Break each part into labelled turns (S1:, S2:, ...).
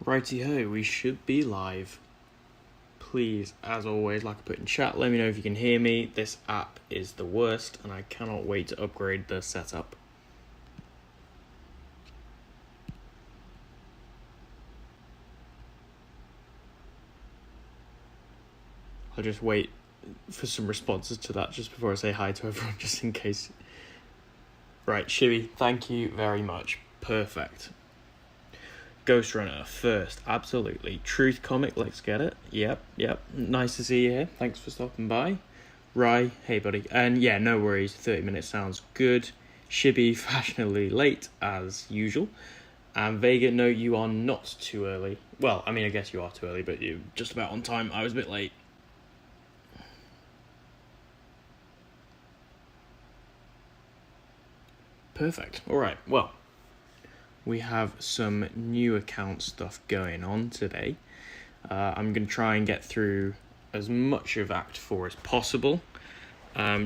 S1: Righty-ho, we should be live. Please, as always, like I put in chat, let me know if you can hear me. This app is the worst, and I cannot wait to upgrade the setup. I'll just wait for some responses to that just before I say hi to everyone, just in case. Right, Shibby, thank you very much. Perfect. Ghost Runner first, absolutely. Truth Comic, let's get it. Yep. Nice to see you here. Thanks for stopping by. Rye, hey buddy. And yeah, no worries, 30 minutes sounds good. Shibby, fashionably late, as usual. And Vega, no, you are not too early. Well, I mean, I guess you are too early, but you're just about on time. I was a bit late. Perfect. Alright, well. We have some new account stuff going on today. I'm going to try and get through as much of Act 4 as possible.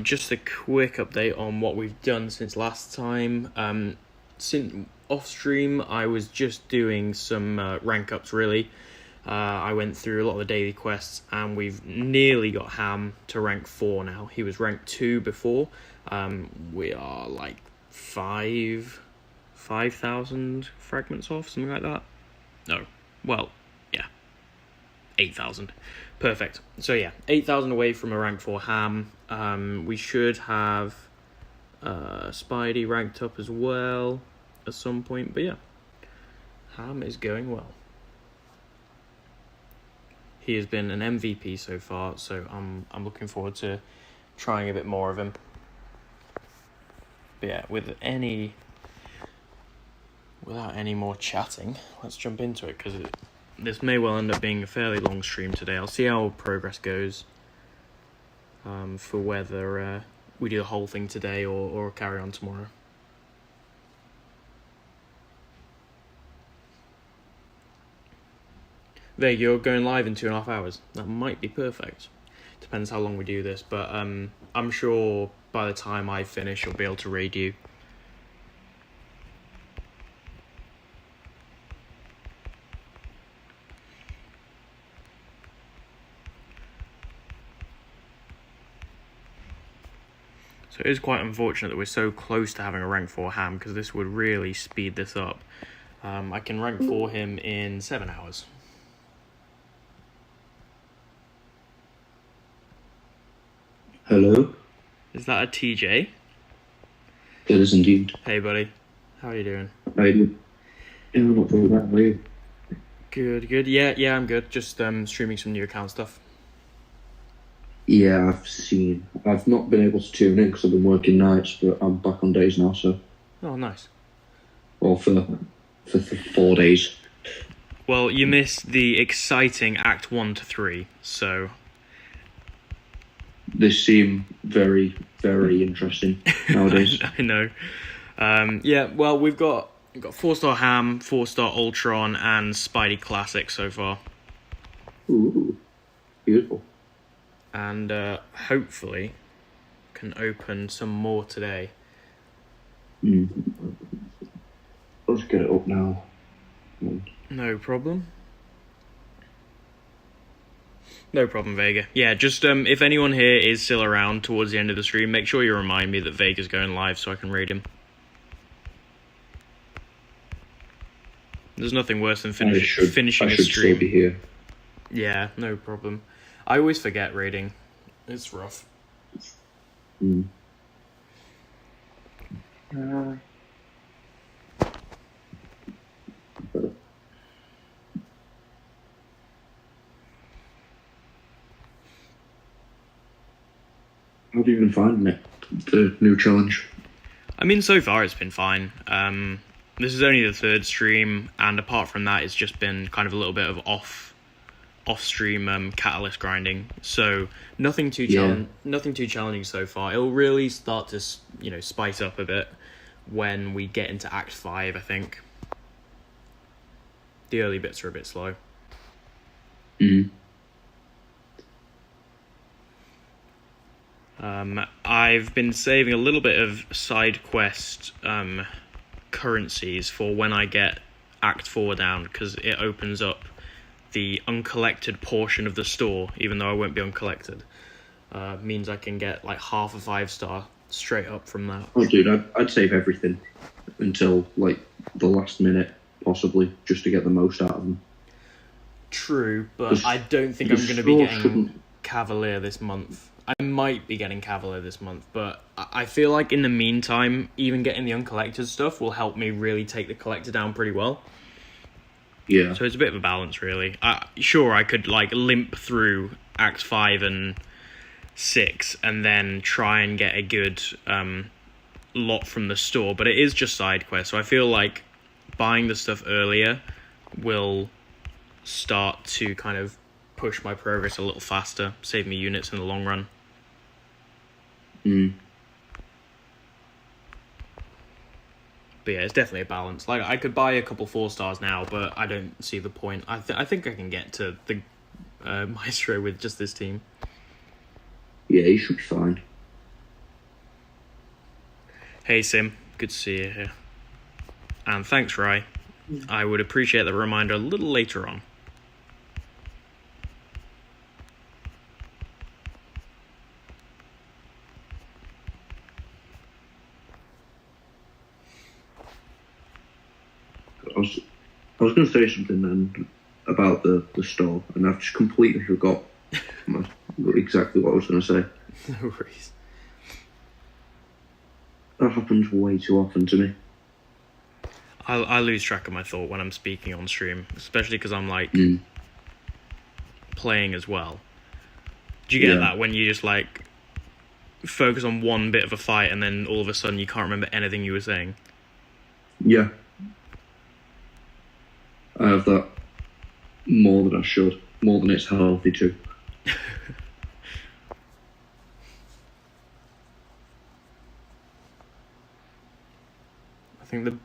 S1: Just a quick update on what we've done since last time. Since off stream, I was just doing some rank ups really. I went through a lot of the daily quests and we've nearly got Ham to rank 4 now. He was rank 2 before. We are like 5,000 fragments off, something like that. No, well, yeah, 8,000. Perfect. So yeah, 8,000 away from a rank 4 Ham. We should have Spidey ranked up as well at some point, but yeah, Ham is going well. He has been an MVP so far, so I'm looking forward to trying a bit more of him. But yeah, without any more chatting, let's jump into it, because this may well end up being a fairly long stream today. I'll see how progress goes for whether we do the whole thing today or carry on tomorrow. There, you're going live in 2.5 hours. That might be perfect. Depends how long we do this, but I'm sure by the time I finish, I'll be able to raid you. So it is quite unfortunate that we're so close to having a rank 4 Ham, because this would really speed this up. I can rank 4 him in 7 hours.
S2: Hello?
S1: Is that a TJ?
S2: It is indeed.
S1: Hey buddy, how are you doing?
S2: How you doing? Yeah, I'm not doing that, how are you?
S1: Good. Yeah, I'm good. Just streaming some new account stuff.
S2: Yeah, I've not been able to tune in because I've been working nights, but I'm back on days now, so.
S1: Oh, nice.
S2: Well, for 4 days.
S1: Well, you missed the exciting Act 1 to 3, so.
S2: They seem very, very interesting nowadays.
S1: I know. Yeah, well, we've got 4-star Ham, 4-star Ultron, and Spidey Classic so far.
S2: Ooh, beautiful.
S1: And hopefully can open some more today.
S2: Let's get it up now.
S1: No problem. No problem, Vega. Yeah, just if anyone here is still around towards the end of the stream, make sure you remind me that Vega's going live so I can raid him. There's nothing worse than finishing a stream.
S2: I should still be here.
S1: Yeah, no problem. I always forget raiding. It's rough.
S2: How do you even find the new challenge?
S1: I mean, so far it's been fine. This is only the 3rd stream, and apart from that, it's just been kind of a little bit of off-stream catalyst grinding. So nothing too challenging so far. It'll really start to spice up a bit when we get into Act 5. I think the early bits are a bit slow. I've been saving a little bit of side quest currencies for when I get Act 4 down, because it opens up the uncollected portion of the store, even though I won't be uncollected. Means I can get like half a 5-star straight up from that.
S2: Oh, dude, I'd save everything until like the last minute, possibly, just to get the most out of them.
S1: True, but I don't think I'm going to be getting Cavalier this month. I might be getting Cavalier this month, but I feel like in the meantime, even getting the uncollected stuff will help me really take the collector down pretty well.
S2: Yeah.
S1: So it's a bit of a balance, really. Sure, I could like limp through Acts 5 and 6 and then try and get a good lot from the store, but it is just side quests, so I feel like buying the stuff earlier will start to kind of push my progress a little faster, save me units in the long run. But yeah, it's definitely a balance. Like, I could buy a couple 4-stars now, but I don't see the point. I think I can get to the Maestro with just this team.
S2: Yeah, you should be fine.
S1: Hey Sim, good to see you here. And thanks, Rye. I would appreciate the reminder a little later on.
S2: I was going to say something then about the store, and I've just completely forgot exactly what I was going to say.
S1: No worries.
S2: That happens way too often to me.
S1: I lose track of my thought when I'm speaking on stream, especially because I'm like playing as well. Do you get that when you just like focus on one bit of a fight and then all of a sudden you can't remember anything you were saying?
S2: Yeah. I have that more than I should, more than it's healthy to.
S1: I think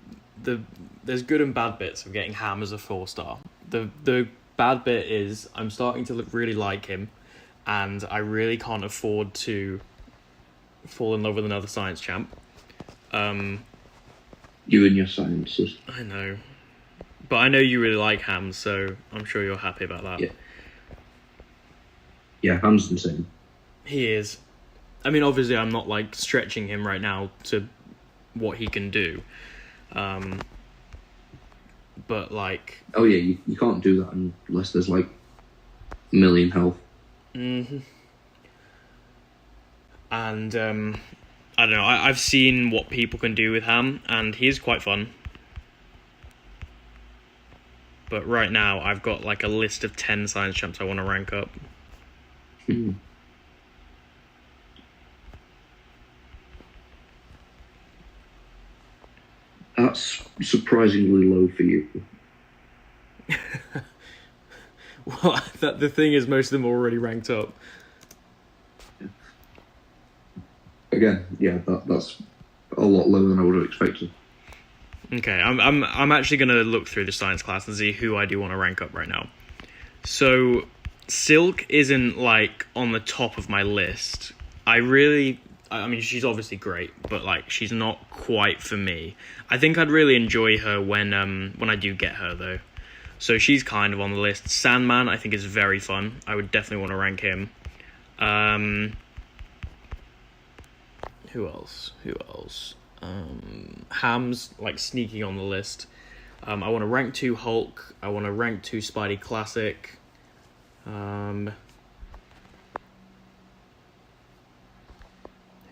S1: there's good and bad bits of getting Ham as a 4-star. The bad bit is I'm starting to really like him, and I really can't afford to fall in love with another science champ.
S2: You and your sciences.
S1: I know. But I know you really like Ham, so I'm sure you're happy about that.
S2: Yeah, Ham's insane.
S1: He is. I mean, obviously, I'm not, like, stretching him right now to what he can do. But, like...
S2: Oh, yeah, you can't do that unless there's, like, a million health.
S1: Mm-hmm. And, I don't know, I've seen what people can do with Ham, and he's quite fun. But right now, I've got like a list of 10 science champs I want to rank up.
S2: That's surprisingly low for you.
S1: Well, the thing is, most of them are already ranked up.
S2: Again, yeah, that's a lot lower than I would have expected.
S1: Okay, I'm actually going to look through the science class and see who I do want to rank up right now. So, Silk isn't, like, on the top of my list. I mean, she's obviously great, but, like, she's not quite for me. I think I'd really enjoy her when I do get her, though. So she's kind of on the list. Sandman, I think, is very fun. I would definitely want to rank him. Who else? Ham's like sneaking on the list. I want to rank 2 Hulk. I want to rank 2 Spidey Classic. Who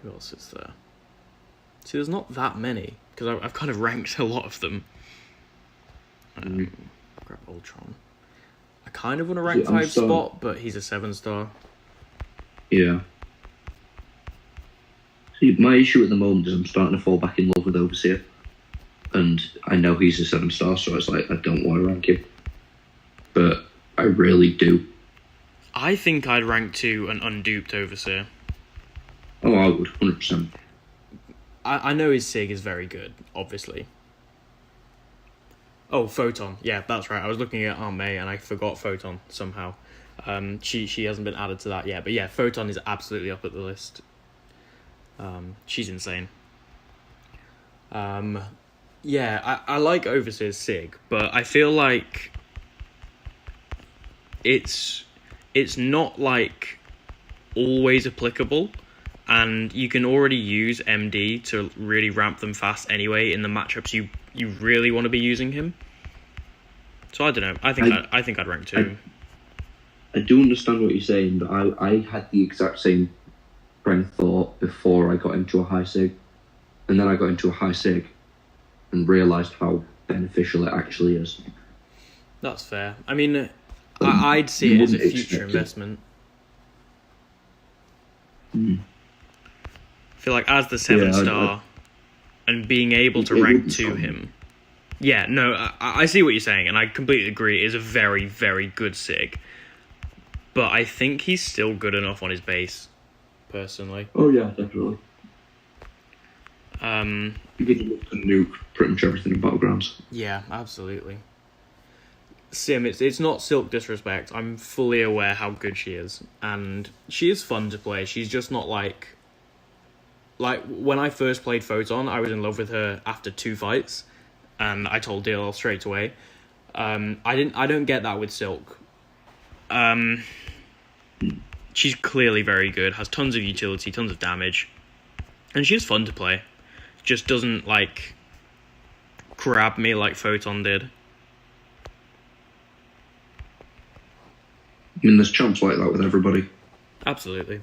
S1: else is there? See, there's not that many because I've kind of ranked a lot of them. Grab Ultron. I kind of want to rank 5 Spot, but he's a 7-star.
S2: Yeah. See, my issue at the moment is I'm starting to fall back in love with Overseer. And I know he's a 7-star, so it's like, I don't want to rank him. But I really do.
S1: I think I'd rank 2 an unduped Overseer.
S2: Oh, I would, 100%.
S1: I know his SIG is very good, obviously. Oh, Photon. Yeah, that's right. I was looking at Aunt May and I forgot Photon somehow. She hasn't been added to that yet. But yeah, Photon is absolutely up at the list. She's insane. Yeah, I like Overseer's Sig, but I feel like it's not like always applicable, and you can already use MD to really ramp them fast anyway in the matchups you really want to be using him. So I don't know. I think I'd rank 2.
S2: I do understand what you're saying, but I had the exact same train of thought before I got into a high sig, and then I got into a high sig and realised how beneficial it actually is.
S1: That's fair. I mean, I'd see it as a future investment. I feel like as the 7-star and being able to rank 2 him. Yeah, no, I see what you're saying, and I completely agree. It is a very, very good sig. But I think he's still good enough on his base, personally.
S2: Oh, yeah, definitely. You get to nuke pretty much everything in Battlegrounds.
S1: Yeah, absolutely. Sim, it's not Silk disrespect. I'm fully aware how good she is, and she is fun to play. She's just not like when I first played Photon, I was in love with her after 2 fights, and I told DLL straight away. I don't get that with Silk. She's clearly very good, has tons of utility, tons of damage, and she's fun to play. Just doesn't like grab me like Photon did.
S2: I mean, there's champs like that with everybody.
S1: Absolutely.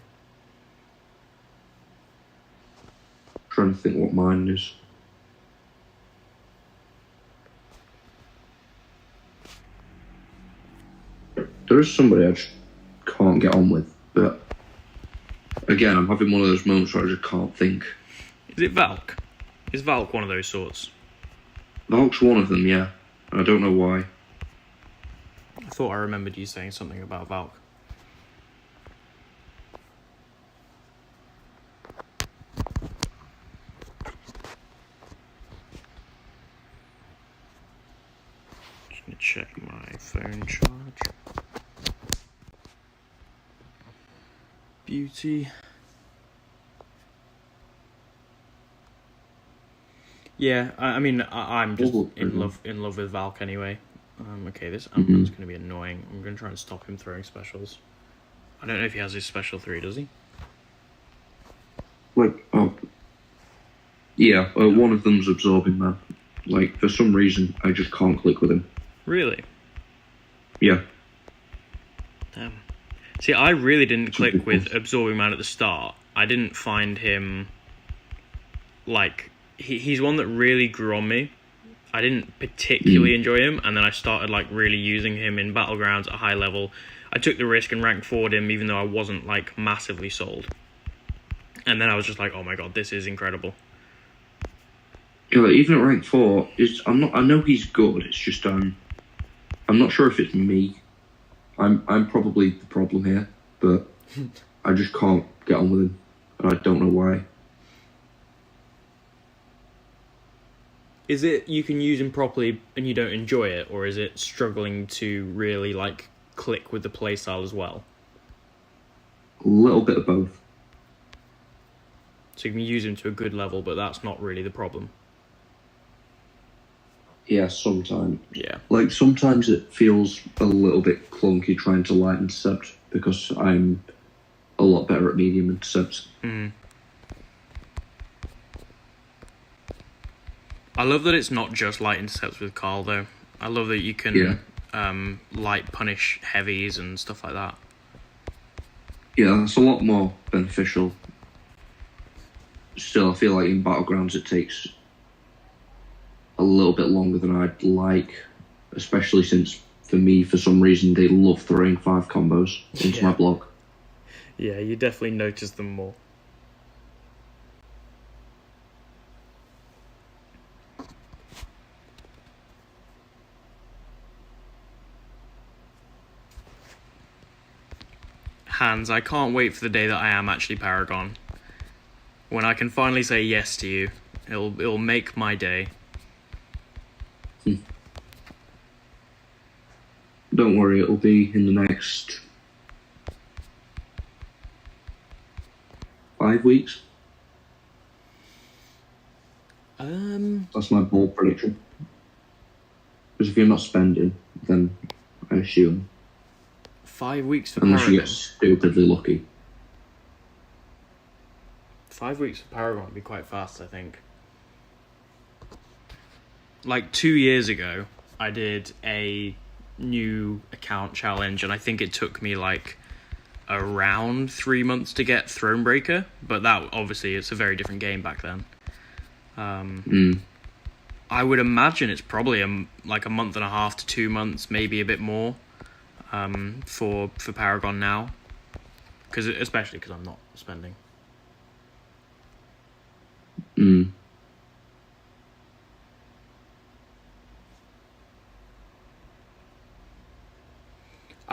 S2: Trying to think what mine is. There is somebody I just can't get on with, but again, I'm having one of those moments where I just can't think.
S1: Is it Valk? Is Valk one of those sorts?
S2: Valk's one of them, yeah. I don't know why.
S1: I thought I remembered you saying something about Valk. Just gonna check my phone charge. Beauty. Yeah, I mean, I'm just in love with Valk anyway. Okay, this Ant-Man's going to be annoying. I'm going to try and stop him throwing specials. I don't know if he has his special 3, does he?
S2: Yeah, one of them's Absorbing Man. Like, for some reason, I just can't click with him.
S1: Really?
S2: Yeah.
S1: Damn. See, I really didn't click with Absorbing Man at the start. I didn't find him, like, he's one that really grew on me. I didn't particularly enjoy him, and then I started like really using him in Battlegrounds at a high level. I took the risk and ranked 4'd him, even though I wasn't like massively sold. And then I was just like, oh my god, this is incredible.
S2: Yeah, even at rank 4, I know he's good. It's just I'm not sure if it's me. I'm probably the problem here, but I just can't get on with him, and I don't know why.
S1: Is it you can use him properly and you don't enjoy it, or is it struggling to really like click with the playstyle as well?
S2: A little bit of both.
S1: So you can use him to a good level, but that's not really the problem.
S2: Yeah, sometimes.
S1: Yeah.
S2: Like, sometimes it feels a little bit clunky trying to light intercept, because I'm a lot better at medium intercepts.
S1: I love that it's not just light intercepts with Carl, though. I love that you can light punish heavies and stuff like that.
S2: Yeah, that's a lot more beneficial. Still, I feel like in Battlegrounds it takes a little bit longer than I'd like, especially since, for me, for some reason, they love throwing 5 combos into my block.
S1: Yeah, you definitely notice them more. Hans, I can't wait for the day that I am actually Paragon. When I can finally say yes to you, it'll make my day.
S2: Don't worry, it'll be in the next 5 weeks. That's my bold prediction. Because if you're not spending, then I assume...
S1: 5 weeks for
S2: Unless
S1: Paragon.
S2: you get stupidly lucky.
S1: 5 weeks for Paragon would be quite fast, I think. Like 2 years ago, I did a new account challenge, and I think it took me like around 3 months to get Thronebreaker, but that obviously it's a very different game back then. I would imagine it's probably like a month and a half to 2 months, maybe a bit more, for Paragon now, especially because I'm not spending.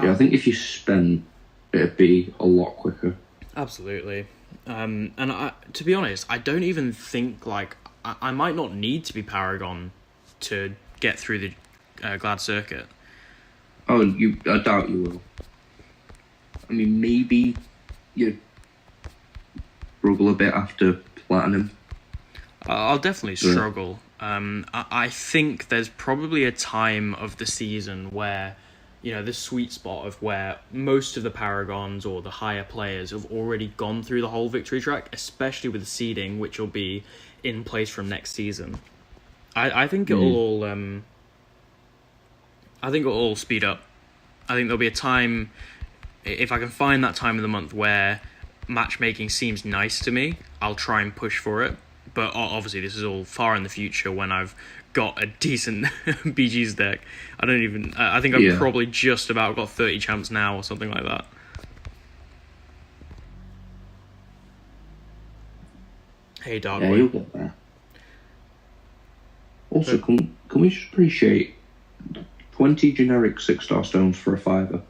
S2: Yeah, I think if you spend, it'd be a lot quicker.
S1: Absolutely. And to be honest, I don't even think, like, I might not need to be Paragon to get through the Glad Circuit.
S2: Oh, I doubt you will. I mean, maybe you struggle a bit after Platinum.
S1: I'll definitely struggle. I think there's probably a time of the season where, you know, the sweet spot of where most of the Paragons or the higher players have already gone through the whole victory track, especially with the seeding, which will be in place from next season. I think it'll all speed up. I think there'll be a time, if I can find that time of the month where matchmaking seems nice to me, I'll try and push for it. But obviously this is all far in the future when I've got a decent BG's deck. I think I've probably just about got 30 champs now or something like that. Hey, Dark
S2: Yeah,
S1: Boy.
S2: you'll get there. Also, can we just appreciate 20 generic 6-star stones for a $5?
S1: Is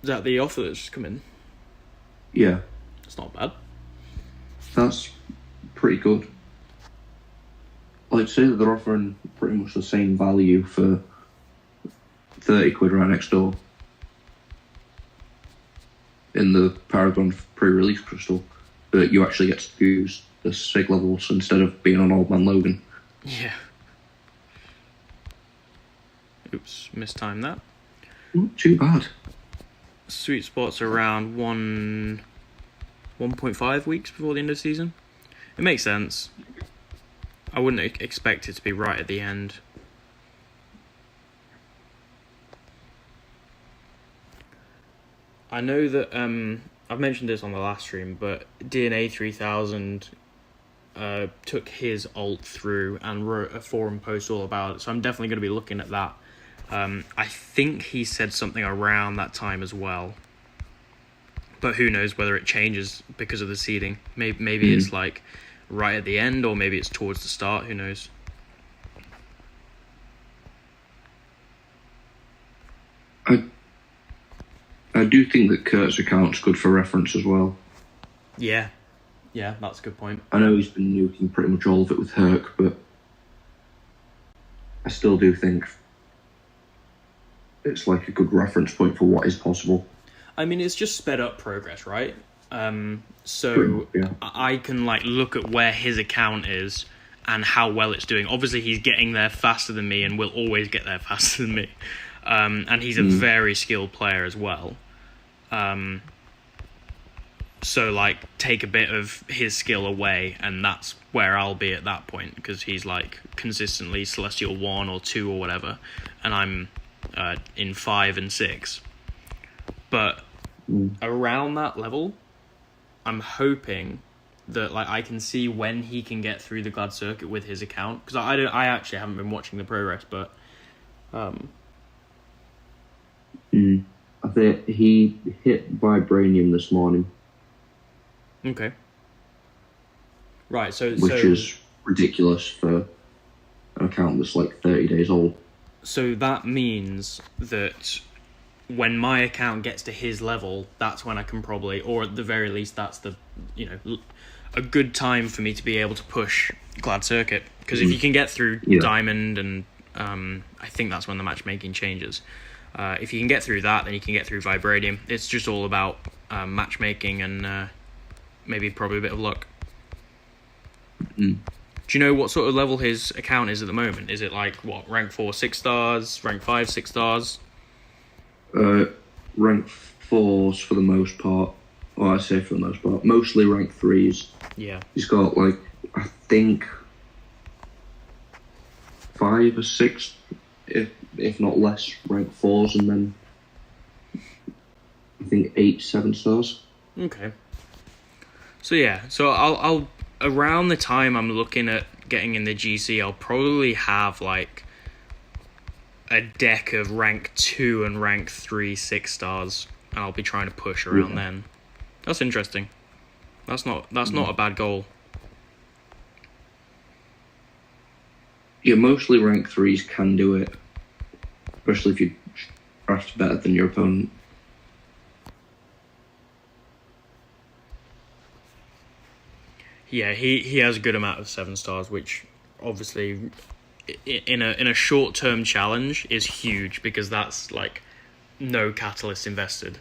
S1: that the offer that's just come in?
S2: Yeah.
S1: It's not bad.
S2: That's pretty good. I'd say that they're offering pretty much the same value for 30 quid right next door in the Paragon pre-release crystal, but you actually get to use the SIG levels instead of being on Old Man Logan.
S1: Yeah. Oops, mistimed that.
S2: Not too bad.
S1: Sweet spot's around 1.5 weeks before the end of the season. It makes sense. I wouldn't expect it to be right at the end. I know that I've mentioned this on the last stream, but DNA 3000 took his ult through and wrote a forum post all about it, so I'm definitely going to be looking at that. I think he said something around that time as well, but who knows whether it changes because of the seeding. Maybe it's like right at the end, or maybe it's towards the start, who knows.
S2: I do think that Kurt's account's good for reference as well.
S1: Yeah, that's a good point.
S2: I know he's been nuking pretty much all of it with Herc, but I still do think it's like a good reference point for what is possible.
S1: I mean, it's just sped up progress, right? So
S2: yeah.
S1: I can like look at where his account is and how well it's doing. Obviously, he's getting there faster than me and will always get there faster than me. And he's a very skilled player as well. So, like, take a bit of his skill away, and that's where I'll be at that point, because he's, like, consistently Celestial 1 or 2 or whatever, and I'm in 5 and 6. But around that level, I'm hoping that, like, I can see when he can get through the Glad Circuit with his account, because I actually haven't been watching the progress, but...
S2: I think he hit Vibranium this morning.
S1: Okay. Right,
S2: which is ridiculous for an account that's like 30 days old.
S1: So that means that when my account gets to his level, that's when I can probably, or at the very least, that's the, you know, a good time for me to be able to push Glad Circuit. Because if you can get through Diamond, and I think that's when the matchmaking changes. If you can get through that, then you can get through Vibranium. It's just all about matchmaking and maybe probably a bit of luck. Do you know what sort of level his account is at the moment? Is it like, what, rank 4, 6 stars, rank 5, 6 stars?
S2: Rank 4s for the most part. Well, I say for the most part. Mostly rank 3s.
S1: Yeah.
S2: He's got, like, I think 5 or 6, if not less, rank 4s, and then I think 8, 7 stars.
S1: Okay. So yeah, so I'll around the time I'm looking at getting in the GC, I'll probably have like a deck of rank 2 and rank 3 6 stars, and I'll be trying to push around then. That's interesting. That's not a bad goal.
S2: Yeah, mostly rank 3s can do it, especially if you draft better than your opponent.
S1: Yeah, he has a good amount of 7 stars, which obviously in a short-term challenge is huge, because that's like no catalyst invested.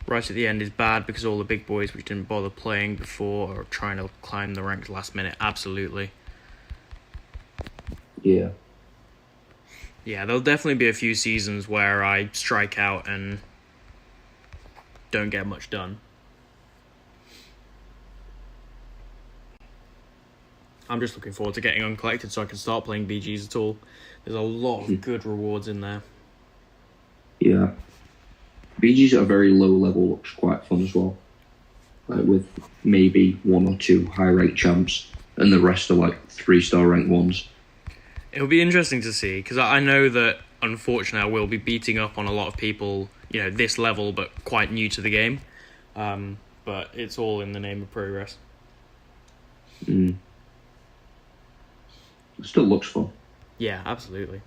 S1: Right at the end is bad because all the big boys which didn't bother playing before are trying to climb the ranks last minute. Absolutely.
S2: Yeah.
S1: Yeah, there'll definitely be a few seasons where I strike out and don't get much done. I'm just looking forward to getting uncollected so I can start playing BGs at all. There's a lot of good rewards in there.
S2: Yeah. BGs at a very low level looks quite fun as well. Like with maybe 1 or 2 high rank champs, and the rest are like 3-star rank 1s.
S1: It'll be interesting to see, because I know that, unfortunately, I will be beating up on a lot of people, this level, but quite new to the game. But it's all in the name of progress.
S2: It still looks fun.
S1: Yeah, absolutely.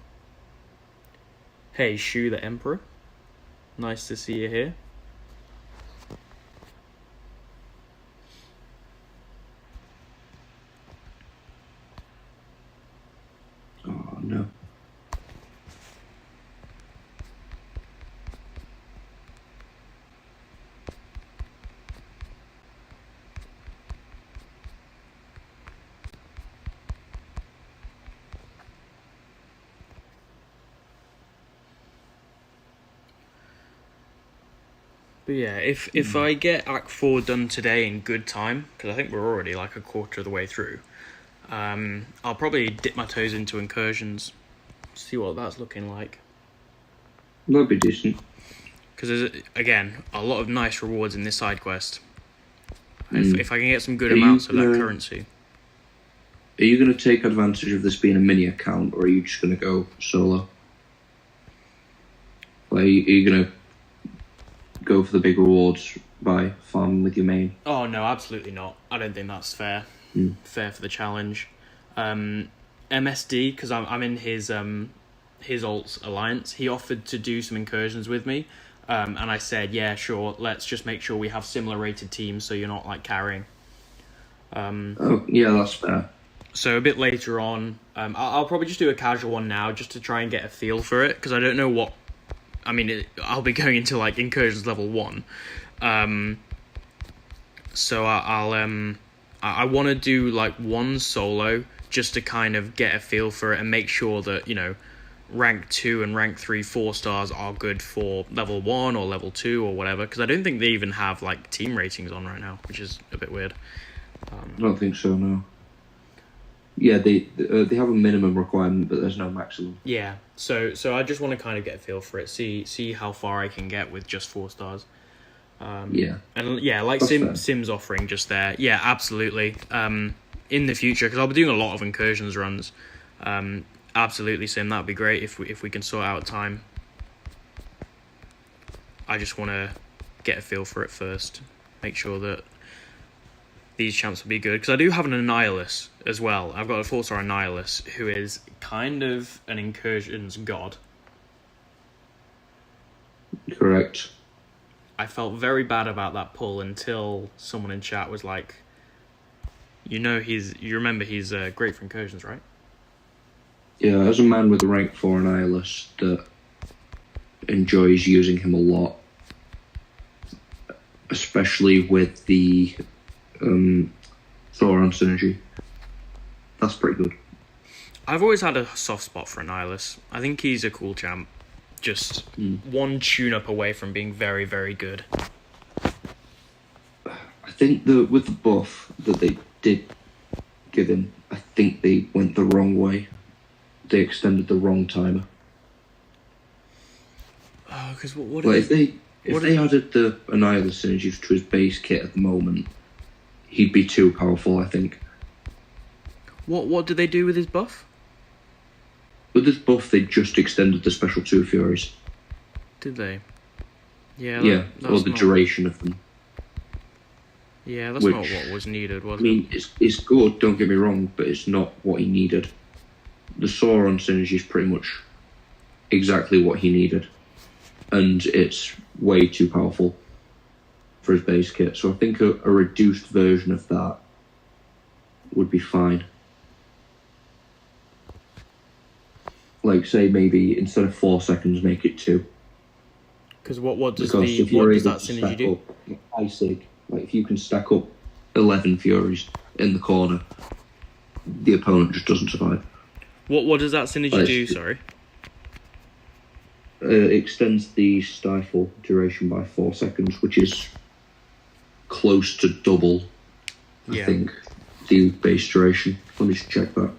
S1: Hey, Shu the Emperor. Nice to see you here.
S2: Oh, no.
S1: But yeah, if I get Act 4 done today in good time, because I think we're already like a quarter of the way through, I'll probably dip my toes into incursions, see what that's looking like.
S2: That'd be decent.
S1: Because there's, again, a lot of nice rewards in this side quest. If I can get some good amounts of that currency.
S2: Are you going to take advantage of this being a mini account, or are you just going to go solo? Like, are you going to go for the big rewards by farming with your main?
S1: Oh no, absolutely not. I don't think that's fair. Fair for the challenge. MSD, because I'm in his alt's alliance. He offered to do some incursions with me, and I said, yeah, sure. Let's just make sure we have similar rated teams, so you're not like carrying.
S2: Oh yeah, that's fair.
S1: So a bit later on, I'll probably just do a casual one now, just to try and get a feel for it, because I don't know what. I mean, I'll be going into like incursions level 1, so I want to do like one solo just to kind of get a feel for it and make sure that rank 2 and rank 3 4 stars are good for level 1 or level 2 or whatever, because I don't think they even have like team ratings on right now, which is a bit weird.
S2: I don't think so, no. Yeah, they have a minimum requirement, but there's no maximum.
S1: Yeah, so I just want to kind of get a feel for it, see how far I can get with just 4 stars.
S2: Yeah.
S1: And yeah, like Sim's offering just there. Yeah, absolutely. In the future, because I'll be doing a lot of incursions runs. Absolutely, Sim, that'd be great if we can sort out time. I just want to get a feel for it first, make sure that these champs will be good, because I do have an Annihilus as well. I've got a 4-star Annihilus who is kind of an incursions god.
S2: Correct.
S1: I felt very bad about that pull until someone in chat was like, you remember he's great for incursions, right?
S2: Yeah, as a man with a rank 4 Annihilus that enjoys using him a lot, especially with the Thoron synergy. That's pretty good.
S1: I've always had a soft spot for Annihilus. I think he's a cool champ. Just one tune-up away from being very, very good.
S2: I think with the buff that they did give him, I think they went the wrong way. They extended the wrong timer.
S1: Oh, because what
S2: if they added the Annihilus synergy to his base kit at the moment, he'd be too powerful, I think.
S1: What did they do with his buff?
S2: With his buff, they just extended the special 2 Furies.
S1: Did they? Yeah.
S2: Or the duration of them.
S1: Yeah, that's not what was needed, was it?
S2: I mean, it's good, don't get me wrong, but it's not what he needed. The Sauron synergy is pretty much exactly what he needed. And it's way too powerful for his base kit. So I think a reduced version of that would be fine. Like, say, maybe instead of 4 seconds, make it 2.
S1: Because what does
S2: that
S1: synergy do?
S2: High sig, like if you can stack up 11 Furies in the corner, the opponent just doesn't survive.
S1: What does that synergy do? Sorry.
S2: It extends the stifle duration by 4 seconds, which is close to double, I think, the base duration. Let me just check that.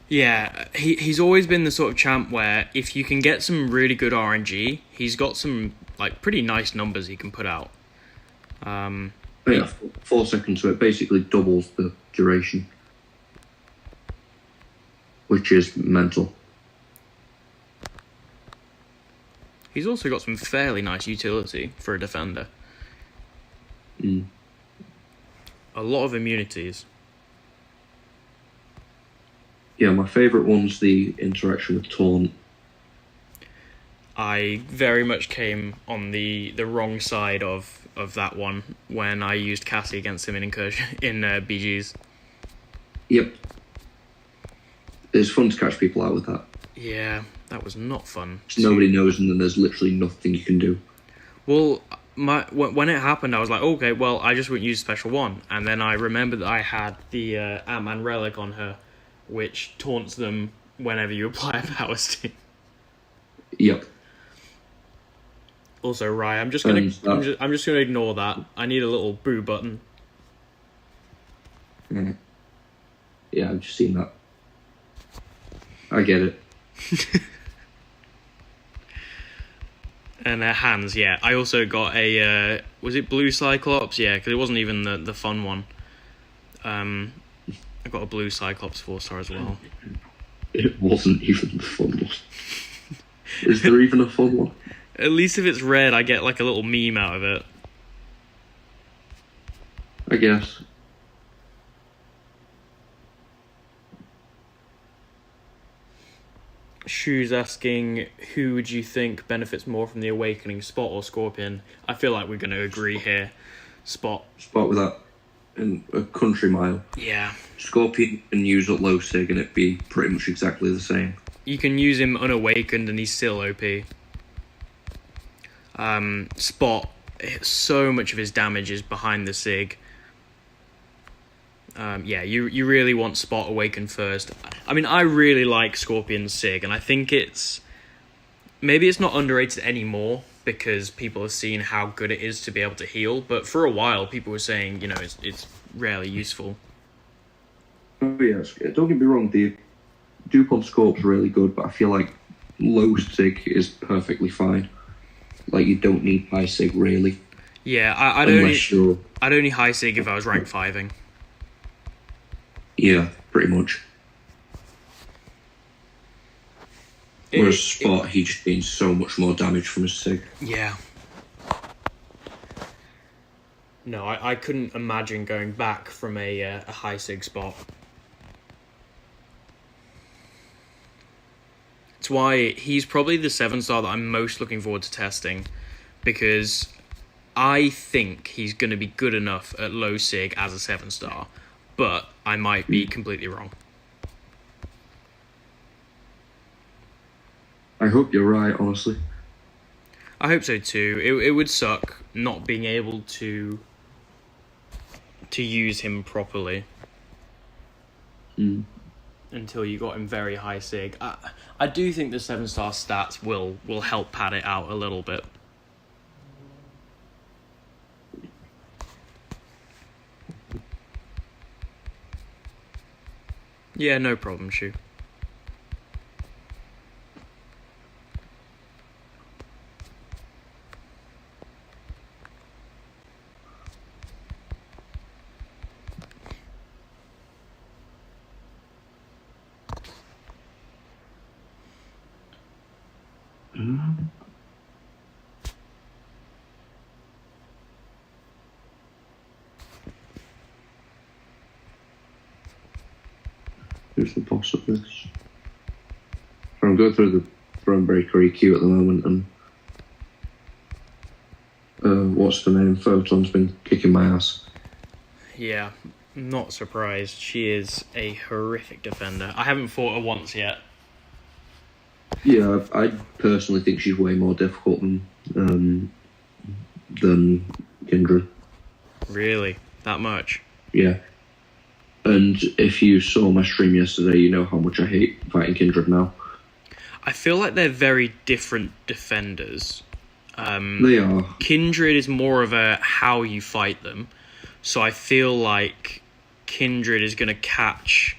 S1: Yeah, he's always been the sort of champ where if you can get some really good RNG, he's got some like pretty nice numbers he can put out.
S2: 4 seconds, so it basically doubles the duration, which is mental.
S1: He's also got some fairly nice utility for a defender. A lot of immunities.
S2: Yeah, my favourite one's the interaction with Taunt.
S1: I very much came on the wrong side of that one when I used Cassie against him in BGs.
S2: Yep. It's fun to catch people out with that.
S1: Yeah, that was not fun.
S2: Nobody knows, and then there's literally nothing you can do.
S1: Well, when it happened, I was like, okay, well, I just wouldn't use Special 1. And then I remembered that I had the Ant-Man Relic on her, which taunts them whenever you apply a power steam.
S2: Yep.
S1: Also, Rye, I'm just gonna ignore that. I need a little boo button.
S2: Yeah, I've just seen that. I get it.
S1: And hands, yeah. I also got a was it blue Cyclops? Yeah, because it wasn't even the fun one. I got a blue Cyclops 4-star as well.
S2: It wasn't even the fun one. Is there even a fun one?
S1: At least if it's red, I get like a little meme out of it.
S2: I guess.
S1: Shoes asking, who would you think benefits more from the Awakening, Spot or Scorpion? I feel like we're going to agree here. Spot.
S2: Spot with that in a country mile.
S1: Yeah.
S2: Scorpion can use up low sig and it'd be pretty much exactly the same.
S1: You can use him unawakened and he's still OP. Spot, so much of his damage is behind the sig. Yeah, you really want Spot awakened first. I mean, I really like Scorpion's sig, and I think maybe it's not underrated anymore because people have seen how good it is to be able to heal. But for a while, people were saying, it's rarely useful.
S2: Oh yes, don't get me wrong. The Dupont Scorp's really good, but I feel like low sig is perfectly fine. Like, you don't need high sig really.
S1: Yeah, I'd only high sig if I was rank 5ing.
S2: Yeah, pretty much. Whereas Spot, he just gains so much more damage from his sig.
S1: Yeah. No, I couldn't imagine going back from a high sig Spot. It's why he's probably the 7-star that I'm most looking forward to testing, because I think he's going to be good enough at low sig as a 7-star, but I might be completely wrong.
S2: I hope you're right, honestly.
S1: I hope so too. It would suck not being able to use him properly until you got him very high sig. I do think the 7-star stats will help pad it out a little bit. Yeah, no problem, Shu.
S2: Who's the boss of this? I'm going through the Thronebreaker EQ at the moment, and what's the name? Photon's been kicking my ass.
S1: Yeah, not surprised. She is a horrific defender. I haven't fought her once yet.
S2: Yeah, I personally think she's way more difficult than Kindred.
S1: Really? That much?
S2: Yeah. And if you saw my stream yesterday, you know how much I hate fighting Kindred now.
S1: I feel like they're very different defenders.
S2: They are.
S1: Kindred is more of a how you fight them. So I feel like Kindred is going to catch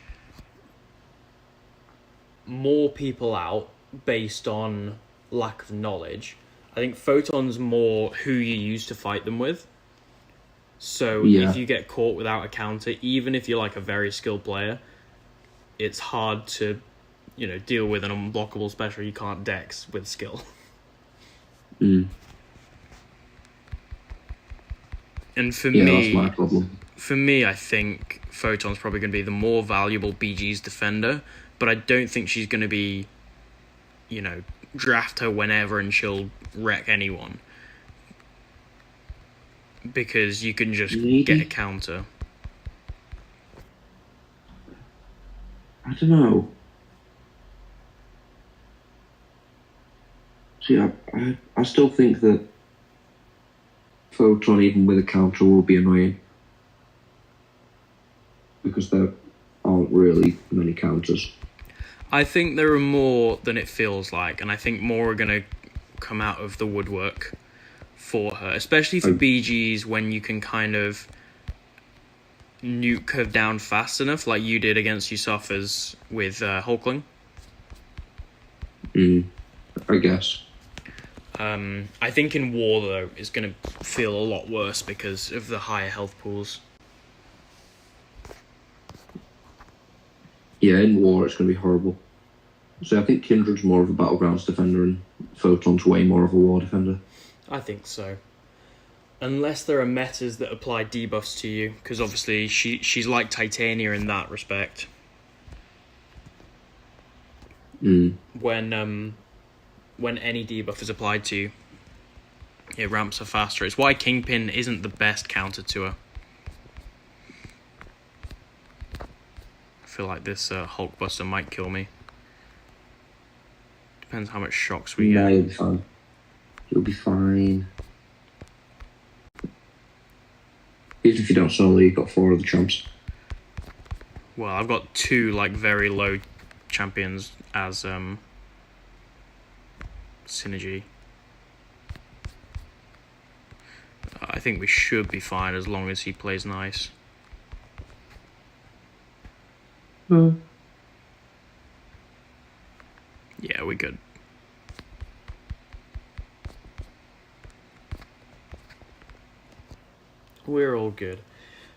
S1: more people out based on lack of knowledge. I think Photon's more who you use to fight them with. So if you get caught without a counter, even if you're like a very skilled player, it's hard to, deal with an unblockable special you can't dex with skill.
S2: Mm.
S1: And for
S2: that's my problem.
S1: For me, I think Photon's probably going to be the more valuable BG's defender, but I don't think she's going to be, draft her whenever and she'll wreck anyone. Because you can just get a counter.
S2: I don't know. See, I still think that Photon, even with a counter, will be annoying. Because there aren't really many counters.
S1: I think there are more than it feels like, and I think more are going to come out of the woodwork for her, especially for BGs when you can kind of nuke her down fast enough, like you did against Yusuf's with Hulkling.
S2: I guess.
S1: I think in War, though, it's going to feel a lot worse because of the higher health pools.
S2: Yeah, in War it's going to be horrible. So I think Kindred's more of a Battlegrounds defender and Photon's way more of a War defender.
S1: I think so. Unless there are metas that apply debuffs to you, because obviously she's like Titania in that respect. When any debuff is applied to you, it ramps her faster. It's why Kingpin isn't the best counter to her. I feel like this Hulkbuster might kill me. Depends how much shocks we get.
S2: You'll be fine. You'll be fine. Even if you don't solo, you've got 4 other champs.
S1: Well, I've got 2 very low champions as synergy. I think we should be fine as long as he plays nice. Yeah, we're good. We're all good.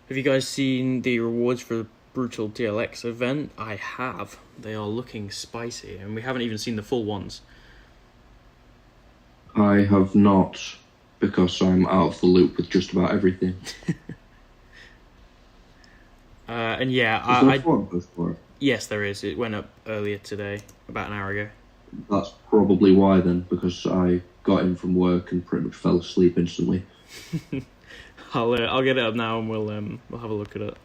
S1: Have you guys seen the rewards for the Brutal DLX event? I have. They are looking spicy, and we haven't even seen the full ones.
S2: I have not, because I'm out of the loop with just about everything.
S1: And yeah, yes, there is. It went up earlier today, about an hour ago.
S2: That's probably why then, because I got in from work and pretty much fell asleep instantly.
S1: I'll get it up now and we'll have a look at it.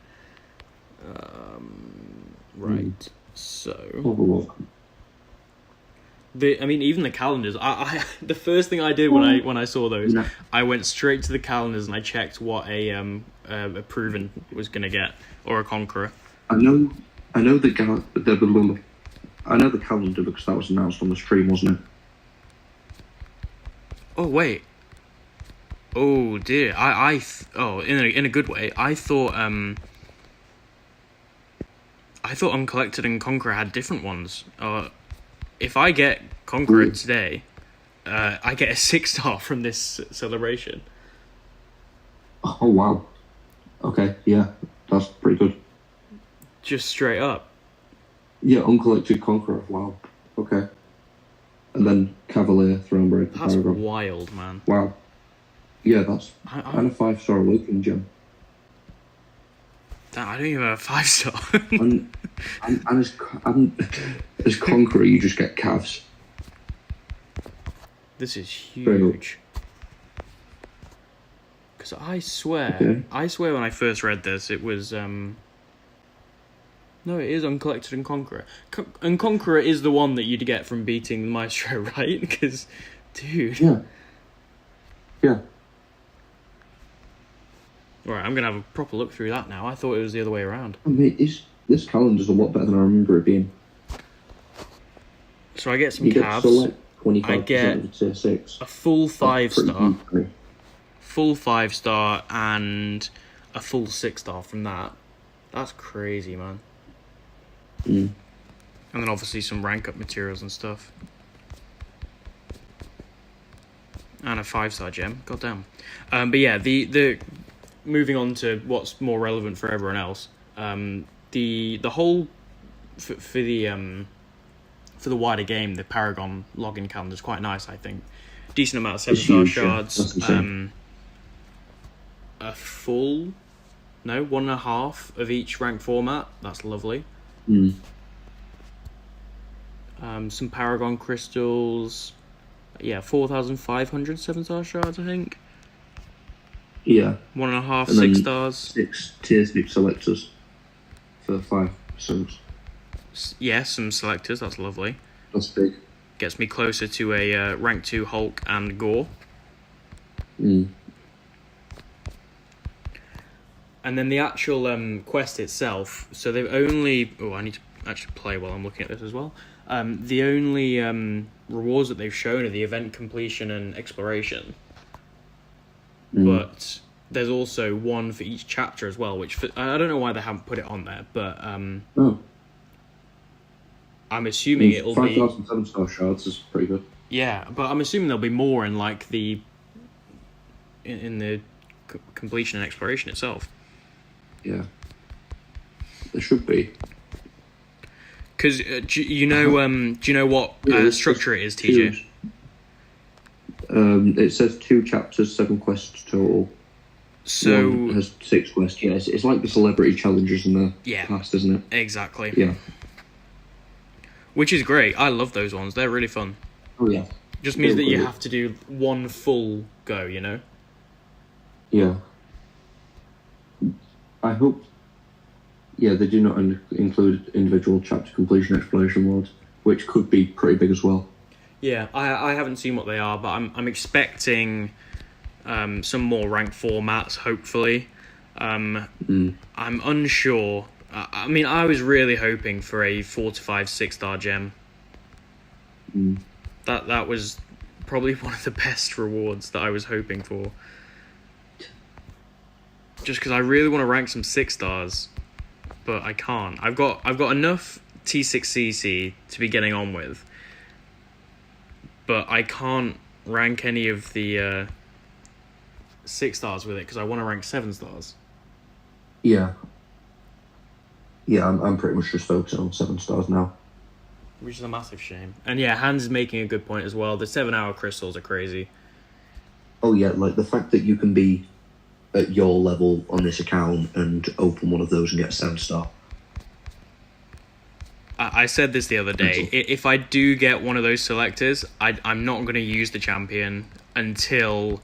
S1: Right, so
S2: Have a look.
S1: Even the calendars. I the first thing I did when I saw those,
S2: No.
S1: I went straight to the calendars and I checked what a proven was gonna get, or a conqueror.
S2: I know the calendar because that was announced on the stream, wasn't it?
S1: Oh wait. Oh dear. In a good way. I thought Uncollected and Conqueror had different ones. If I get Conqueror today, I get a 6-star from this celebration.
S2: Oh wow. Okay, yeah, that's pretty good.
S1: Just straight up.
S2: Yeah, Uncollected Conqueror. Wow. Okay. And then Cavalier, Thronebreaker,
S1: That's
S2: Paragon.
S1: wild, man.
S2: Wow. Yeah, that's
S1: I'm
S2: a 5-star Awakening gem.
S1: I don't even have a 5-star.
S2: and as Conqueror, you just get Cavs.
S1: This is huge. Because I swear when I first read this, it was no, it is Uncollected and Conqueror. And Conqueror is the one that you'd get from beating the Maestro, right? Because, dude.
S2: Yeah. Yeah.
S1: Right, I'm gonna have a proper look through that now. I thought it was the other way around.
S2: I mean, this calendar's a lot better than I remember it being.
S1: So I get some
S2: You get
S1: calves.
S2: select 25%
S1: I get
S2: of tier 6.
S1: a full
S2: That's pretty
S1: 5-star.
S2: huge.
S1: Full 5-star and a full 6-star from that. That's crazy, man.
S2: Mm.
S1: And then obviously some rank up materials and stuff. And a 5-star gem. Goddamn. But yeah, the moving on to what's more relevant for everyone else. The whole for the wider game, the Paragon login calendar is quite nice. I think decent amount of 7-star shards. A full, 1.5 of each rank format. That's lovely.
S2: Mm.
S1: Some Paragon crystals. Yeah, 4,500 7-star shards, I think.
S2: Yeah.
S1: 1.5
S2: And then
S1: 6 stars.
S2: 6 tier 6 selectors for 5 souls.
S1: Yeah, some selectors. That's lovely.
S2: That's big.
S1: Gets me closer to a rank 2 Hulk and Gore.
S2: Mm.
S1: And then the actual quest itself. So they've only. Oh, I need to actually play while I'm looking at this as well. The only rewards that they've shown are the event completion and exploration.
S2: Mm.
S1: But there's also one for each chapter as well, which I don't know why they haven't put it on there, but
S2: Oh.
S1: I'm assuming it'll be
S2: 5,000 7-star shards is pretty good.
S1: Yeah, but I'm assuming there'll be more in like the completion and exploration itself.
S2: Yeah. There should be.
S1: Because do you know what structure it is, TJ?
S2: It says 2 chapters, 7 quests total.
S1: So
S2: one has 6 quests. Yeah, it's like the celebrity challenges in the past, isn't it?
S1: Exactly.
S2: Yeah.
S1: Which is great. I love those ones. They're really fun.
S2: Oh yeah.
S1: Just means that you have to do one full go, you know?
S2: Yeah. I hope. Yeah, they do not include individual chapter completion exploration modes, which could be pretty big as well.
S1: Yeah, I haven't seen what they are, but I'm expecting some more ranked formats, hopefully. I'm unsure. I mean, I was really hoping for a 4 to 5 6-star gem.
S2: Mm.
S1: That was probably one of the best rewards that I was hoping for. Just because I really want to rank some 6 stars, but I can't. I've got enough T6CC to be getting on with, but I can't rank any of the 6 stars with it because I want to rank 7 stars.
S2: Yeah. Yeah, I'm pretty much just focusing on 7 stars now.
S1: Which is a massive shame. And yeah, Hans is making a good point as well. The 7-hour crystals are crazy.
S2: Oh yeah, like the fact that you can be at your level on this account and open one of those and get a 7-star.
S1: I said this the other day. If I do get one of those selectors, I'm not going to use the champion until,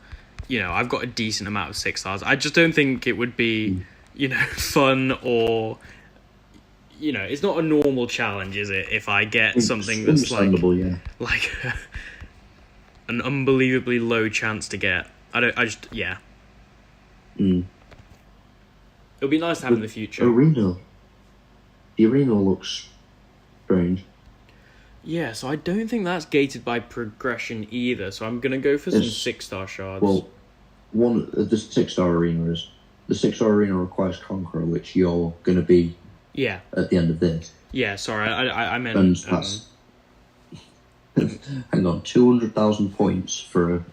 S1: I've got a decent amount of 6 stars. I just don't think it would be, fun or, it's not a normal challenge, is it? If I get
S2: It's
S1: something that's
S2: understandable, yeah.
S1: like an unbelievably low chance to get. Yeah.
S2: Mm.
S1: It'll be nice to have in the future.
S2: The arena looks strange.
S1: Yeah, so I don't think that's gated by progression either, so I'm going to go for some 6-star shards.
S2: Well, the 6-star arena is... The 6-star arena requires Conqueror, which you're going to be at the end of this.
S1: Yeah, sorry, I meant...
S2: And that's... hang on, 200,000 points for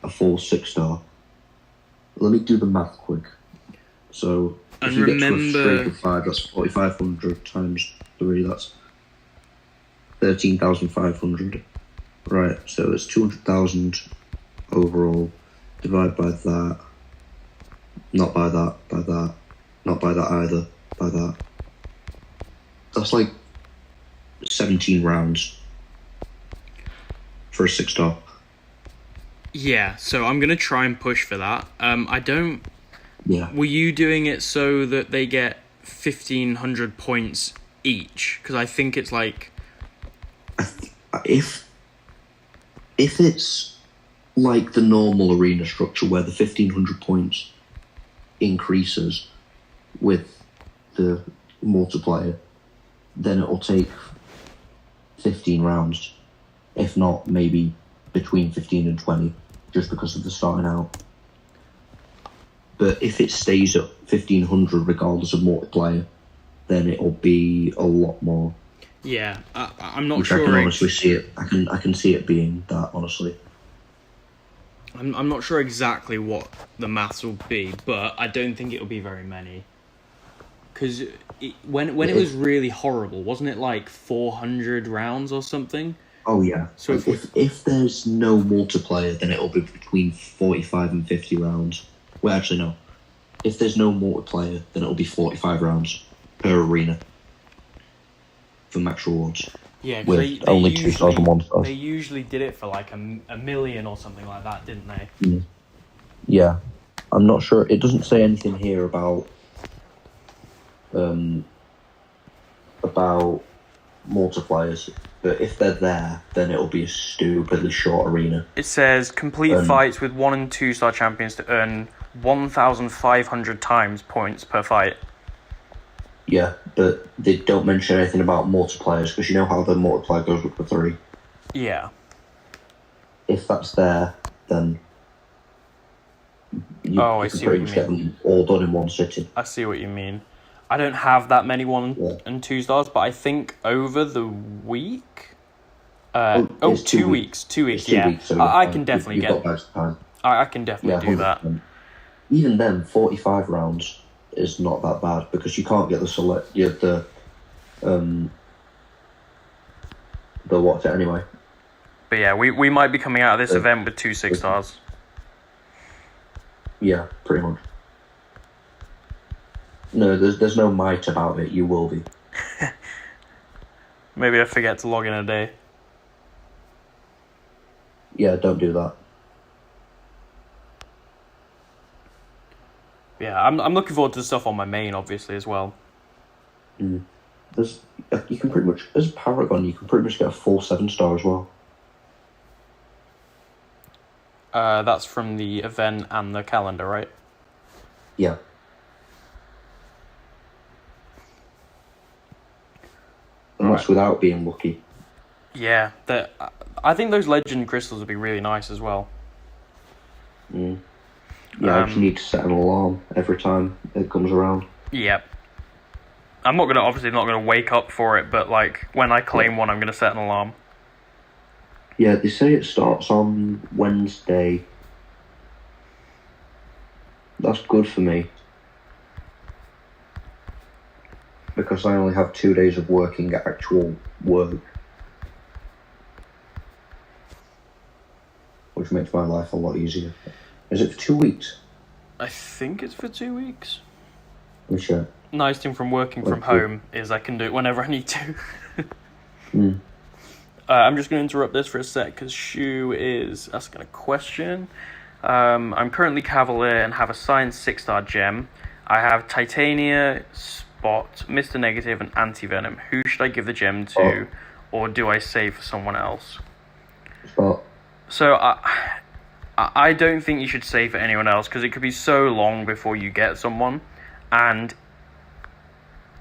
S2: a full 6-star. Let me do the math quick. So, if you get to a streak of 5, that's 4,500 times 3, that's 13,500. Right, so it's 200,000 overall. Divide by that. Not by that, by that. Not by that either, by that. That's like 17 rounds for a 6-star.
S1: Yeah, so I'm going to try and push for that. I don't...
S2: Yeah.
S1: Were you doing it so that they get 1,500 points each? Because I think it's like...
S2: If it's like the normal arena structure where the 1,500 points increases with the multiplayer, then it'll take 15 rounds. If not, maybe between 15 and 20, just because of the starting out. But if it stays at 1,500 regardless of multiplayer, then it'll be a lot more.
S1: Yeah, I'm not
S2: which
S1: sure.
S2: I can honestly see it. I can see it being that, honestly.
S1: I'm not sure exactly what the maths will be, but I don't think it'll be very many. Because when it was really horrible, wasn't it like 400 rounds or something?
S2: Oh yeah. So if there's no multiplayer, then it'll be between 45 and 50 rounds. Well, actually no. If there's no multiplayer, then it'll be 45 rounds per arena for max rewards.
S1: Yeah,
S2: with
S1: they
S2: only
S1: usually,
S2: 2 stars and 1 star.
S1: They usually did it for like a million or something like that, didn't they?
S2: Mm. Yeah, I'm not sure. It doesn't say anything here about multipliers, but if they're there, then it'll be a stupidly short arena.
S1: It says complete fights with 1 and 2 star champions to earn 1,500 times points per fight.
S2: Yeah, but they don't mention anything about multipliers, because you know how the multiplier goes up to 3.
S1: Yeah.
S2: If that's there, then you
S1: I
S2: can
S1: see
S2: pretty
S1: what
S2: much
S1: you
S2: get
S1: mean.
S2: them all done in one sitting.
S1: I see what you mean. I don't have that many 1 and 2 stars, but I think over the week... 2 weeks. 2 weeks, yeah.
S2: 2 weeks, so
S1: I can definitely
S2: you've got back to time.
S1: I can definitely do that.
S2: Even then, 45 rounds is not that bad, because you can't get the what's it anyway.
S1: But yeah, we might be coming out of this event with 2 6 stars.
S2: Yeah, pretty much. No, there's no might about it. You will be.
S1: Maybe I forget to log in a day.
S2: Yeah, don't do that.
S1: Yeah, I'm looking forward to the stuff on my main, obviously, as well.
S2: You can pretty much, as Paragon, you can pretty much get a full 7-star as well.
S1: That's from the event and the calendar, right?
S2: Yeah. And that's without being lucky.
S1: Yeah, I think those legend crystals would be really nice as well.
S2: Mm. Yeah, I just need to set an alarm every time it comes around.
S1: Yep. I'm obviously not gonna wake up for it, but like when I claim one, I'm gonna set an alarm.
S2: Yeah, they say it starts on Wednesday. That's good for me, because I only have 2 days of working actual work, which makes my life a lot easier. Is it for 2 weeks?
S1: I think it's for 2 weeks.
S2: I'm sure.
S1: Nice thing from working from home is I can do it whenever I need to. I'm just going to interrupt this for a sec because Shu is asking a question. I'm currently Cavalier and have a Science 6-star gem. I have Titania, Spot, Mr. Negative, and Anti-Venom. Who should I give the gem to, or do I save for someone else?
S2: Spot.
S1: So I don't think you should save for anyone else, because it could be so long before you get someone, and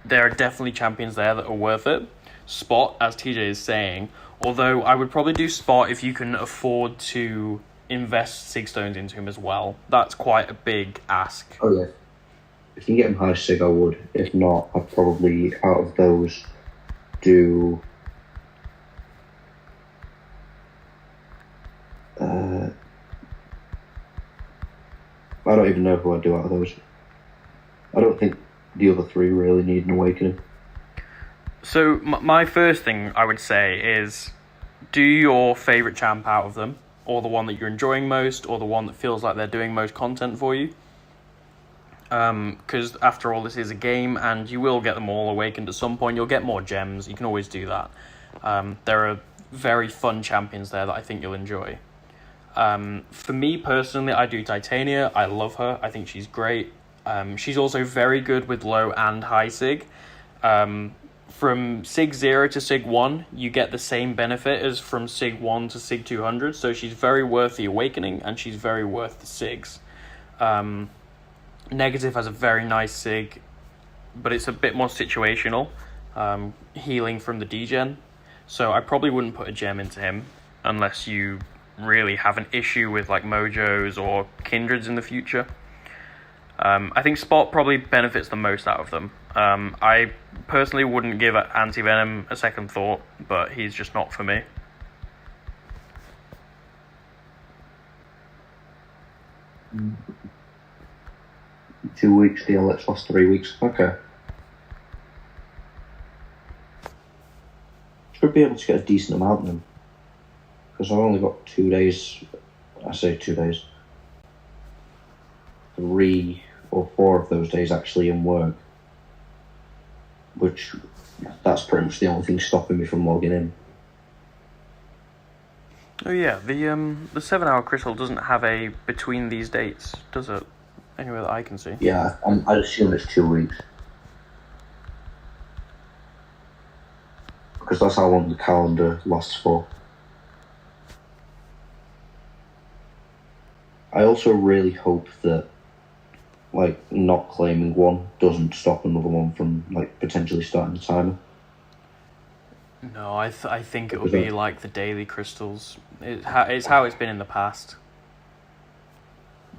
S1: there are definitely champions there that are worth it. Spot, as TJ is saying, although I would probably do Spot if you can afford to invest Sig Stones into him as well. That's quite a big ask.
S2: Oh yeah. If you can get him high Sig, I would. If not, I'd probably, out of those, do... I don't even know who I'd do out of those. I don't think the other three really need an awakening.
S1: So my first thing I would say is, do your favourite champ out of them, or the one that you're enjoying most, or the one that feels like they're doing most content for you. Because after all, this is a game, and you will get them all awakened at some point. You'll get more gems. You can always do that. There are very fun champions there that I think you'll enjoy. For me personally, I do Titania. I love her. I think she's great. She's also very good with low and high Sig. From Sig 0 to Sig 1, you get the same benefit as from Sig 1 to Sig 200, so she's very worth the awakening, and she's very worth the Sigs. Negative has a very nice Sig, but it's a bit more situational, healing from the degen, so I probably wouldn't put a gem into him, unless you really have an issue with like Mojos or Kindreds in the future. I think Spot probably benefits the most out of them. I personally wouldn't give Anti-Venom a second thought, but he's just not for me.
S2: Mm. 2 weeks, the LX last 3 weeks. Okay. Should be able to get a decent amount then. Because I've only got 2 days. I say 2 days. 3 or 4 of those days actually in work. Which, that's pretty much the only thing stopping me from logging in.
S1: Oh yeah, the 7 hour crystal doesn't have a between these dates, does it? Anywhere that I can see.
S2: Yeah, I assume it's 2 weeks. Because that's how long the calendar lasts for. I also really hope that, like, not claiming one doesn't stop another one from, like, potentially starting the timer.
S1: No, I think it will be like the daily crystals. It's how it's been in the past.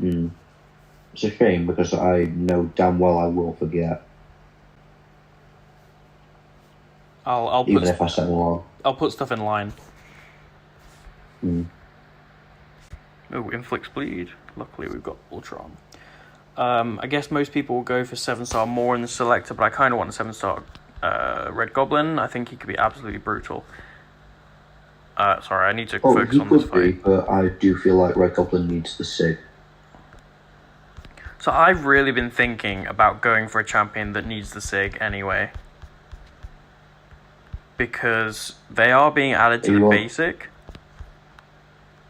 S2: It's a shame because I know damn well I will forget. Even if I set an alarm.
S1: I'll put stuff in line.
S2: Mm.
S1: Oh, inflicts bleed. Luckily we've got Ultron. I guess most people will go for 7-star more in the selector, but I kind of want a 7-star Red Goblin. I think he could be absolutely brutal. Sorry, I need to focus on this fight.
S2: But I do feel like Red Goblin needs the Sig.
S1: So I've really been thinking about going for a champion that needs the Sig anyway. Because they are being added to the basic.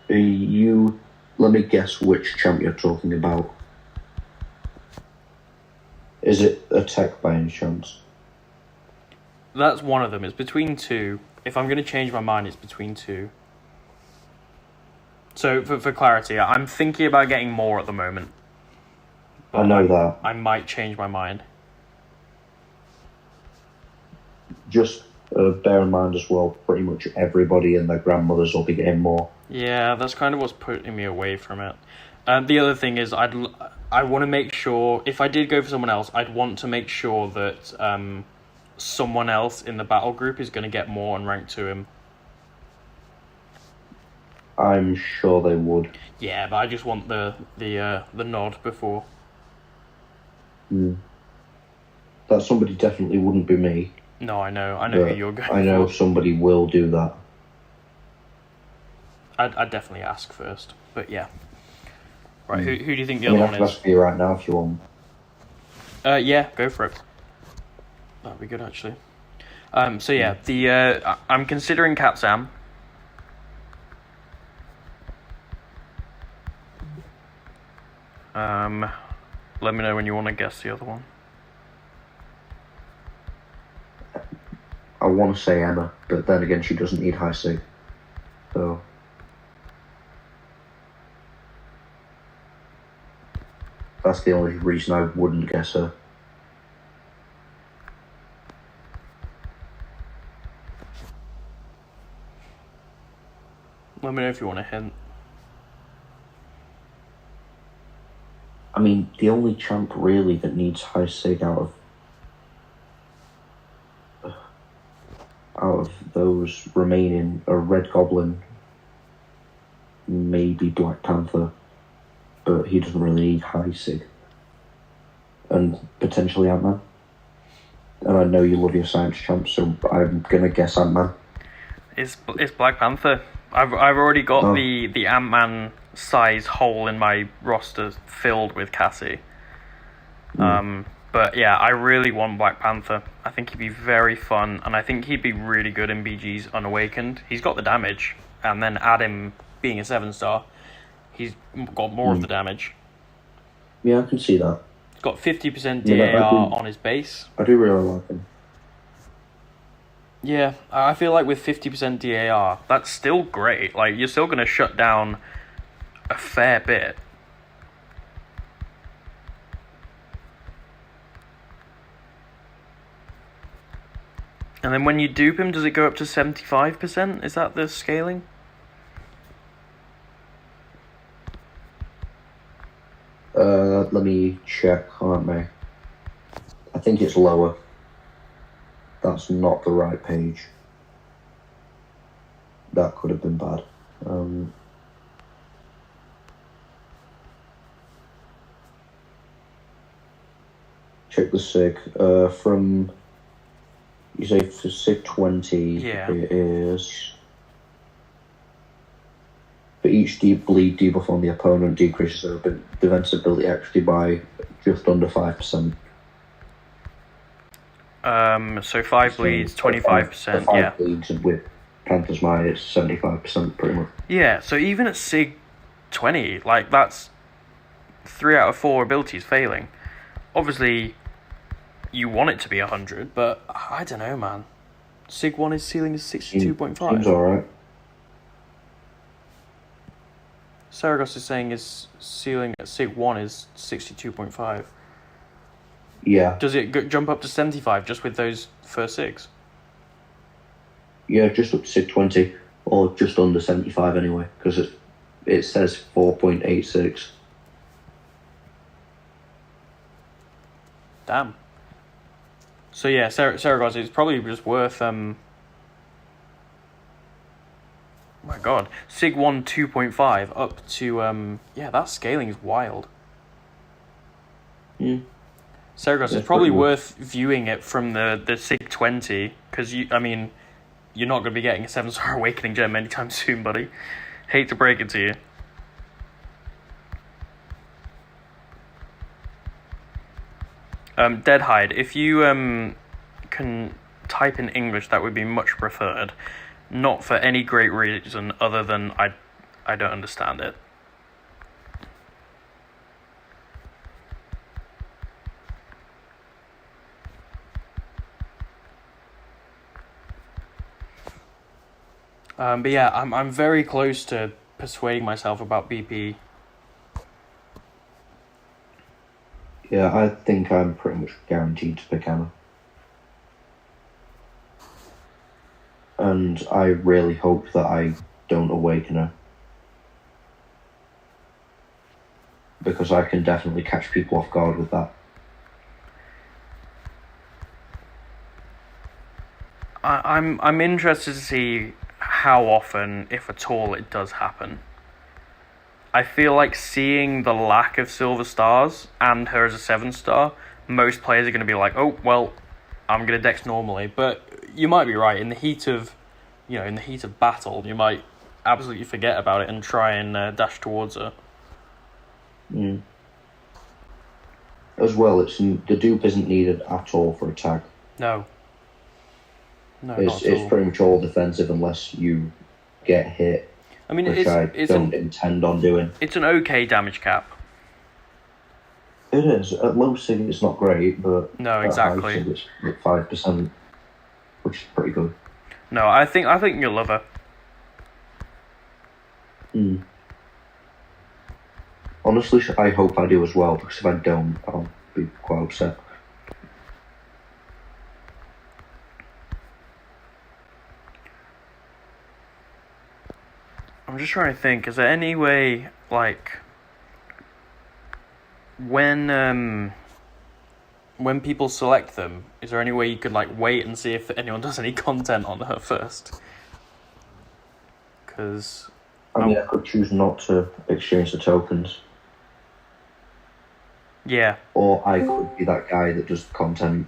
S2: Let me guess which champ you're talking about. Is it a tech by any chance?
S1: That's one of them. It's between two. If I'm going to change my mind, it's between two. So, for clarity, I'm thinking about getting more at the moment.
S2: I know that.
S1: I might change my mind.
S2: Just bear in mind as well, pretty much everybody and their grandmothers will be getting more.
S1: Yeah, that's kind of what's putting me away from it. The other thing is, I want to make sure, if I did go for someone else, I'd want to make sure that someone else in the battle group is going to get more and rank to him.
S2: I'm sure they would.
S1: Yeah, but I just want the nod before.
S2: That somebody definitely wouldn't be me.
S1: No, I know who you're going for.
S2: I know somebody will do that.
S1: I'd definitely ask first, but yeah. Right, who do you think the other one is?
S2: I can ask for you right now if you want.
S1: Yeah, go for it. That'd be good, actually. So yeah, I'm considering Katsam. Let me know when you want to guess the other one.
S2: want to say Emma, but then again, she doesn't need high sig. So that's the only reason I wouldn't guess her.
S1: Let me know if you want a hint.
S2: I mean, the only champ really that needs high sig out of those remaining are Red Goblin, maybe Black Panther, but he doesn't really need high sig. And potentially Ant-Man. And I know you love your science champ, so I'm gonna guess Ant-Man.
S1: It's Black Panther. I've already got the Ant-Man size hole in my roster filled with Cassie. But yeah, I really want Black Panther. I think he'd be very fun, and I think he'd be really good in BG's Unawakened. He's got the damage, and then add him being a 7-star, he's got more of the damage.
S2: Yeah, I can see that.
S1: He's got 50% DAR on his base.
S2: I do really like him.
S1: Yeah, I feel like with 50% DAR, that's still great. Like, you're still going to shut down a fair bit. And then when you dupe him, does it go up to 75%? Is that the scaling?
S2: Let me check, aren't I? I think it's lower. That's not the right page. That could have been bad. Check the SIG. From, you say for SIG 20, It is... For each bleed debuff on the opponent decreases their defensive ability actually by just under 5%.
S1: So 5 bleeds, 25%, yeah.
S2: 5 bleeds, and with Panther's Might, it's 75% pretty much.
S1: Yeah, so even at SIG 20, like, that's 3 out of 4 abilities failing. Obviously, you want it to be 100, but I don't know, man. SIG 1 is ceiling is 62.5.
S2: Seems alright.
S1: Saragos is saying his ceiling at SIG 1 is 62.5.
S2: Yeah.
S1: Does it jump up to 75 just with those first 6?
S2: Yeah, just up to SIG 20, or just under 75 anyway, because it says 4.86.
S1: Damn. So yeah, Saragos is probably just worth my god, SIG 1 2.5 up to yeah, that scaling is wild. Saragos is probably worth viewing it from the SIG 20, because you're not going to be getting a 7-star Awakening gem anytime soon, buddy. Hate to break it to you. Deadhide, if you can type in English, that would be much preferred. Not for any great reason other than I don't understand it. But yeah, I'm very close to persuading myself about BP.
S2: Yeah, I think I'm pretty much guaranteed to pick Emma. And I really hope that I don't awaken her. Because I can definitely catch people off guard with that.
S1: I'm interested to see how often, if at all, it does happen. I feel like seeing the lack of silver stars and her as a 7-star, most players are going to be like, oh, well, I'm going to dex normally. But you might be right. In the heat of battle, you might absolutely forget about it and try and dash towards her.
S2: As well, the dupe isn't needed at all for attack.
S1: No,
S2: it's pretty much all defensive unless you get hit. I mean, which I don't intend on doing.
S1: It's an okay damage cap.
S2: It is. At low sig, it's not great, but
S1: no, exactly.
S2: At high sig, it's at 5%. which is pretty good.
S1: No, I think you'll love her.
S2: Honestly, I hope I do as well, because if I don't, I'll be quite upset.
S1: I'm just trying to think, is there any way, like, when people select them, is there any way you could, like, wait and see if anyone does any content on her first? Because...
S2: I mean, I could choose not to exchange the tokens.
S1: Yeah.
S2: Or I could be that guy that does content.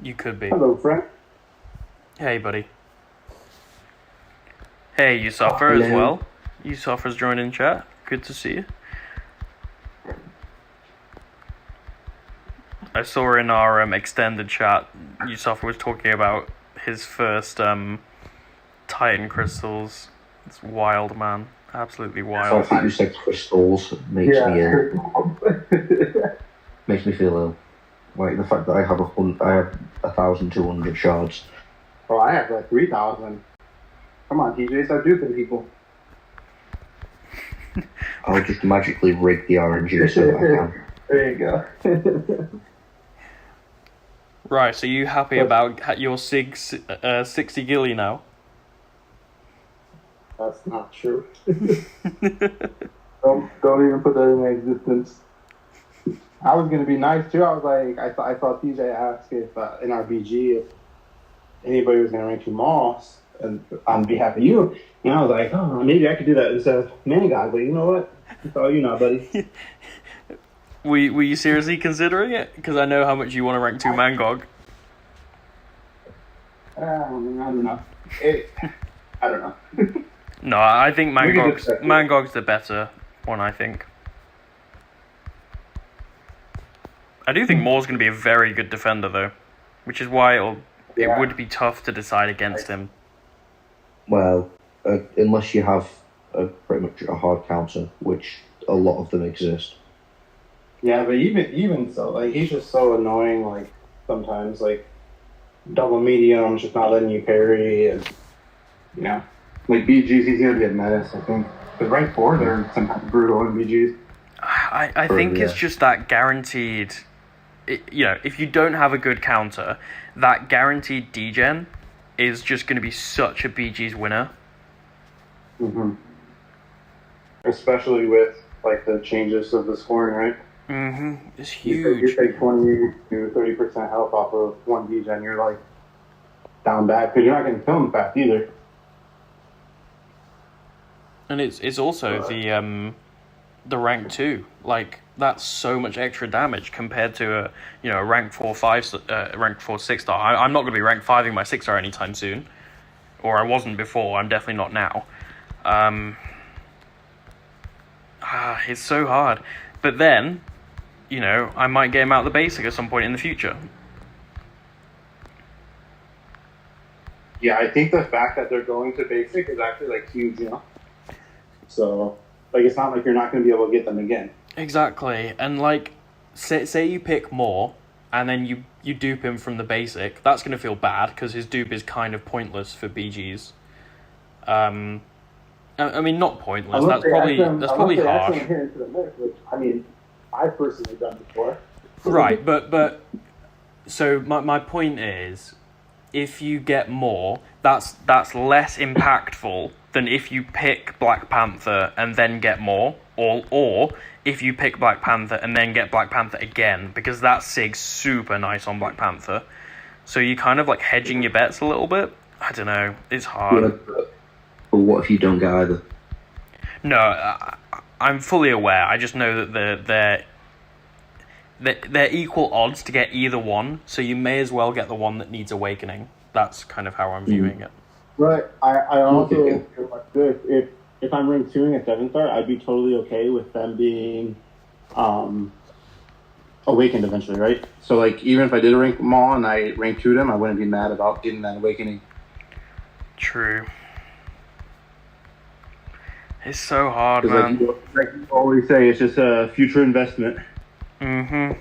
S1: You could be.
S3: Hello, Frank.
S1: Hey, buddy. Hey, Yusafer as well. Yusafer's joined in chat. Good to see you. I saw in our extended chat, Yusafer was talking about his first Titan crystals. It's wild, man. Absolutely wild.
S2: I think you said crystals makes me ill. Makes me feel ill. Like the fact that I have 1,200 shards.
S3: Oh, I have like 3,000. Come on, TJ, start duping people.
S2: I'll just magically rig the RNG so that I can.
S3: There you go.
S1: Right, so you happy about your 60 gilly now?
S3: That's not true. Don't even put that in existence. I was gonna be nice too. I was like, I thought TJ asked if in our BG if anybody was gonna rank you Moss and on behalf of you. And I was like, oh, maybe I could do that instead of Man God. But you know what? It's all you now, buddy.
S1: Were you seriously considering it? Because I know how much you want to rank 2 Mangog.
S3: I don't know. I don't know.
S1: No, I think Mangog's the better one, I think. I do think Moore's going to be a very good defender, though. Which is why it would be tough to decide against him.
S2: Well, unless you have pretty much a hard counter, which a lot of them exist.
S3: Yeah, but even so, like, he's just so annoying, like, sometimes, like, double medium, just not letting you parry, and, you know. Like, BGs, he's gonna be a menace, I think. But rank 4, they're sometimes brutal in BGs.
S1: I think it's just that guaranteed... if you don't have a good counter, that guaranteed degen is just going to be such a BG's winner.
S3: Mm-hmm. Especially with, like, the changes of the scoring, right?
S1: Mm-hmm. It's huge.
S3: You take 20 to 30% health off of one degen, you're, like, down bad, because you're not going to kill him fast either.
S1: And it's also the rank 2. Like, that's so much extra damage compared to a rank 4/5 rank 4 6-star. I'm not going to be rank 5ing my 6-star anytime soon, or I wasn't before. I'm definitely not now. It's so hard. But then, I might get him out of the basic at some point in the future.
S3: Yeah, I think the fact that they're going to basic is actually, like, huge, So, like, it's not like you're not going to be able to get them again.
S1: Exactly. And, like, say you pick more, and then you dupe him from the basic. That's going to feel bad, because his dupe is kind of pointless for BGs. I mean, not pointless. That's probably harsh.
S3: Here into the mix, which, I mean, I've personally done before.
S1: Right, but so my point is, if you get more, that's less impactful than if you pick Black Panther and then get more, or if you pick Black Panther and then get Black Panther again, because that SIG's super nice on Black Panther. So you're kind of like hedging your bets a little bit. I don't know, it's hard.
S2: Yeah, but what if you don't get either?
S1: No, I'm fully aware. I just know that they're equal odds to get either one, so you may as well get the one that needs awakening. That's kind of how I'm viewing it.
S3: Right. I also feel like this. If I'm rank 2ing a 7-star, I'd be totally okay with them being awakened eventually, right? So, like, even if I did rank them all and I rank 2 them, I wouldn't be mad about getting that awakening.
S1: True. It's so hard, man.
S3: Like you always say, it's just a future investment.
S1: Mm-hmm.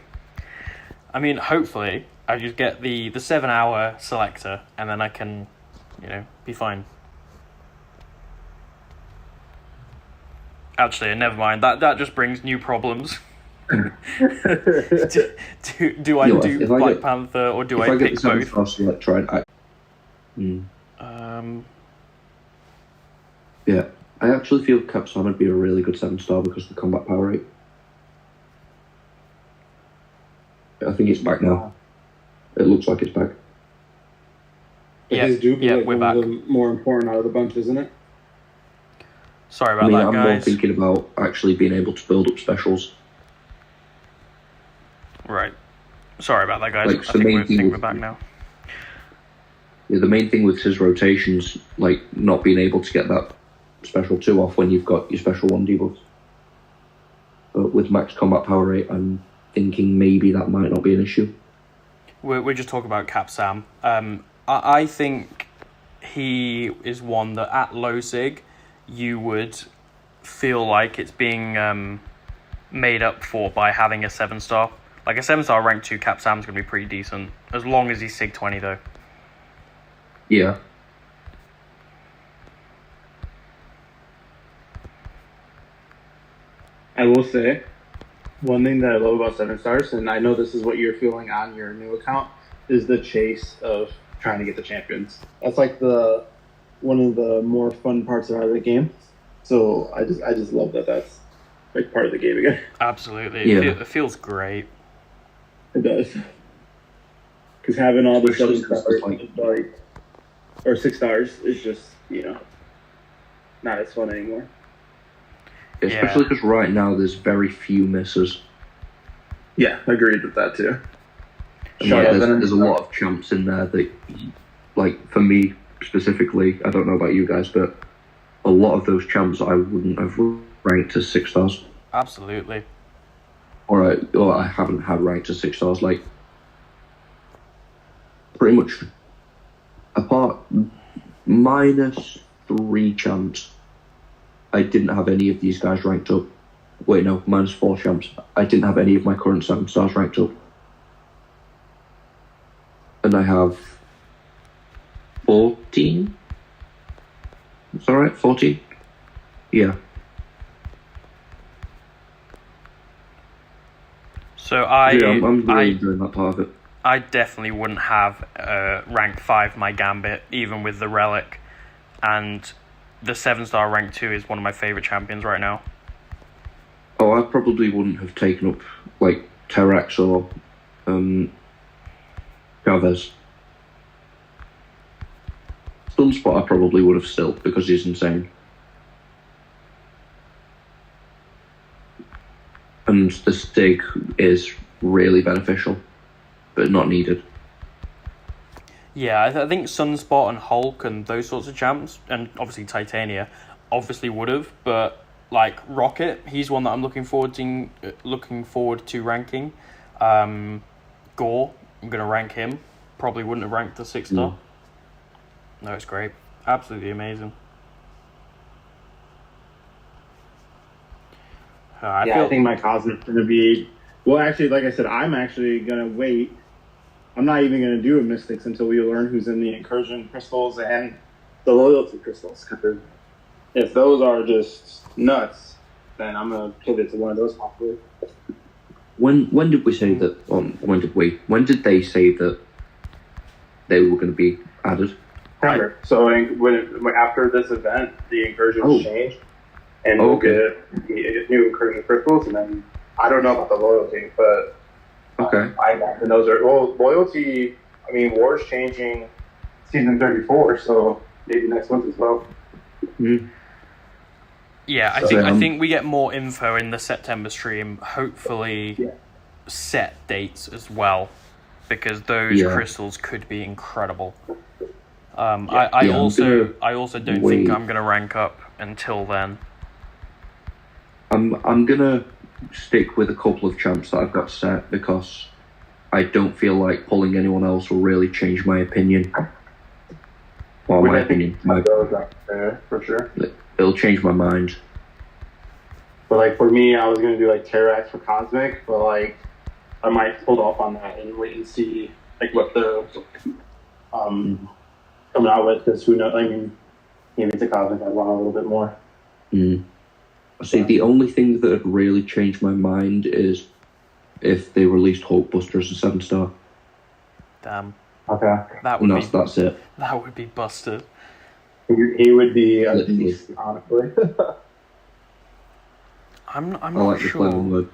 S1: I mean, hopefully, I just get the 7-hour selector, and then I can, be fine. Actually, never mind. That just brings new problems. do I do Black Panther or do I pick both?
S2: Yeah, I actually feel Capsam would be a really good 7-star because of the combat power rate. I think it's back now. It looks like it's back.
S3: His dupe is
S1: we're
S3: one
S1: back.
S3: of the more important out of the bunch, isn't it?
S1: Sorry about that, guys.
S2: I'm more thinking about actually being able to build up specials.
S1: Right. Sorry about that, guys.
S2: Like,
S1: I think we're back now.
S2: Yeah, the main thing with his rotations, like not being able to get that special 2 off when you've got your special 1 debuffs. But with max combat power rate, I'm thinking maybe that might not be an issue.
S1: We're just talking about Cap Sam. I think he is one that at low sig you would feel like it's being made up for by having a 7-star. Like a 7-star rank 2 Cap Sam's going to be pretty decent, as long as he's sig 20 though.
S2: Yeah.
S3: I will say, one thing that I love about 7-stars, and I know this is what you're feeling on your new account, is the chase of trying to get the champions. That's like one of the more fun parts about the game. So I just love that that's like part of the game again.
S1: Absolutely.
S2: Yeah.
S1: It feels great.
S3: It does. Because having all the 7-stars, or 6 stars is just, not as fun anymore.
S2: Especially because right now there's very few misses.
S3: Yeah, agreed with that too.
S2: And there's a lot of champs in there that, like, for me specifically, I don't know about you guys, but a lot of those champs I wouldn't have ranked as 6 stars.
S1: Absolutely.
S2: Or I haven't had ranked as 6 stars. Like, pretty much, apart minus 3 champs, I didn't have any of these guys ranked up. Wait, no, minus 4 champs. I didn't have any of my current 7 stars ranked up. And I have 14? Is that right? 14? Yeah.
S1: So
S2: I'm really enjoying that part of it.
S1: I definitely wouldn't have rank 5 my Gambit, even with the Relic. And the 7-star rank 2 is one of my favourite champions right now.
S2: Oh, I probably wouldn't have taken up, like, Terrax or Chavez. Sunspot I probably would have still, because he's insane. And the Stig is really beneficial, but not needed.
S1: Yeah, I think Sunspot and Hulk and those sorts of champs, and obviously Titania, obviously would have, but like Rocket, he's one that I'm looking forward to ranking. Gore, I'm gonna rank him. Probably wouldn't have ranked the 6-star. No, it's great, absolutely amazing.
S3: I think my Cosmic's gonna be. Well, actually, like I said, I'm actually gonna wait. I'm not even going to do a Mystics until we learn who's in the Incursion Crystals and the Loyalty Crystals. If those are just nuts, then I'm going to pivot to one of those possibly.
S2: When did we say that? When did they say that they were going to be added?
S3: September. So after this event, the Incursions change, and we'll get new Incursion Crystals, and then I don't know about the Loyalty, but
S2: okay.
S3: I imagine those are Loyalty. I mean, War's changing season 34, so maybe next month as well.
S2: Mm.
S1: Yeah, I think we get more info in the September stream. Hopefully, set dates as well, because those crystals could be incredible. I also don't think I'm gonna rank up until then.
S2: I'm gonna stick with a couple of champs that I've got set because I don't feel like pulling anyone else will really change my opinion. Well, my opinion.
S3: For sure.
S2: It'll change my mind.
S3: But like for me, I was gonna do like Terrax for Cosmic, but like I might hold off on that and wait and see like what the coming out with, because who knows? I mean, maybe it's a cosmic. I want a little bit more.
S2: I say the only thing that would really change my mind is if they released Hulkbuster as a 7-star.
S1: Damn.
S3: Okay.
S2: That's it.
S1: That would be busted.
S3: He would be a beast, honestly.
S1: I'm
S2: I
S1: not
S2: like the
S1: sure.
S2: flavor word.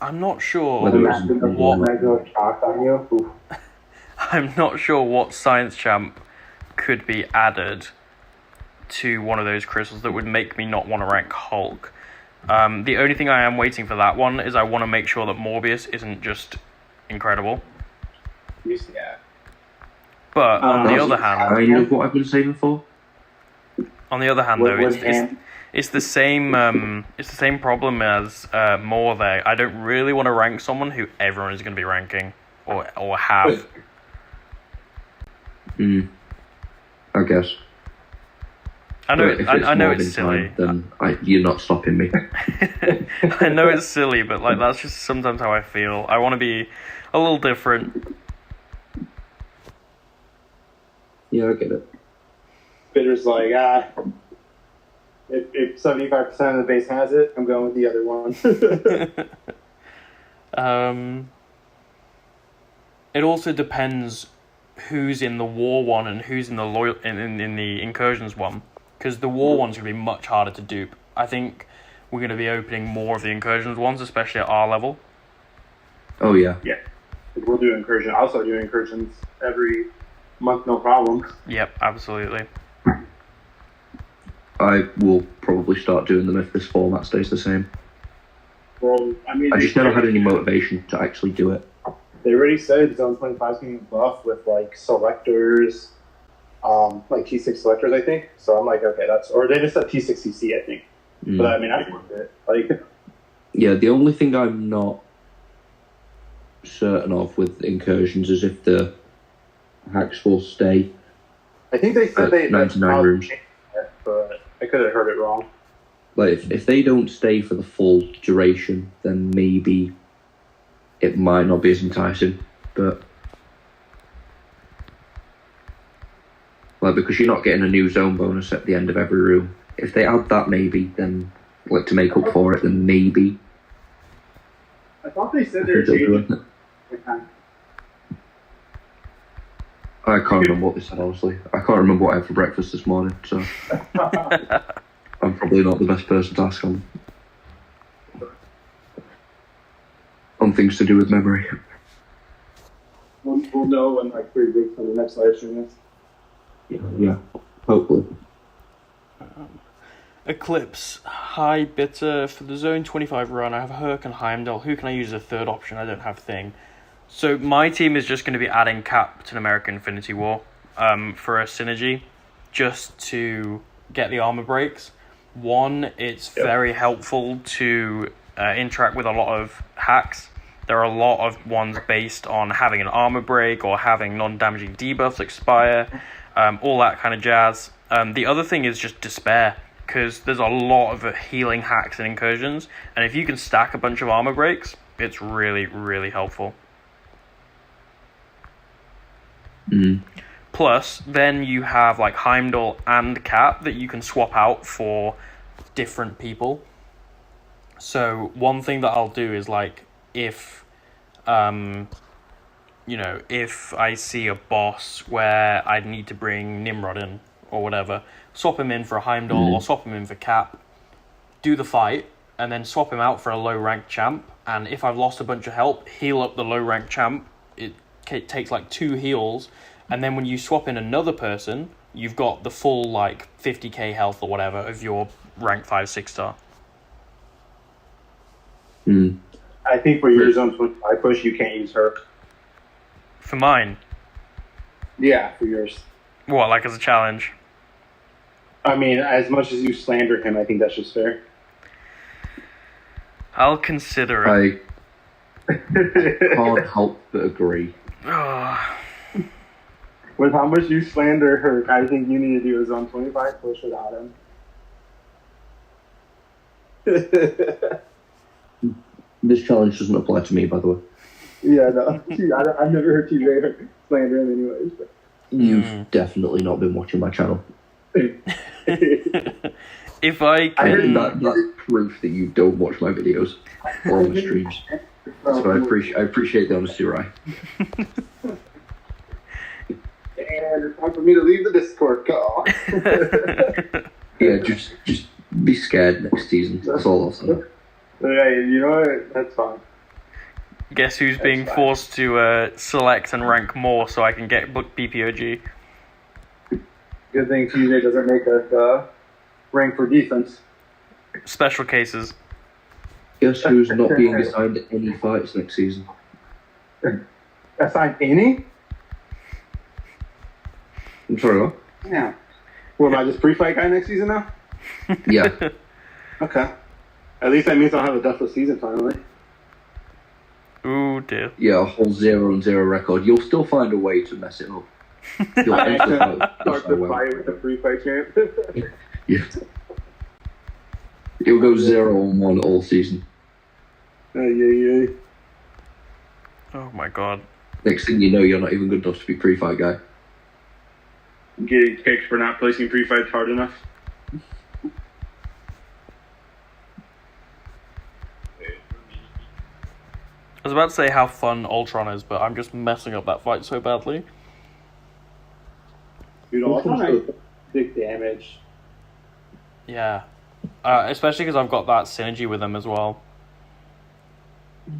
S1: I'm not sure
S2: Whether it's
S3: Imagine the full mega shock on you. Oof.
S1: I'm not sure what science champ could be added to one of those crystals that would make me not want to rank Hulk. The only thing I am waiting for that one is I want to make sure that Morbius isn't just incredible.
S3: Yeah.
S1: But on the other hand,
S2: I know what I've been saving for.
S1: on the other hand, though, it's the same problem as Moore there. I don't really want to rank someone who everyone is going to be ranking or have.
S2: I guess.
S1: I know.
S2: If
S1: I know
S2: Morbin
S1: it's silly.
S2: Time, then you're not stopping me.
S1: I know it's silly, but like that's just sometimes how I feel. I want to be a little different.
S2: Yeah, I get it.
S3: Bitter's like, if 75% of the base has it, I'm going with the other one.
S1: It also depends who's in the war one and who's in the in the incursions one, because the war one's gonna be much harder to dupe. I think we're gonna be opening more of the incursions ones, especially at our level.
S2: Oh yeah.
S3: Yeah. We'll do incursion. I'll start doing incursions every month, no problem.
S1: Yep, absolutely.
S2: I will probably start doing them if this format stays the same.
S3: Well, I mean,
S2: I just never had any motivation to actually do it.
S3: They already said Zone 25 is going to be buff with like selectors, like T6 selectors, I think. So I'm like, okay, or they just said T6CC, I think. But I mean, that's worth it. Like,
S2: yeah, the only thing I'm not certain of with incursions is if the hacks will stay.
S3: I think they said they
S2: 99 rooms.
S3: But I could have heard it wrong.
S2: Like if they don't stay for the full duration, then maybe it might not be as enticing. But like because you're not getting a new zone bonus at the end of every room. If they add that, maybe then like to make up for it, then maybe.
S3: I thought they said they were changing.
S2: I can't remember what they said, honestly. I can't remember what I had for breakfast this morning, so I'm probably not the best person to ask on things to do with memory.
S3: We'll know in like 3 weeks when the next live stream is.
S2: Yeah, hopefully.
S1: Eclipse. Hi, Bitter. For the Zone 25 run, I have Herc and Heimdall. Who can I use as a third option? I don't have Thing. So my team is just going to be adding Captain America Infinity War for a synergy, just to get the armor breaks. One, it's very helpful to interact with a lot of hacks. There are a lot of ones based on having an armor break or having non-damaging debuffs expire, all that kind of jazz. The other thing is just despair, because there's a lot of healing hacks and incursions, and if you can stack a bunch of armor breaks, it's really, really helpful. Plus, then you have like Heimdall and Cap that you can swap out for different people. So one thing that I'll do is like if if I see a boss where I need to bring Nimrod in or whatever, swap him in for a Heimdall or swap him in for Cap, do the fight, and then swap him out for a low rank champ. And if I've lost a bunch of help, heal up the low rank champ. It takes like 2 heals, and then when you swap in another person, you've got the full like 50k health or whatever of your rank 5-6 star.
S3: I think for your Zone 25 push, you can't use Herc.
S1: For mine?
S3: Yeah, for yours.
S1: What, like as a challenge?
S3: I mean, as much as you slander him, I think that's just fair.
S1: I'll consider it.
S2: I can't help but agree.
S3: With how much you slander Herc, I think you need to do a Zone 25 push without him.
S2: This challenge doesn't apply to me, by the way.
S3: Yeah, no. I've never heard TJ slander him anyways. But.
S2: You've definitely not been watching my channel.
S1: If I can...
S2: That's proof that you don't watch my videos or my streams. So I appreciate the honesty, Rye.
S3: And it's time for me to leave the Discord. Go.
S2: Yeah, just be scared next season. That's all I'll say.
S3: Yeah, you know what? That's fine.
S1: Guess who's being forced to select and rank more so I can get BPOG?
S3: Good thing TJ doesn't make us rank for defense.
S1: Special cases.
S2: Guess who's not being assigned any fights next season?
S3: Assigned any?
S2: I'm sorry, what?
S3: Yeah. Well, am I just pre-fight guy next season now?
S2: Yeah.
S3: Okay. At least that means I'll have a deathless season finally.
S1: Ooh, dear.
S2: Yeah, a whole 0-0 record. You'll still find a way to mess it up. You'll enter
S3: Start the fight with the pre-fight champ.
S2: Yeah. It'll go 0-1 all season.
S3: Yeah.
S1: Oh my god.
S2: Next thing you know, you're not even good enough to be pre-fight guy.
S3: Getting kicked for not placing pre-fights hard enough.
S1: I was about to say how fun Ultron is, but I'm just messing up that fight so badly.
S3: Dude, Ultron big damage.
S1: Yeah. Especially because I've got that synergy with him as well.
S3: I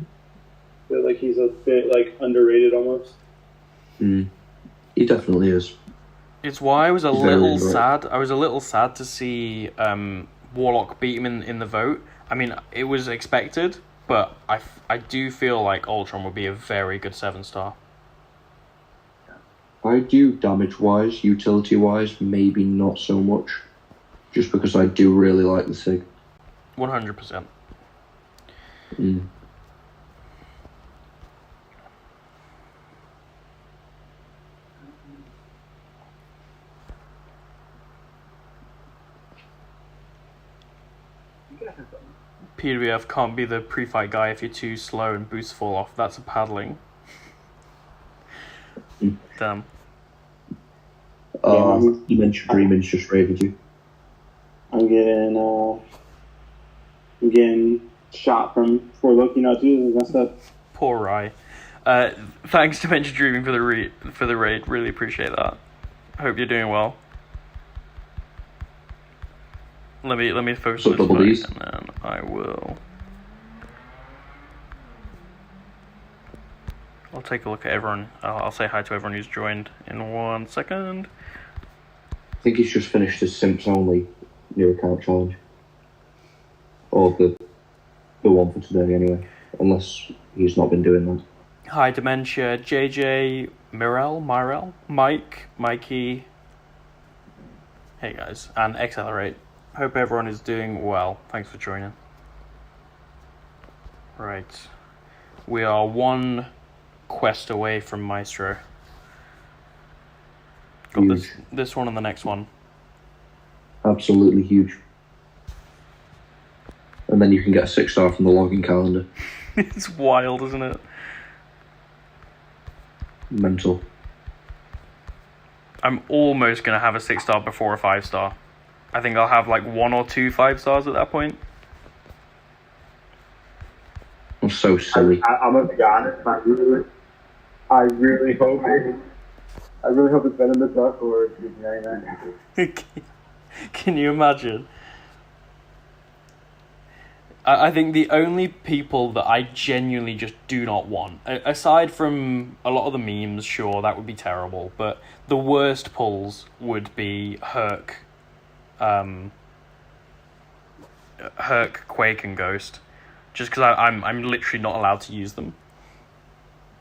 S3: feel like he's a bit underrated almost.
S2: He definitely is.
S1: It's why I was a little sad. I was a little sad to see Warlock beat him in the vote. I mean, it was expected, but I do feel like Ultron would be a very good 7-star.
S2: I do damage-wise, utility-wise, maybe not so much. Just because I do really like the SIG.
S1: 100%. PWF can't be the pre-fight guy if you're too slow and boosts fall off. That's a paddling. Damn.
S2: You mentioned Dreaming's just raided you.
S3: I'm getting shot from 4 Loki now too. Messed up.
S1: Poor Rye. Thanks to Mention Dreaming for the raid. Really appreciate that. Hope you're doing well. Let me focus on this fight, and then I will. I'll take a look at everyone. I'll say hi to everyone who's joined in 1 second.
S2: I think he's just finished his Simps Only new account challenge. Or the one for today anyway. Unless he's not been doing that.
S1: Hi Dementia, JJ, Myrel, Mike, Mikey. Hey guys, and Accelerate. Hope everyone is doing well. Thanks for joining. Right. We are 1 quest away from Maestro. Got this one and the next one.
S2: Absolutely huge. And then you can get a 6-star from the login calendar.
S1: It's wild, isn't it?
S2: Mental.
S1: I'm almost going to have a 6-star before a 5-star. I think I'll have 1 or 2 5-stars at that point.
S2: I'm so silly.
S3: I'm gonna be honest. I really hope it's Venomous Duck or GG99.
S1: Can you imagine? I think the only people that I genuinely just do not want, aside from a lot of the memes, sure, that would be terrible, but the worst pulls would be Herc, Quake, and Ghost, just because I'm literally not allowed to use them.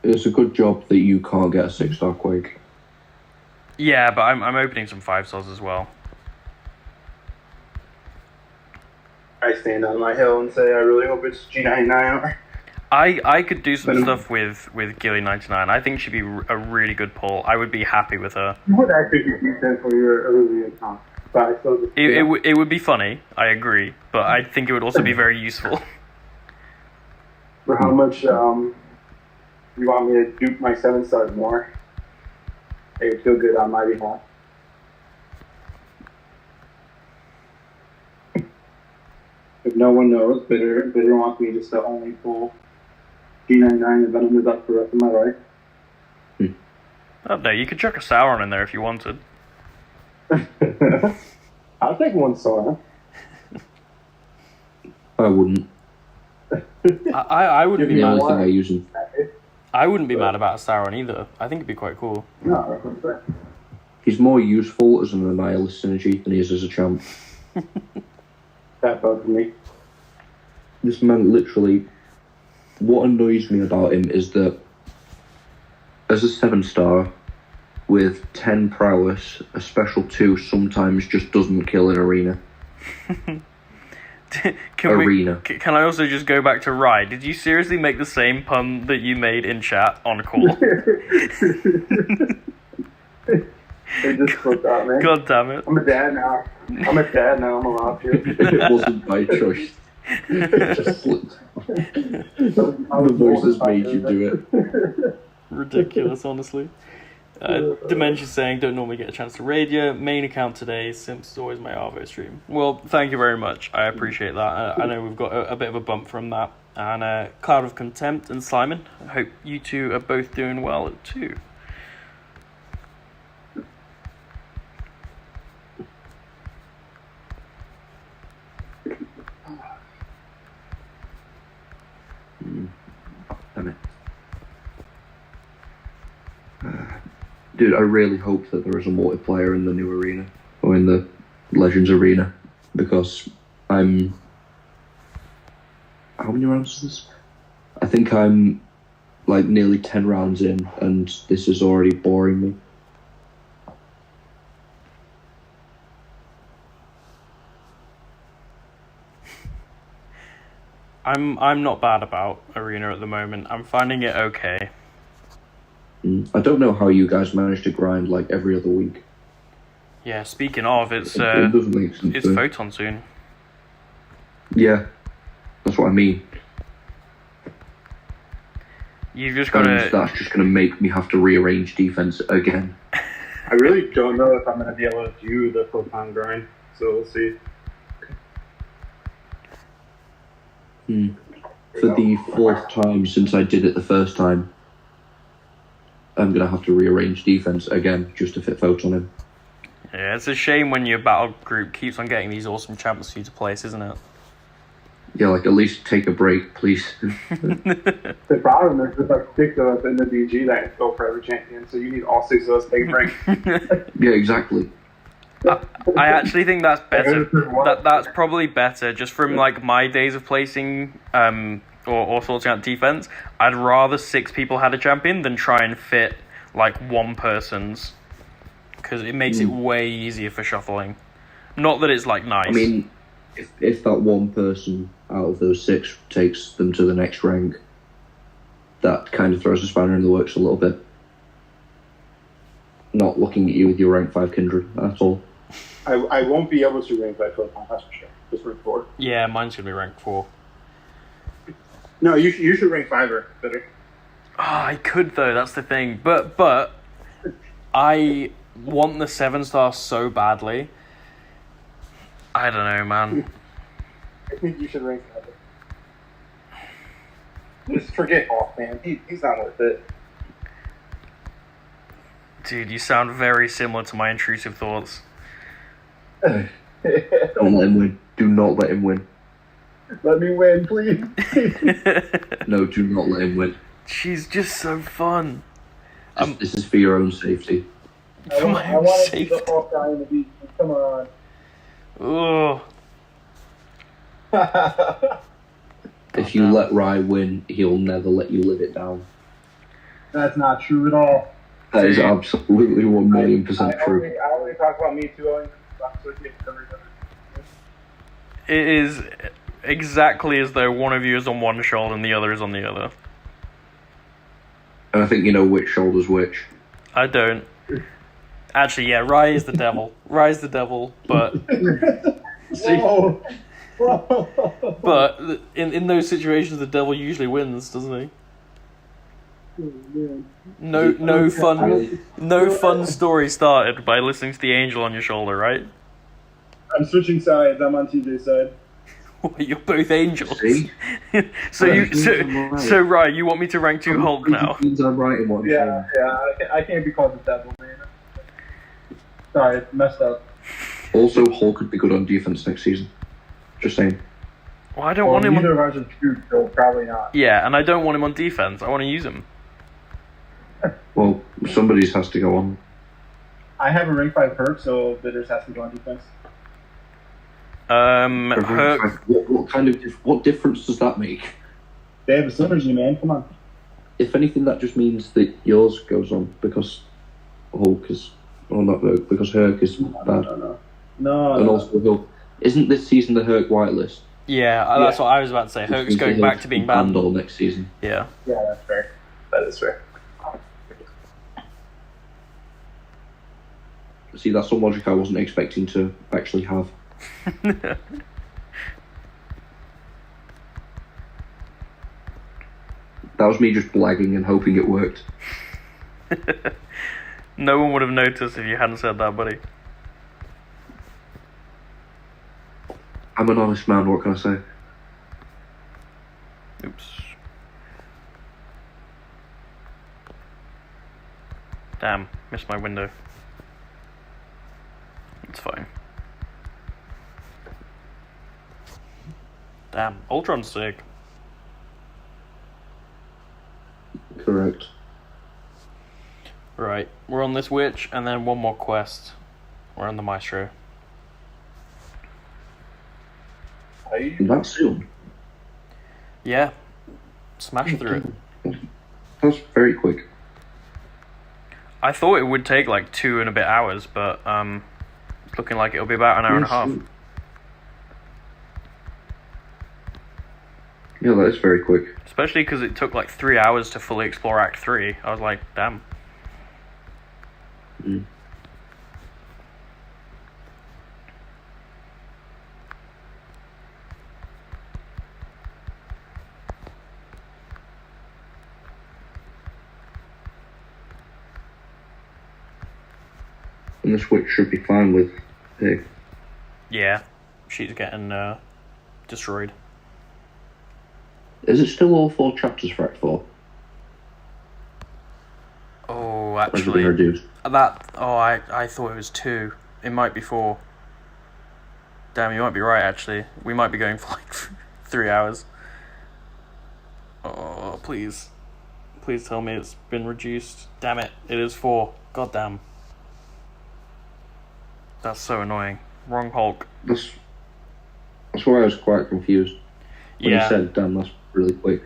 S2: It's a good job that you can't get a 6-star Quake.
S1: Yeah, but I'm opening some 5-stars as well.
S3: I stand on my hill and say I really hope it's G99.
S1: I could do some stuff with Gilly 99. I think she'd be a really good pull. I would be happy with her.
S3: You would actually be decent for your early account. But I still just,
S1: it would be funny, I agree, but I think it would also be very useful.
S3: For how much You want me to dupe my 7-stars more? They would feel good on my behalf. If no one knows, Bitter wants me just to only pull G99 and Venom is up for the rest of my life.
S1: Oh, no, you could chuck a Sauron in there if you wanted.
S3: I'll take one Sora.
S2: I wouldn't.
S1: I wouldn't be
S2: The
S1: mad.
S2: only thing I use him.
S1: I wouldn't be mad about a Sauron either. I think it'd be quite cool.
S3: No, that's what I'm saying.
S2: He's more useful as an Annihilus synergy than he is as a champ.
S3: That bugs me.
S2: This man literally... What annoys me about him is that as a 7-star, with 10 prowess, a special 2 sometimes just doesn't kill an arena.
S1: Can I also just go back to Rye? Did you seriously make the same pun that you made in chat on call?
S3: It just slipped out, man.
S1: God damn it.
S3: I'm a dad now. I'm allowed to.
S2: It wasn't by choice. It just slipped. The voices made you do it.
S1: Ridiculous, honestly. Dementia saying, don't normally get a chance to raid you. Main account today, Simps is always my Arvo stream. Well, thank you very much. I appreciate that. I know we've got a bit of a bump from that. And Cloud of Contempt and Simon, I hope you two are both doing well too.
S2: Damn it. Dude, I really hope that there is a multiplayer in the new arena, or in the Legends arena, because I'm... How many rounds is this? I think I'm like nearly 10 rounds in, and this is already boring me.
S1: I'm not bad about arena at the moment. I'm finding it okay.
S2: I don't know how you guys manage to grind like every other week.
S1: Yeah, speaking of, it
S2: doesn't make sense.
S1: It's Photon soon.
S2: Yeah, that's what I mean.
S1: You've just got to...
S2: That's just going to make me have to rearrange defense again.
S3: I really don't know if I'm going to be able to do the full-time grind, so we'll see.
S2: For the 4th time since I did it the first time, I'm going to have to rearrange defense again just to fit Photon in.
S1: Yeah, it's a shame when your battle group keeps on getting these awesome champions for you to place, isn't it?
S2: Yeah, like, at least take a break, please.
S3: The problem is there's like 6 of us in the BG that can go for every champion, so you need all 6 of us to take a break.
S2: Yeah, exactly.
S1: I actually think that's better. That's probably better, just from like my days of placing or sorting out defense. I'd rather 6 people had a champion than try and fit like one person's, because it makes it way easier for shuffling. Not that it's like nice.
S2: I mean, if that one person out of those 6 takes them to the next rank, that kind of throws a spanner in the works a little bit. Not looking at you with your rank 5 kindred at all.
S3: I won't be able to rank that 12 pound, that's for sure. Just rank 4.
S1: Yeah, mine's gonna be rank 4.
S3: No, you should rank 5er, better.
S1: Oh, I could though, that's the thing. But I want the 7-star so badly. I don't know, man.
S3: I think you should rank 5er. Just forget Hawk, man. He's not worth it.
S1: Dude, you sound very similar to my intrusive thoughts.
S2: Don't let him win. Do not let him win.
S3: Let me win, please.
S2: No, do not let him win.
S1: She's just so fun.
S2: This is for your own safety.
S1: For my own
S3: want to
S1: safety.
S3: see the Hawk guy in the beach. Come on.
S1: Oh.
S2: If you let Rye win, he'll never let you live it down.
S3: That's not true at all.
S2: That is absolutely 1,000,000% true.
S3: I only talk about me too. I only talk with you.
S1: It is exactly as though one of you is on one shoulder and the other is on the other.
S2: And I think you know which shoulder's which.
S1: I don't. Actually, yeah, Rye is the devil. Rye's the devil, but...
S3: Whoa. Whoa.
S1: But in those situations, the devil usually wins, doesn't he? No fun story started by listening to the angel on your shoulder, right?
S4: I'm switching sides. I'm on TJ's side.
S1: You're both angels.
S2: See?
S1: So Ryan, you want me to rank 2 Hulk now?
S2: Means I'm right in what I'm saying.
S4: I can't be called the devil, man. Sorry, messed up.
S2: Also, Hulk could be good on defense next season. Just saying.
S1: Well, I don't want him
S4: Neither
S1: on...
S4: of ours are true, so probably not.
S1: Yeah, and I don't want him on defense. I want to use him.
S2: Well, somebody's has to go on.
S4: I have a rank 5 Herc, so Bitters has to go on defense.
S1: Herc...
S2: What difference does that make?
S4: They have a synergy, man. Come on.
S2: If anything, that just means that yours goes on because Hulk is... Well, not Herc, because Herc is bad.
S4: No.
S2: And also, Hulk... Isn't this season the Herc whitelist?
S1: Yeah, that's what I was about to say. Herc's going back to being banned.
S2: All next season.
S1: Yeah.
S4: Yeah, that's fair. That is fair.
S2: See, that's some logic I wasn't expecting to actually have. That was me just blagging and hoping it worked.
S1: No one would have noticed if you hadn't said that, buddy.
S2: I'm an honest man, what can I say?
S1: Oops. Damn, missed my window. It's fine. Damn, Ultron's sick.
S2: Correct.
S1: Right, we're on this witch, and then one more quest. We're on the Maestro.
S2: That soon?
S1: Yeah. Smash through it.
S2: That's very quick.
S1: I thought it would take like 2 and a bit hours, but it's looking like it'll be about an hour and a half.
S2: Yeah, that is very quick.
S1: Especially because it took like 3 hours to fully explore Act 3. I was like, damn.
S2: Mm. And the Switch should be fine with Pig.
S1: Yeah, she's getting destroyed.
S2: Is it still all 4 chapters for Act 4?
S1: Oh,
S2: Or has it been
S1: actually,
S2: reduced?
S1: I thought it was 2. It might be 4. Damn, you might be right. Actually, we might be going for like 3 hours. Oh, please tell me it's been reduced. Damn it, it is 4. God damn. That's so annoying. Wrong Hulk.
S2: That's why I was quite confused. When you said, damn, that's really quick.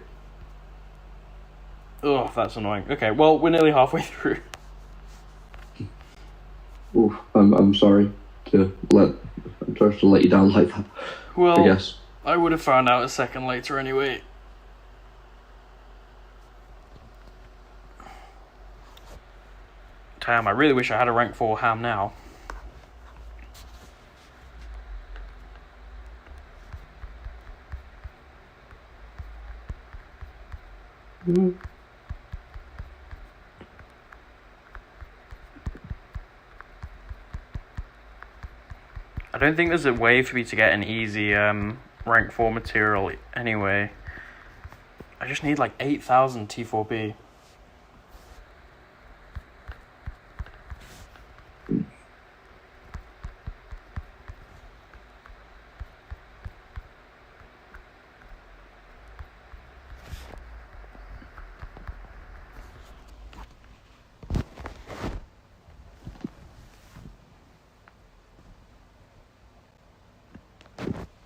S1: Ugh, that's annoying. Okay, well, we're nearly halfway through.
S2: Oof, I'm sorry to let you down like that.
S1: Well,
S2: I guess.
S1: I would have found out a second later anyway. Damn, I really wish I had a rank 4 ham now. I don't think there's a way for me to get an easy rank 4 material anyway. I just need like 8,000 T4B.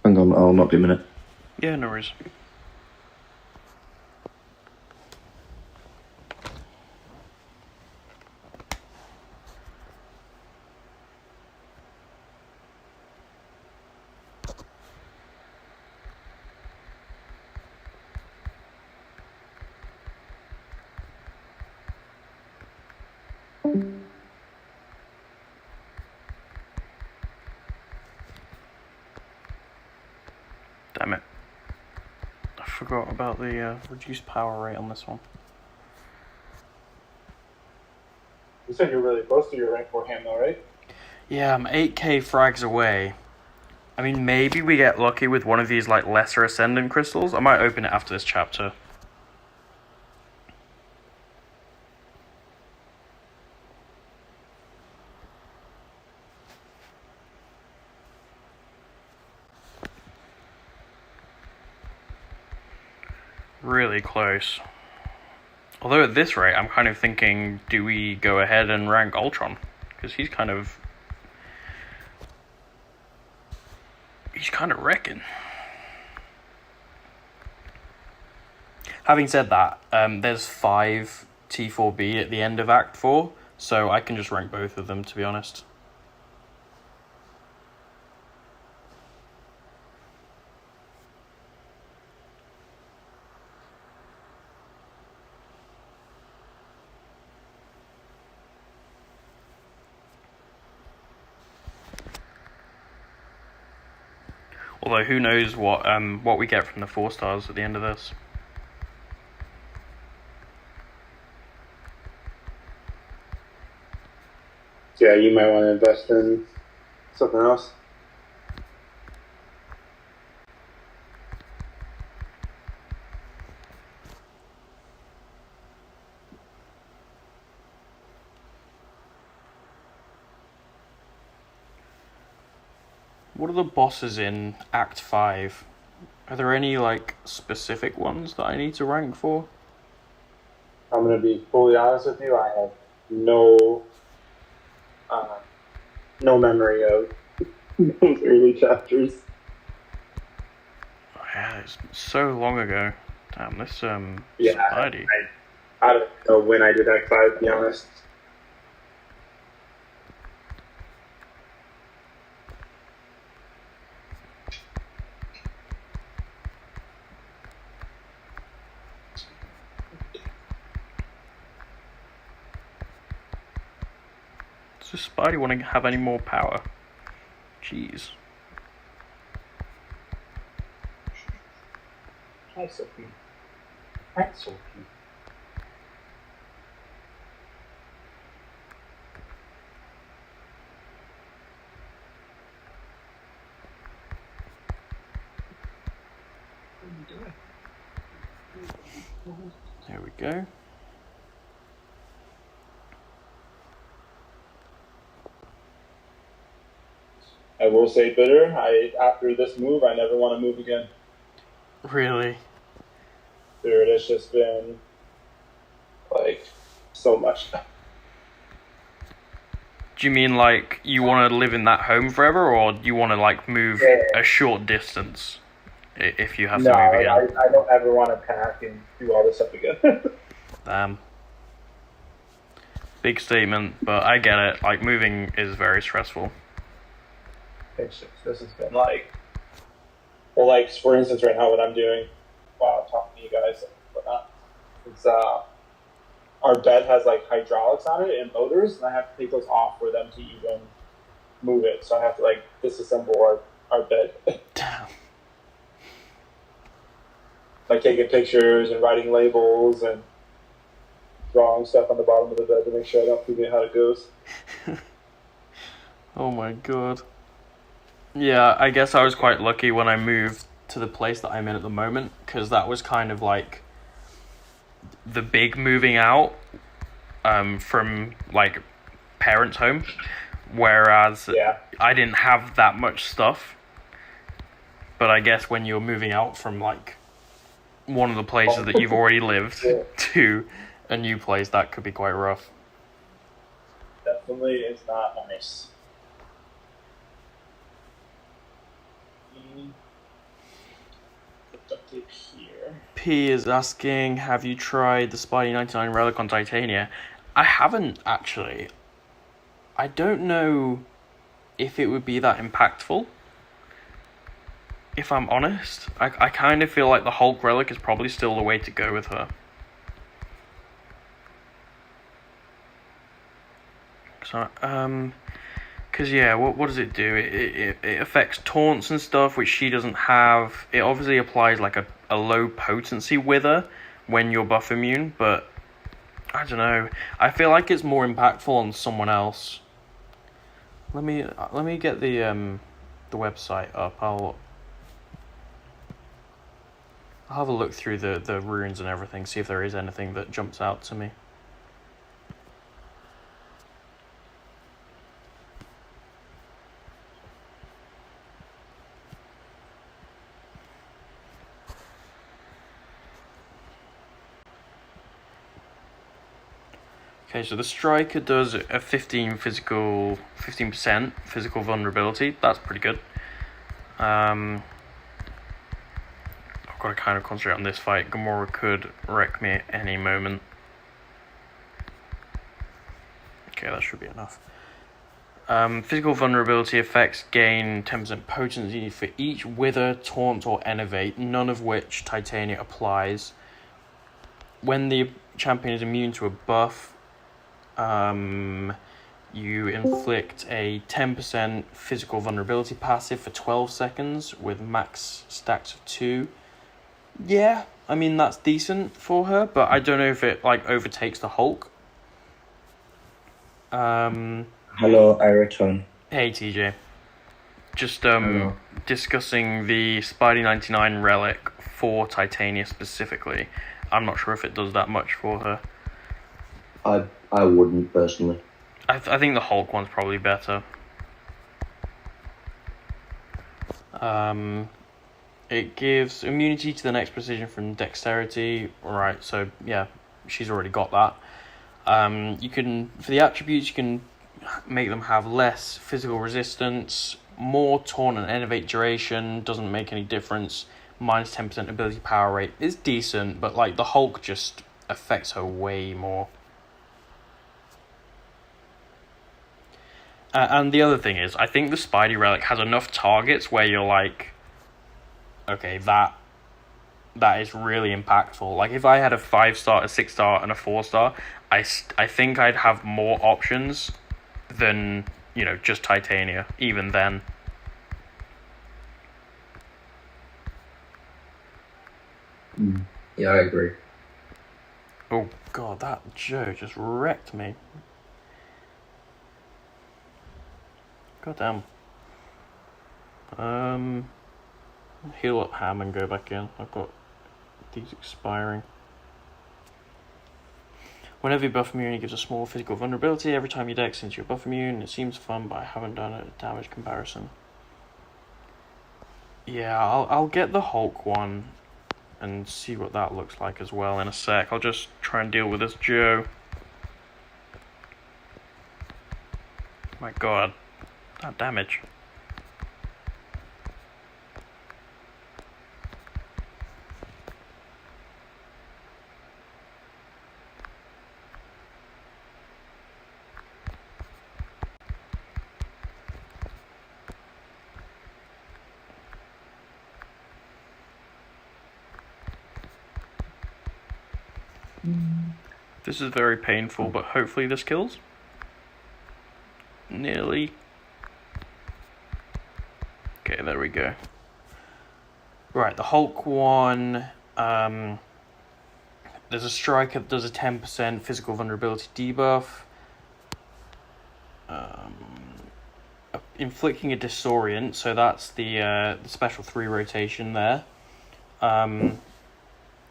S2: Hang on, I'll not be a minute.
S1: Yeah, no worries. Damn it. I forgot about the reduced power rate on this one.
S3: You said you're really close to your rank 4 hand, though, right?
S1: Yeah, I'm 8k frags away. I mean, maybe we get lucky with one of these, like, lesser ascendant crystals. I might open it after this chapter. Really close. Although at this rate, I'm kind of thinking, do we go ahead and rank Ultron? Because he's kind of wrecking. Having said that, there's 5 T4B at the end of Act 4, so I can just rank both of them, to be honest. Although who knows what we get from the 4 stars at the end of this.
S3: Yeah, you might want to invest in something else.
S1: What are the bosses in Act 5? Are there any, like, specific ones that I need to rank for?
S3: I'm going to be fully honest with you. I have no memory of those early chapters.
S1: Oh, yeah, it's so long ago. Damn, this,
S3: Yeah,
S1: Spidey.
S3: I don't know when I did Act 5, to be honest.
S1: Does Spidey want to have any more power? Jeez.
S3: Hi, Sophie. Hi, Sophie.
S1: There we go.
S3: I will say, Bitter, after this move, I never want to move again.
S1: Really?
S3: Dude, it's just been, like, so much.
S1: Do you mean, like, you want to live in that home forever, or do you want to, like, move a short distance if you have to move again?
S3: I don't ever want to pack and do all this stuff again.
S1: Damn. Big statement, but I get it. Like, moving is very stressful.
S3: This has been like, well, like, for instance, right now what I'm doing while I'm talking to you guys and whatnot, is our bed has like hydraulics on it and motors, and I have to take those off for them to even move it. So I have to like disassemble our bed.
S1: Damn.
S3: Like taking pictures and writing labels and drawing stuff on the bottom of the bed to make sure I don't forget how it goes.
S1: Oh my god. Yeah, I guess I was quite lucky when I moved to the place that I'm in at the moment, because that was kind of like the big moving out from like parents' home, whereas I didn't have that much stuff. But I guess when you're moving out from like one of the places that you've already lived to a new place, that could be quite rough.
S3: Definitely is not nice. Here.
S1: P is asking, have you tried the Spidey 99 Relic on Titania? I haven't, actually. I don't know if it would be that impactful, if I'm honest. I kind of feel like the Hulk Relic is probably still the way to go with her. So, because, yeah, what does it do? It affects taunts and stuff, which she doesn't have. It obviously applies, like, a low potency wither when you're buff immune, but I don't know. I feel like it's more impactful on someone else. Let me get the website up. I'll have a look through the runes and everything, see if there is anything that jumps out to me. Okay, so the striker does a 15% physical vulnerability. That's pretty good. I've got to kind of concentrate on this fight. Gamora could wreck me at any moment. Okay, that should be enough. Physical vulnerability effects gain 10% potency for each Wither, Taunt, or Enervate, none of which Titania applies. When the champion is immune to a buff, you inflict a 10% physical vulnerability passive for 12 seconds with max stacks of 2. Yeah, I mean, that's decent for her, but I don't know if it, like, overtakes the Hulk.
S5: Hello, I return.
S1: Hey, TJ. Just,
S5: Hello.
S1: discussing the Spidey 99 relic for Titania specifically. I'm not sure if it does that much for her.
S5: I wouldn't, personally.
S1: I think the Hulk one's probably better. It gives immunity to the next precision from dexterity. Right, so yeah, she's already got that. You can, for the attributes, you can make them have less physical resistance, more taunt and enervate duration, doesn't make any difference. Minus 10% ability power rate is decent, but like the Hulk just affects her way more. And the other thing is, I think the Spidey relic has enough targets where you're like, okay, that is really impactful. Like if I had a 5-star, a 6-star, and a 4-star, I think I'd have more options than, you know, just Titania, even then.
S5: Yeah, I agree.
S1: Oh god, that Joe just wrecked me. God damn. Heal up Ham and go back in. I've got these expiring. Whenever you buff immune, it gives a small physical vulnerability. Every time you dex into your buff immune, it seems fun, but I haven't done a damage comparison. Yeah, I'll get the Hulk one and see what that looks like as well in a sec. I'll just try and deal with this Joe. My god, that damage. This is very painful, but hopefully this kills. Nearly. Okay, there we go. Right, the Hulk one. There's a striker that does a 10% physical vulnerability debuff. Inflicting a disorient, so that's the special 3 rotation there.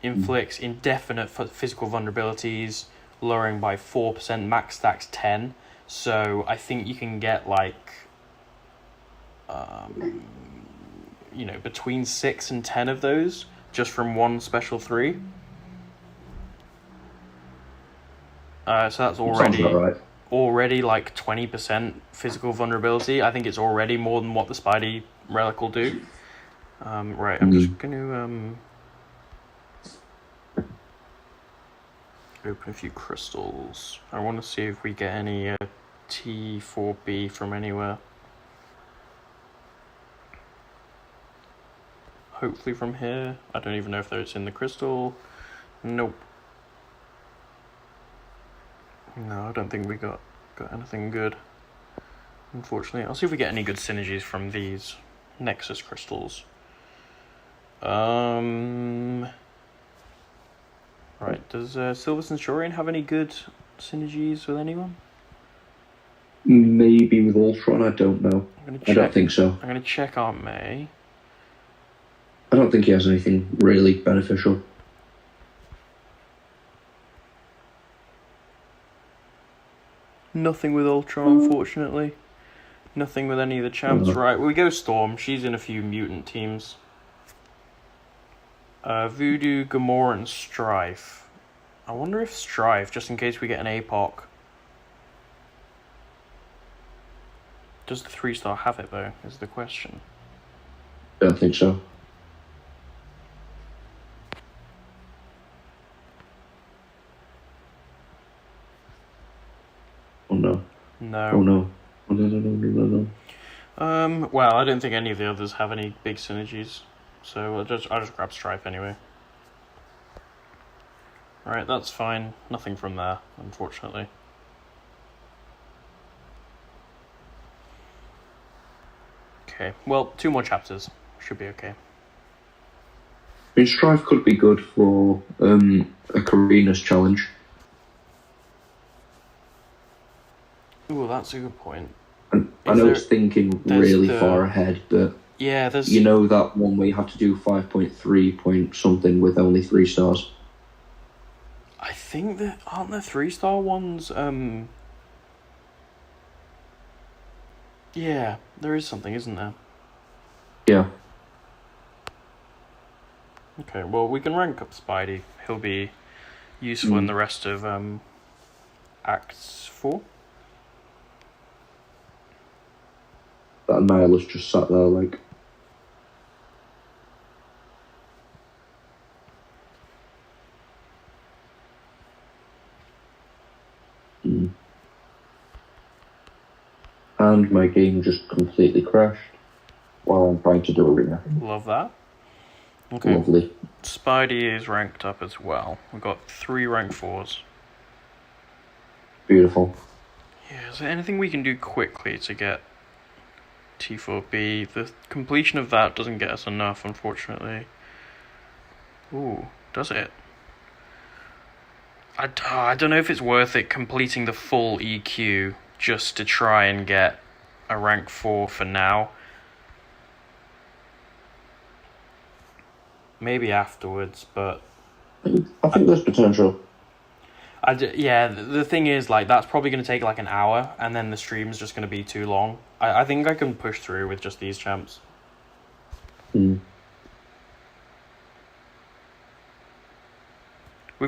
S1: Inflicts indefinite physical vulnerabilities, lowering by 4%, max stacks 10. So I think you can get like, you know, between 6 and 10 of those just from one special 3. So that's already like 20% physical vulnerability. I think it's already more than what the Spidey relic will do. Right, I'm just going to open a few crystals. I want to see if we get any T4B from anywhere. Hopefully from here. I don't even know if it's in the crystal. Nope. No, I don't think we got anything good, unfortunately. I'll see if we get any good synergies from these Nexus crystals. Right, does Silver Centurion have any good synergies with anyone?
S2: Maybe with Ultron, I don't know. I don't think so.
S1: I'm going to check Aunt May.
S2: I don't think he has anything really beneficial.
S1: Nothing with Ultron, unfortunately. Nothing with any of the champs. Right, we go Storm. She's in a few mutant teams. Voodoo, Gamora, and Strife. I wonder if Strife, just in case we get an APOC. Does the 3-star have it, though, is the question.
S2: I don't think so. Oh no.
S1: No.
S2: Oh no. Oh no.
S1: Well, I don't think any of the others have any big synergies. So I'll just grab Strife anyway. Alright, that's fine. Nothing from there, unfortunately. Okay, well, 2 more chapters. Should be okay.
S2: I mean, Strife could be good for a Karina's challenge.
S1: Ooh, that's a good point.
S2: And I know it's thinking really far ahead, but
S1: yeah, there's...
S2: You know that one where you have to do 5.3 point something with only 3 stars?
S1: I think that... Aren't there 3-star ones? Yeah, there is something, isn't there?
S2: Yeah.
S1: Okay, well, we can rank up Spidey. He'll be useful in the rest of Acts 4.
S2: That Annihilus just sat there like... And my game just completely crashed while I'm trying to do arena.
S1: Love that. Okay.
S2: Lovely.
S1: Spidey is ranked up as well. We've got 3 rank 4s.
S2: Beautiful.
S1: Yeah, is there anything we can do quickly to get T4B? The completion of that doesn't get us enough, unfortunately. Ooh, does it? I don't know if it's worth it completing the full EQ just to try and get a rank 4 for now. Maybe afterwards, but...
S2: I think there's potential.
S1: Yeah, the thing is, like, that's probably going to take like an hour, and then the stream's just going to be too long. I think I can push through with just these champs. We've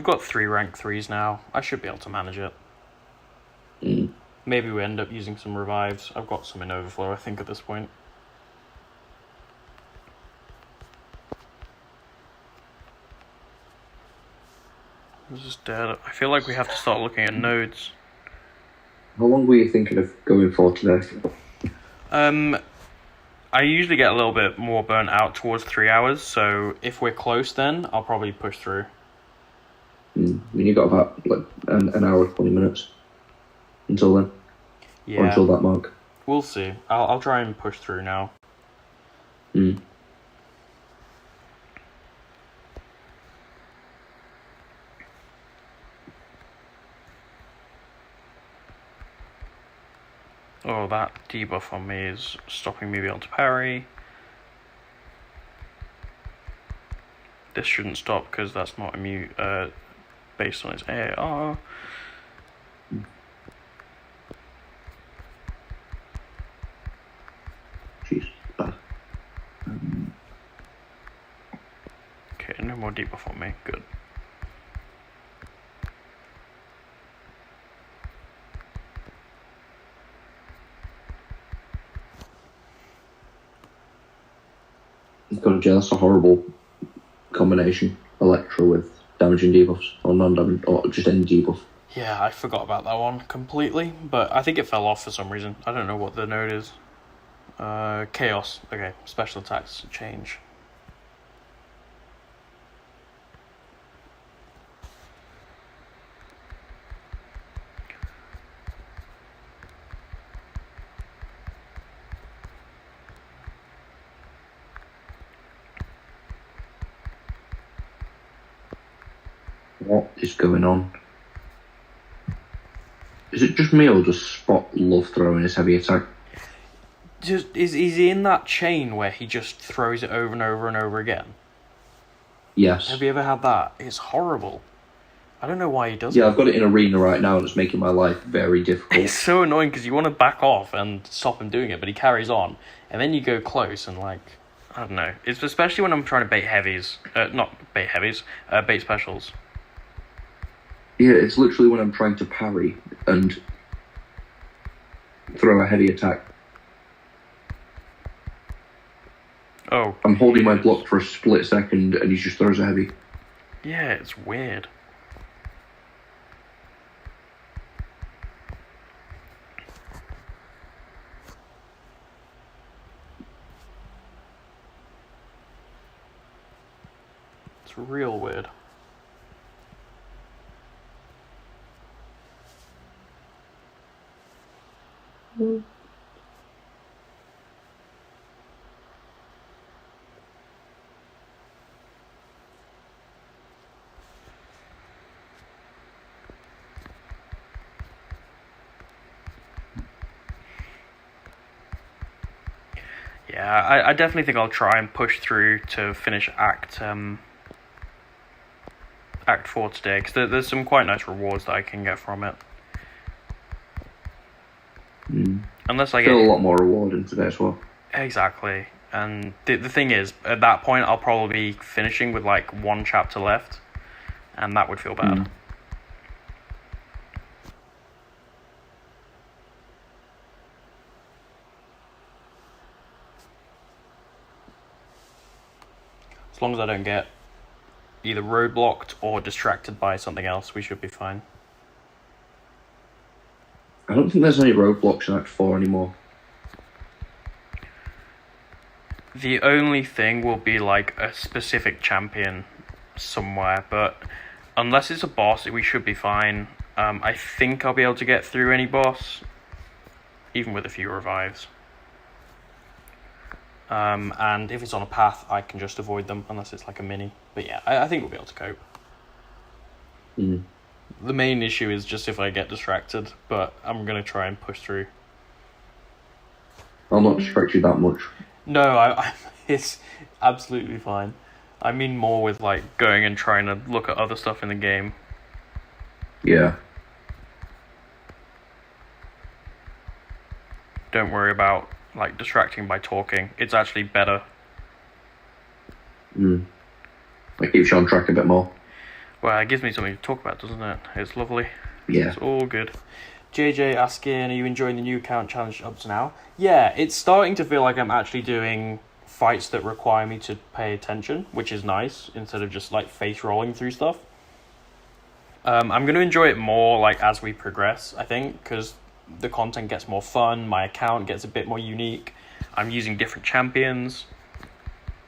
S1: got 3 rank 3s now. I should be able to manage it. Maybe we end up using some revives. I've got some in overflow, I think, at this point. This is dead. I feel like we have to start looking at nodes.
S2: How long were you thinking of going for today?
S1: I usually get a little bit more burnt out towards 3 hours, so if we're close then, I'll probably push through.
S2: I mean, you got about like an hour, 20 minutes until then.
S1: Yeah.
S2: Or until that mark.
S1: We'll see. I'll try and push through now. Oh, that debuff on me is stopping me being able to parry. This shouldn't stop because that's not immune based on its AAR.
S2: Jeez, bad.
S1: Okay, no more debuff on me. Good.
S2: God, yeah, that's a horrible combination. Electro with damaging debuffs, or non-damage, or just any debuff.
S1: Yeah, I forgot about that one completely, but I think it fell off for some reason. I don't know what the node is. Chaos. Okay, special attacks change.
S2: What is going on? Is it just me or does Spot love throwing his heavy attack?
S1: Is he in that chain where he just throws it over and over and over again?
S2: Yes.
S1: Have you ever had that? It's horrible. I don't know why he does it.
S2: Yeah, I've got it in arena right now and it's making my life very difficult.
S1: It's so annoying because you want to back off and stop him doing it, but he carries on. And then you go close and I don't know. It's especially when I'm trying to bait heavies. Not bait heavies, bait specials.
S2: Yeah, it's literally when I'm trying to parry and throw a heavy attack.
S1: Oh.
S2: I'm holding my block for a split second and he just throws a heavy.
S1: Yeah, it's weird. It's real weird. Yeah, I definitely think I'll try and push through to finish Act 4 today, because there's some quite nice rewards that I can get from it. Unless I get
S2: a lot more rewarding today as well.
S1: Exactly. And the thing is, at that point, I'll probably be finishing with one chapter left, and that would feel bad. As long as I don't get either roadblocked or distracted by something else, we should be fine.
S2: I don't think there's any roadblocks in Act 4 anymore.
S1: The only thing will be a specific champion somewhere, but unless it's a boss, we should be fine. I think I'll be able to get through any boss, even with a few revives. And if it's on a path, I can just avoid them, unless it's a mini. But yeah, I think we'll be able to cope. The main issue is just if I get distracted, but I'm going to try and push through.
S2: I'll not distract you that much.
S1: No, it's absolutely fine. I mean more with going and trying to look at other stuff in the game.
S2: Yeah.
S1: Don't worry about distracting by talking. It's actually better.
S2: It keeps you on track a bit more.
S1: Well, it gives me something to talk about, doesn't it? It's lovely.
S2: Yeah.
S1: It's all good. JJ asking, are you enjoying the new account challenge up to now? Yeah, it's starting to feel like I'm actually doing fights that require me to pay attention, which is nice, instead of just face rolling through stuff. I'm going to enjoy it more as we progress, I think, because the content gets more fun, my account gets a bit more unique, I'm using different champions,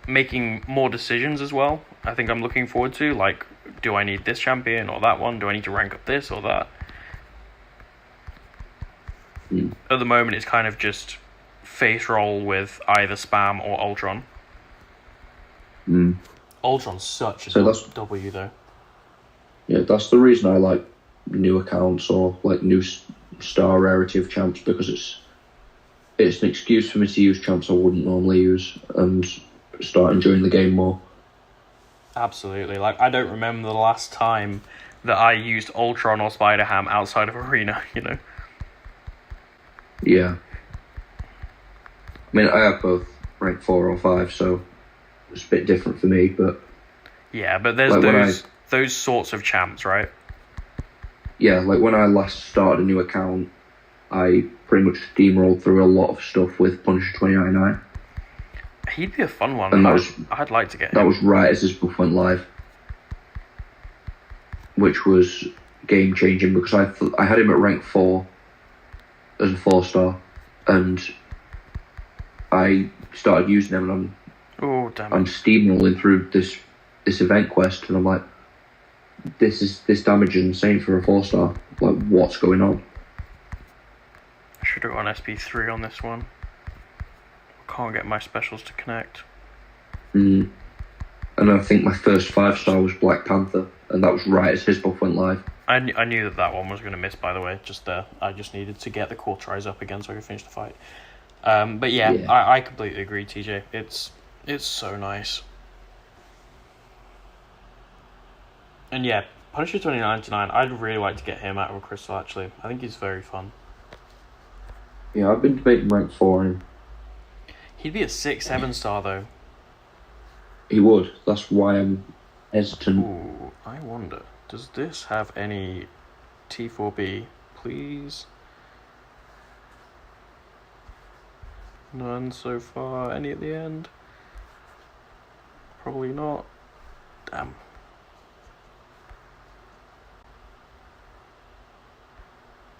S1: making more decisions as well. I think I'm looking forward to, do I need this champion or that one? Do I need to rank up this or that? At the moment, it's kind of just face roll with either spam or Ultron. Ultron's such a W, though.
S2: Yeah, that's the reason I like new accounts or new star rarity of champs, because it's an excuse for me to use champs I wouldn't normally use and start enjoying the game more.
S1: Absolutely. I don't remember the last time that I used Ultron or Spider-Ham outside of Arena,
S2: Yeah. I mean, I have both rank 4 or 5, so it's a bit different for me, but...
S1: Yeah, but there's those sorts of champs, right?
S2: Yeah, when I last started a new account, I pretty much steamrolled through a lot of stuff with Punisher 2099.
S1: He'd be a fun one.
S2: And
S1: I'd like to get him.
S2: That was right as this buff went live, which was game-changing, because I had him at rank 4 as a 4-star, and I started using him, and I'm steamrolling through this event quest, and I'm like, this damage is insane for a 4-star. What's going on?
S1: I should have gone SP3 on this one. Can't get my specials to connect.
S2: And I think my first 5-star was Black Panther. and that was right as his buff went live.
S1: I knew that one was going to miss, by the way. I just needed to get the core tries up again so I could finish the fight. But yeah. I completely agree, TJ. It's so nice. And yeah, Punisher 2099, I'd really like to get him out of a crystal, actually. I think he's very fun.
S2: Yeah, I've been debating rank 4 on him.
S1: He'd be a 6-7 star, though.
S2: He would. That's why I'm hesitant.
S1: Ooh, I wonder, does this have any T4B, please? None so far. Any at the end? Probably not. Damn.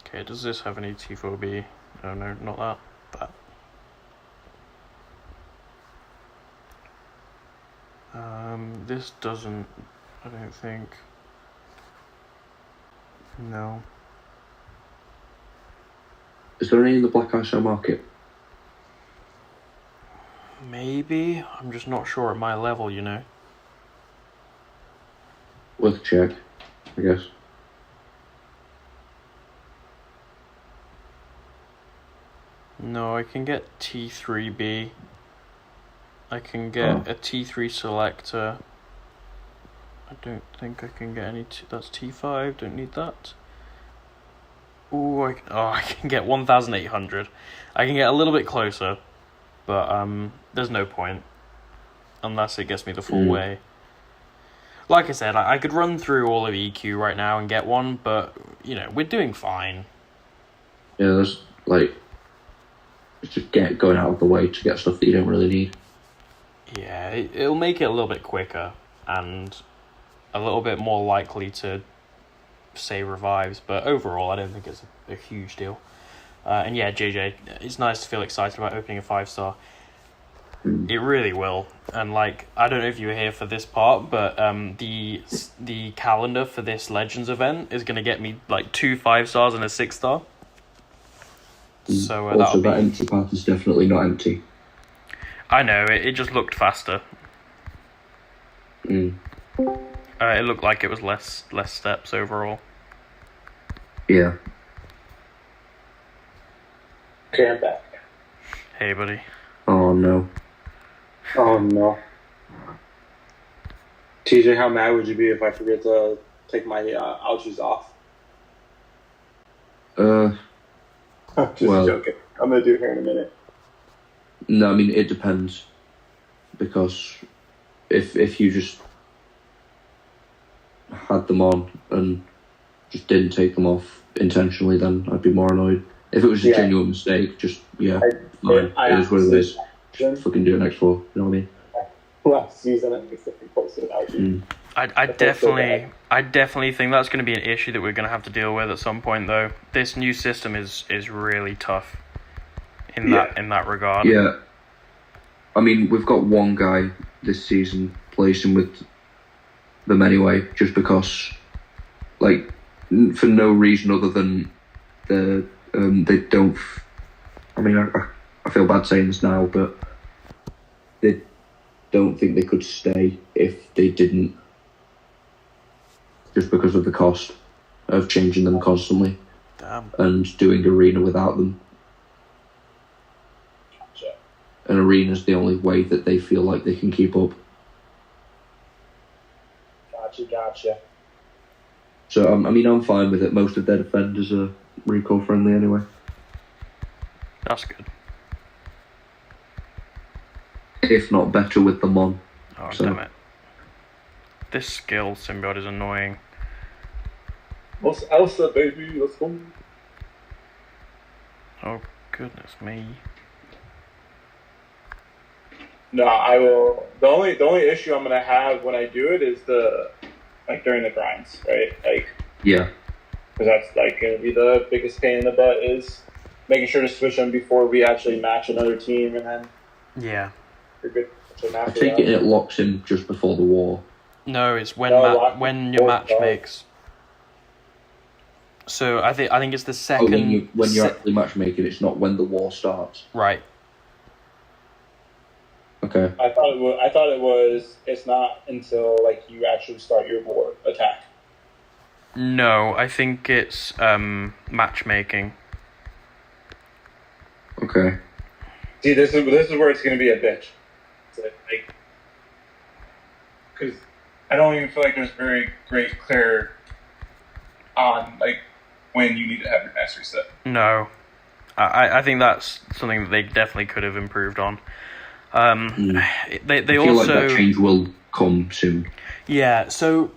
S1: Okay, does this have any T4B? No, not that. That. This doesn't, I don't think. No.
S2: Is there any in the Black ISO market?
S1: Maybe. I'm just not sure at my level, you know.
S2: Worth a check, I guess.
S1: No, I can get T3B. I can get a T3 selector. I don't think I can get any. That's T5. Don't need that. Ooh, I can get 1,800. I can get a little bit closer, but there's no point unless it gets me the full way. Like I said, I could run through all of EQ right now and get one, but you know we're doing fine.
S2: Yeah, there's just going out of the way to get stuff that you don't really need.
S1: Yeah, it'll make it a little bit quicker and a little bit more likely to say revives, but overall I don't think it's a huge deal. And yeah, JJ, it's nice to feel excited about opening a 5-star. It really will. And like, I don't know if you were here for this part, but the calendar for this Legends event is going to get me like 2 5-stars and a 6-star. So
S2: also, that empty path is definitely not empty.
S1: I know, it just looked faster. It looked like it was less steps overall.
S2: Yeah.
S3: Okay, I'm back.
S1: Hey, buddy.
S2: Oh no.
S3: Oh no. TJ, how mad would you be if I forget to take my ouchies off? Just joking. I'm gonna do it here in a minute.
S2: No, I mean it depends. Because if you just had them on and just didn't take them off intentionally, then I'd be more annoyed. If it was a genuine mistake, just fine. It is what it is. Just fucking do it next fall. You know what I mean?
S3: Last season, I think it's posted out.
S1: I definitely think that's going to be an issue that we're going to have to deal with at some point, though. This new system is really tough in that regard.
S2: Yeah. I mean, we've got one guy this season placing with them anyway, just because, like, for no reason other than they don't. I mean, I feel bad saying this now, but they don't think they could stay if they didn't, just because of the cost of changing them constantly.
S1: Damn.
S2: And doing arena without them. An arena is the only way that they feel like they can keep up.
S3: Gotcha.
S2: So, I mean, I'm fine with it. Most of their defenders are recall friendly anyway.
S1: That's good.
S2: If not better with them on.
S1: Oh, damn it. This skill symbiote is annoying.
S3: What's Elsa, baby? Let's go.
S1: Oh, goodness me.
S3: No, I will. The only issue I'm gonna have when I do it is during the grinds, right?
S2: Yeah.
S3: Because that's gonna be the biggest pain in the butt is making sure to switch them before we actually match another team, and then you're good.
S2: I take it locks in just before the war.
S1: No, it's when your match makes. So I think it's the second.
S2: When you're actually matchmaking, it's not when the war starts.
S1: Right.
S2: Okay.
S3: I thought it was. It's not until like you actually start your war attack.
S1: No, I think it's matchmaking.
S2: Okay.
S3: See, this is where it's going to be a bitch. Like, because I don't even feel like there's very great clear on like when you need to have your mastery set.
S1: No, I think that's something that they definitely could have improved on. They
S2: I feel
S1: also
S2: like that change will come soon.
S1: yeah. So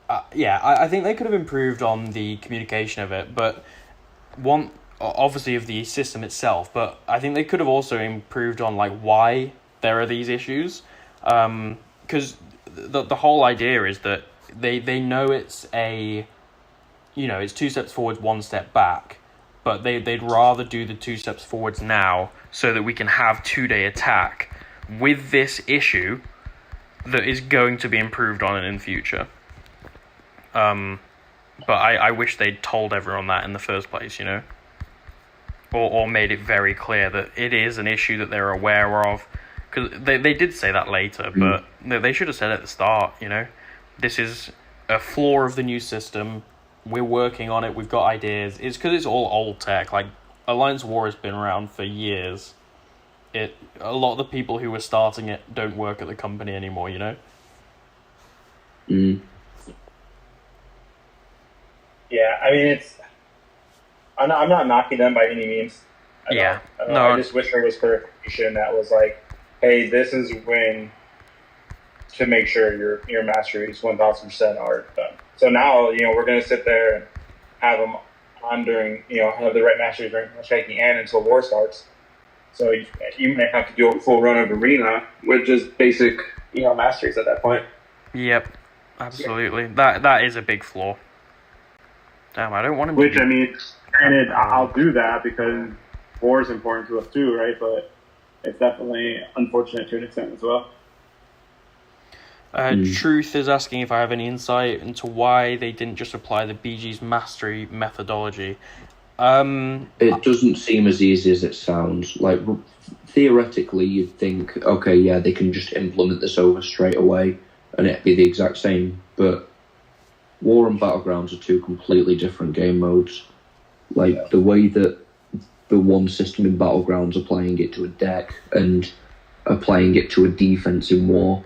S1: I think they could have improved on the communication of it, but obviously of the system itself. But I think they could have also improved on like why there are these issues, because the whole idea is that they know it's it's 2 steps forwards, 1 step back, but they'd rather do the 2 steps forwards now so that we can have 2-day attack with this issue that is going to be improved on in future. But I wish they'd told everyone that in the first place, or made it very clear that it is an issue that they're aware of, because they did say that later, but they should have said it at the start. This is a flaw of the new system. We're working on it. We've got ideas. It's because it's all old tech. Like, Alliance War has been around for years. A lot of the people who were starting it don't work at the company anymore.
S3: Yeah, I mean I'm not knocking them by any means. I just wish there was clarification that was like, hey, this is when to make sure your masteries 1,000% are done. So now, we're going to sit there and have them on during, have the right masteries during matchmaking and until war starts. So you may have to do a full run of arena with just basic, masteries at that point.
S1: Yep, absolutely. That is a big flaw. Damn, I don't want him
S3: Which,
S1: to
S3: I mean, granted, I'll do that because war is important to us too, right? But it's definitely unfortunate to an extent as well.
S1: Truth is asking if I have any insight into why they didn't just apply the BG's mastery methodology.
S2: It doesn't seem as easy as it sounds. Like, theoretically, you'd think, okay, yeah, they can just implement this over straight away and it'd be the exact same. But War and Battlegrounds are 2 completely different game modes. Like, the way that the one system in Battlegrounds applying it to a deck and applying it to a defense in War,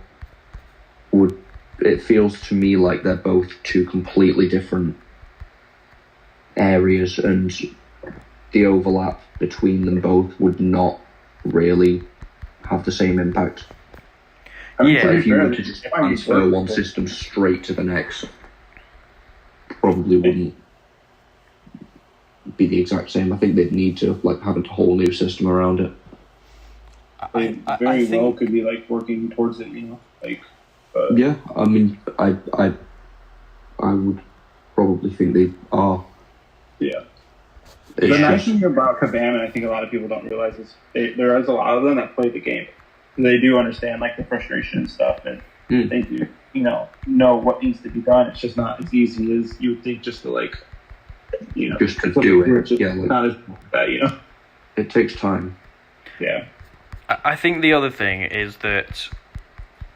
S2: it feels to me like they're both 2 completely different areas, and the overlap between them both would not really have the same impact.
S1: Yeah,
S2: if you were to just transfer one system straight to the next, probably wouldn't be the exact same. I think they'd need to have a whole new system around it.
S3: I think could be working towards it,
S2: Yeah, I mean, I would probably think they are.
S3: Yeah. The nice thing about Kabam, and I think a lot of people don't realize, is there is a lot of them that play the game. They do understand the frustration and stuff, and they do, know what needs to be done. It's just not as easy as you would think, just to
S2: just to do it.
S3: Not as bad,
S2: It takes time.
S3: Yeah.
S1: I think the other thing is that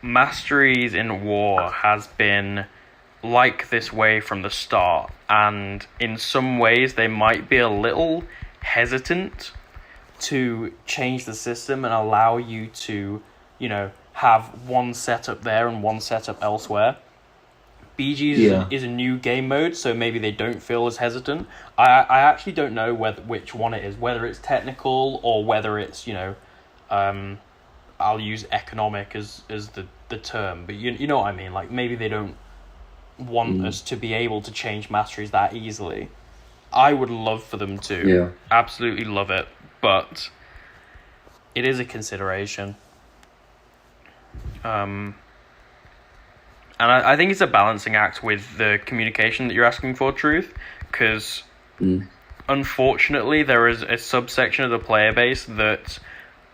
S1: masteries in War has been like this way from the start, and in some ways they might be a little hesitant to change the system and allow you to, have one setup there and one setup elsewhere. BG is a new game mode, so maybe they don't feel as hesitant. I actually don't know which one it is, whether it's technical or whether it's, I'll use economic as the term, but you know what I mean. Maybe they don't want us to be able to change masteries that easily. I would love for them to, absolutely love it, but it is a consideration. And I think it's a balancing act with the communication that you're asking for, Truth, because unfortunately there is a subsection of the player base that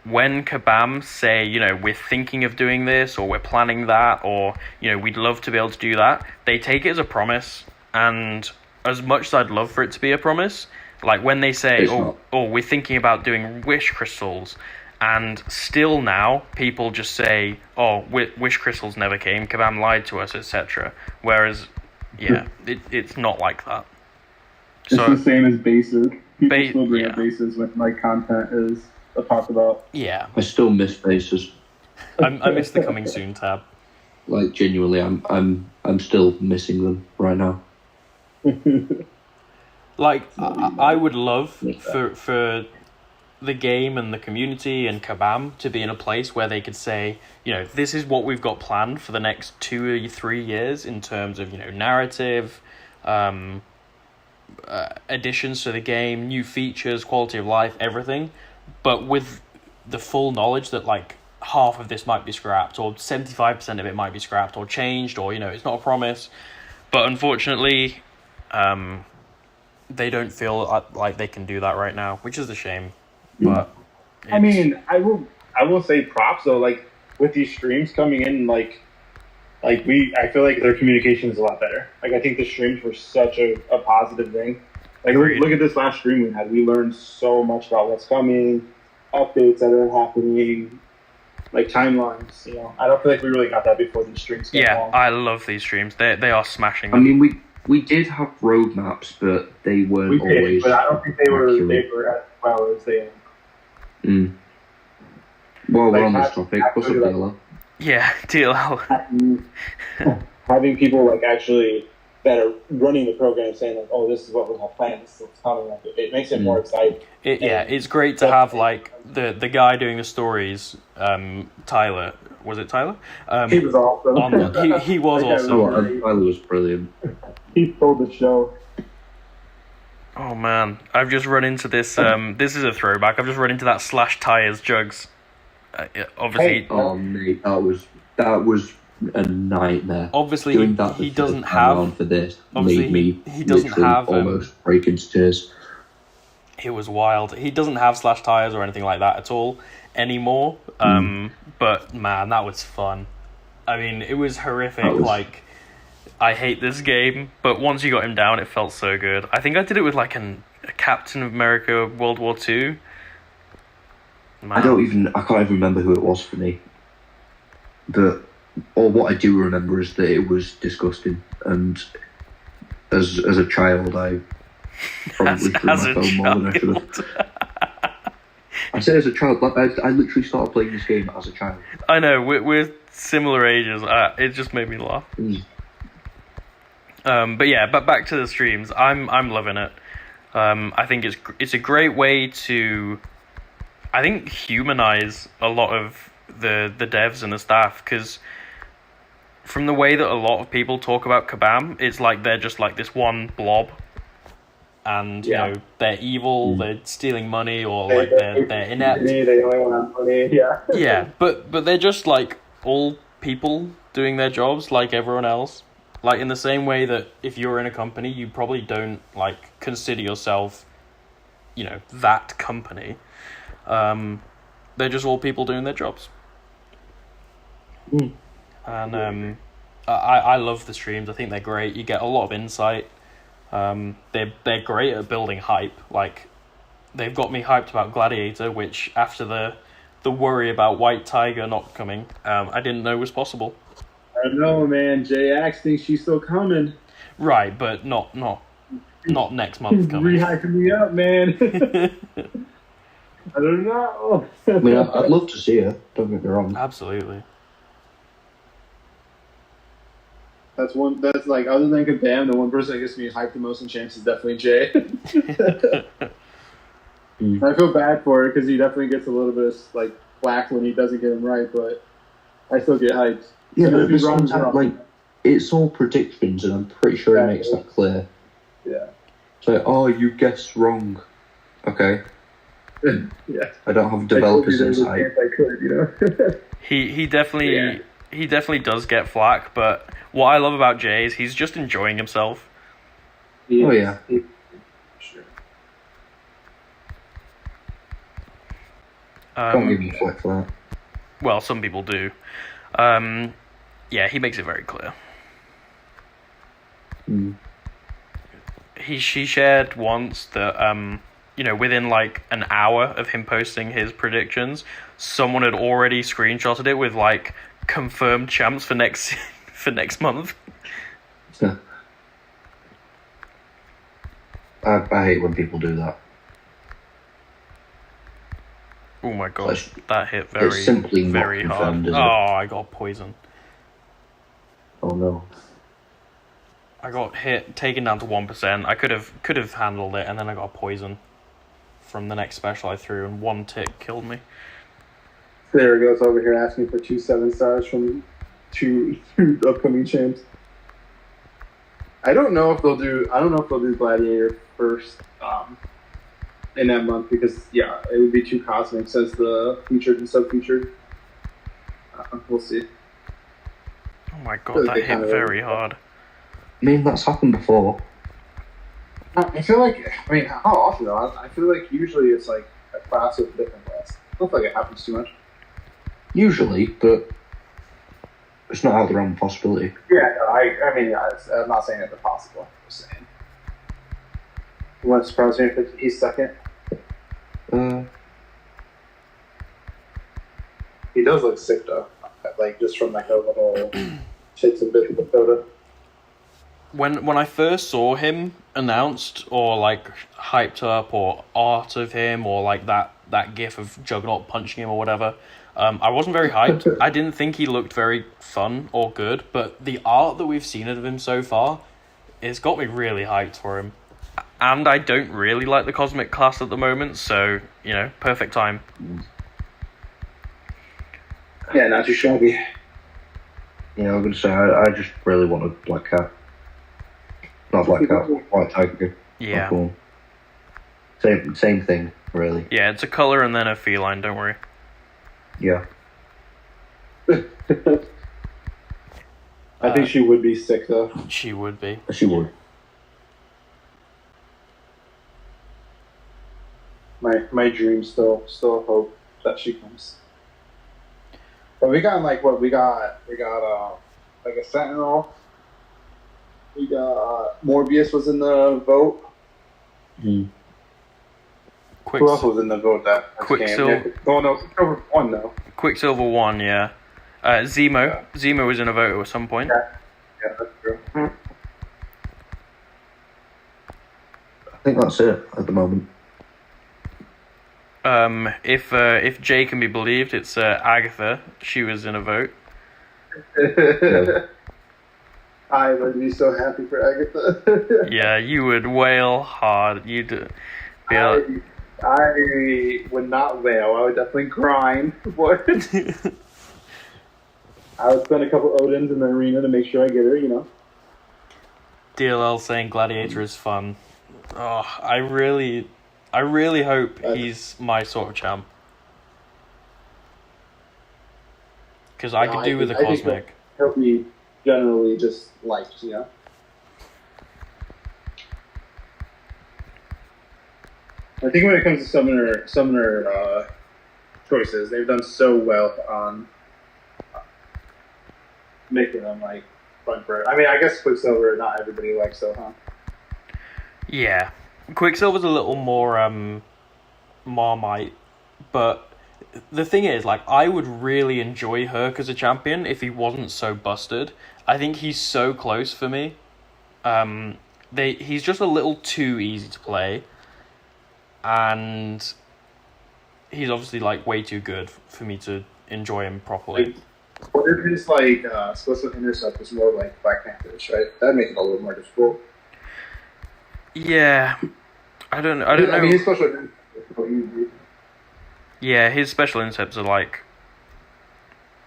S1: when Kabam say, we're thinking of doing this, or we're planning that, or, we'd love to be able to do that, they take it as a promise. And as much as I'd love for it to be a promise, when they say, we're thinking about doing wish crystals, And still now, people just say, "Oh, Wish Crystals never came. Kabam lied to us, etc." Whereas, yeah, it's not like that.
S4: It's
S1: So
S4: the same as bases. People still bring
S1: yeah.
S4: up bases when like content is talked about.
S1: Yeah,
S2: I still miss bases.
S1: I miss the coming soon tab.
S2: Like genuinely, I'm still missing them right now.
S1: Like I would love for the game and the community and Kabam to be in a place where they could say, you know, this is what we've got planned for the next 2 or 3 years in terms of, you know, narrative, additions to the game, new features, quality of life, everything, but with the full knowledge that like half of this might be scrapped or 75% of it might be scrapped or changed, or, you know, it's not a promise. But unfortunately, they don't feel like they can do that right now, which is a shame. But
S4: I mean, I will say props though. Like with these streams coming in, I feel like their communication is a lot better. Like I think the streams were such a positive thing. Like look at this last stream we had. We learned so much about what's coming, updates that are happening, like timelines. You know, I don't feel like we really got that before these streams came along.
S1: I love these streams. They are smashing.
S2: I mean, we did have roadmaps, but they weren't always.
S4: But I don't think they were
S2: accurate.
S4: as well as they.
S2: Well, we're
S4: Like,
S2: on this topic. What's up, DLL?
S1: Yeah, DLL.
S4: Having people like actually that are running the program saying like, "Oh, this is what we have planned. This is what's coming." Like, it makes it more exciting.
S1: It's great to have like the guy doing the stories. Tyler, was it Tyler?
S4: He was awesome.
S1: He was awesome.
S2: Oh, Tyler was brilliant.
S4: He stole the show.
S1: Oh man, I've just run into this. This is a throwback. I've just run into that slash tires jugs. Obviously,
S2: Oh mate, that was a nightmare.
S1: Obviously,
S2: doing that
S1: he
S2: the
S1: doesn't
S2: first time
S1: have.
S2: around for this
S1: Obviously,
S2: made me
S1: he doesn't
S2: literally
S1: have
S2: almost break into tears.
S1: It was wild. He doesn't have slash tires or anything like that at all anymore. But man, that was fun. I mean, it was horrific. Like, I hate this game, but once you got him down, it felt so good. I think I did it with like a Captain America World War II. Man.
S2: I can't even remember who it was for me. Or what I do remember is that it was disgusting, and as a child, I probably threw my phone more than I should have. I say as a child, like I literally started playing this game as a child.
S1: I know, we're similar ages. It just made me laugh. But yeah, but back to the streams. I'm loving it. I think it's a great way to, I think, humanize a lot of the devs and the staff, because from the way that a lot of people talk about Kabam, it's like they're just like this one blob, and you know, they're evil, they're stealing money, or like they're inept.
S4: They only want money. Yeah.
S1: Yeah, but they're just like all people doing their jobs like everyone else. Like in the same way that if you're in a company, you probably don't like consider yourself, you know, that company. They're just all people doing their jobs. And I love the streams. I think they're great. You get a lot of insight. They're great at building hype. Like, they've got me hyped about Gladiator, which after the worry about White Tiger not coming, I didn't know was possible.
S4: I know, man. J-Ax thinks she's still coming.
S1: Right, but not next month coming.
S4: Rehyping me up, man. I don't know.
S2: I mean, I'd love to see her. Don't get me wrong.
S1: Absolutely.
S4: That's like, other than Kabam, the one person that gets me hyped the most in champs is definitely Jay. I feel bad for it because he definitely gets a little bit of like flack when he doesn't get them right, but I still get hyped.
S2: Yeah, but at the same time, like, it's all predictions, and I'm pretty sure he makes that clear.
S4: Yeah.
S2: It's like, oh, you guessed wrong. Okay.
S4: Yeah.
S2: I don't have developers insight.
S4: I could, you know.
S1: He definitely does get flack, but what I love about Jay is he's just enjoying himself.
S2: Oh yeah.
S4: Sure.
S2: Don't give me flack for that.
S1: Well, some people do. Yeah, he makes it very clear. She shared once that you know, within like an hour of him posting his predictions, someone had already screenshotted it with like confirmed champs for next for next month.
S2: I hate when people do that.
S1: Oh my god,
S2: It's-
S1: that hit
S2: it's simply not
S1: very hard.
S2: confirmed, is it?
S1: I got poisoned.
S2: Oh no.
S1: I got taken down to 1%. I could have handled it, and then I got poison from the next special I threw, and one tick killed me.
S3: There he goes over here asking for 2 7-stars from two upcoming champs. I don't know if they'll do Gladiator first in that month because it would be too cosmic since the featured and sub-featured. We'll see.
S1: Oh my god, that hit very hard.
S2: I mean, that's happened before.
S3: I feel like, how often though? I feel like usually it's like a class with different class. I don't feel like it happens too much.
S2: Usually, but it's not out of the realm of possibility.
S3: Yeah, no, I'm not saying it's impossible. I'm just saying. You want to surprise me if he's second? He does look sick though. Like just from like a little shits and bits of the photo.
S1: When I first saw him announced or like hyped up or art of him or like that gif of Juggernaut punching him or whatever, I wasn't very hyped. I didn't think he looked very fun or good, but the art that we've seen of him so far, it's got me really hyped for him. And I don't really like the Cosmic class at the moment, so, perfect time.
S3: Yeah, not too shabby.
S2: Yeah, I was going to say, I just really want a black cat. Not black cat, white tiger.
S1: Yeah.
S2: Cool. Same thing, really.
S1: Yeah, it's a colour and then a feline, don't worry.
S2: Yeah.
S3: I think she would be sick though.
S1: She would be.
S2: She would.
S3: My dream still hope that she comes. But we got like what we got like a Sentinel. We got Morbius was in the vote. Who else was in the vote that
S1: Quicksilver.
S3: game? Oh no, Quicksilver won though.
S1: Quicksilver 1, yeah. Zemo.
S3: Yeah.
S1: Zemo was in a vote at some point.
S3: Yeah, that's true.
S2: I think that's it at the moment.
S1: If Jay can be believed, it's Agatha. She was in a vote.
S2: Yeah.
S3: I would be so happy for Agatha.
S1: Yeah, you would wail hard. You'd be
S3: I would not wail. I would definitely grind. What? I would spend a couple Odins in the arena to make sure I get her,
S1: DLL saying Gladiator is fun. Oh, I really hope he's my sort of champ. Because I could do with a Cosmic.
S3: He'll be generally just liked, I think when it comes to summoner choices, they've done so well on making them like fun for it. I guess Quicksilver, not everybody likes though, huh?
S1: Yeah, Quicksilver's a little more Marmite, but the thing is, like, I would really enjoy Herc as a champion if he wasn't so busted. I think he's so close for me. He's just a little too easy to play, and he's obviously like way too good for me to enjoy him properly.
S3: What if his special intercept was more like Black Panthers, right? That'd make it a little more difficult.
S1: Yeah, I don't know.
S3: His special intercept is so easy.
S1: Yeah, his special intercepts are like,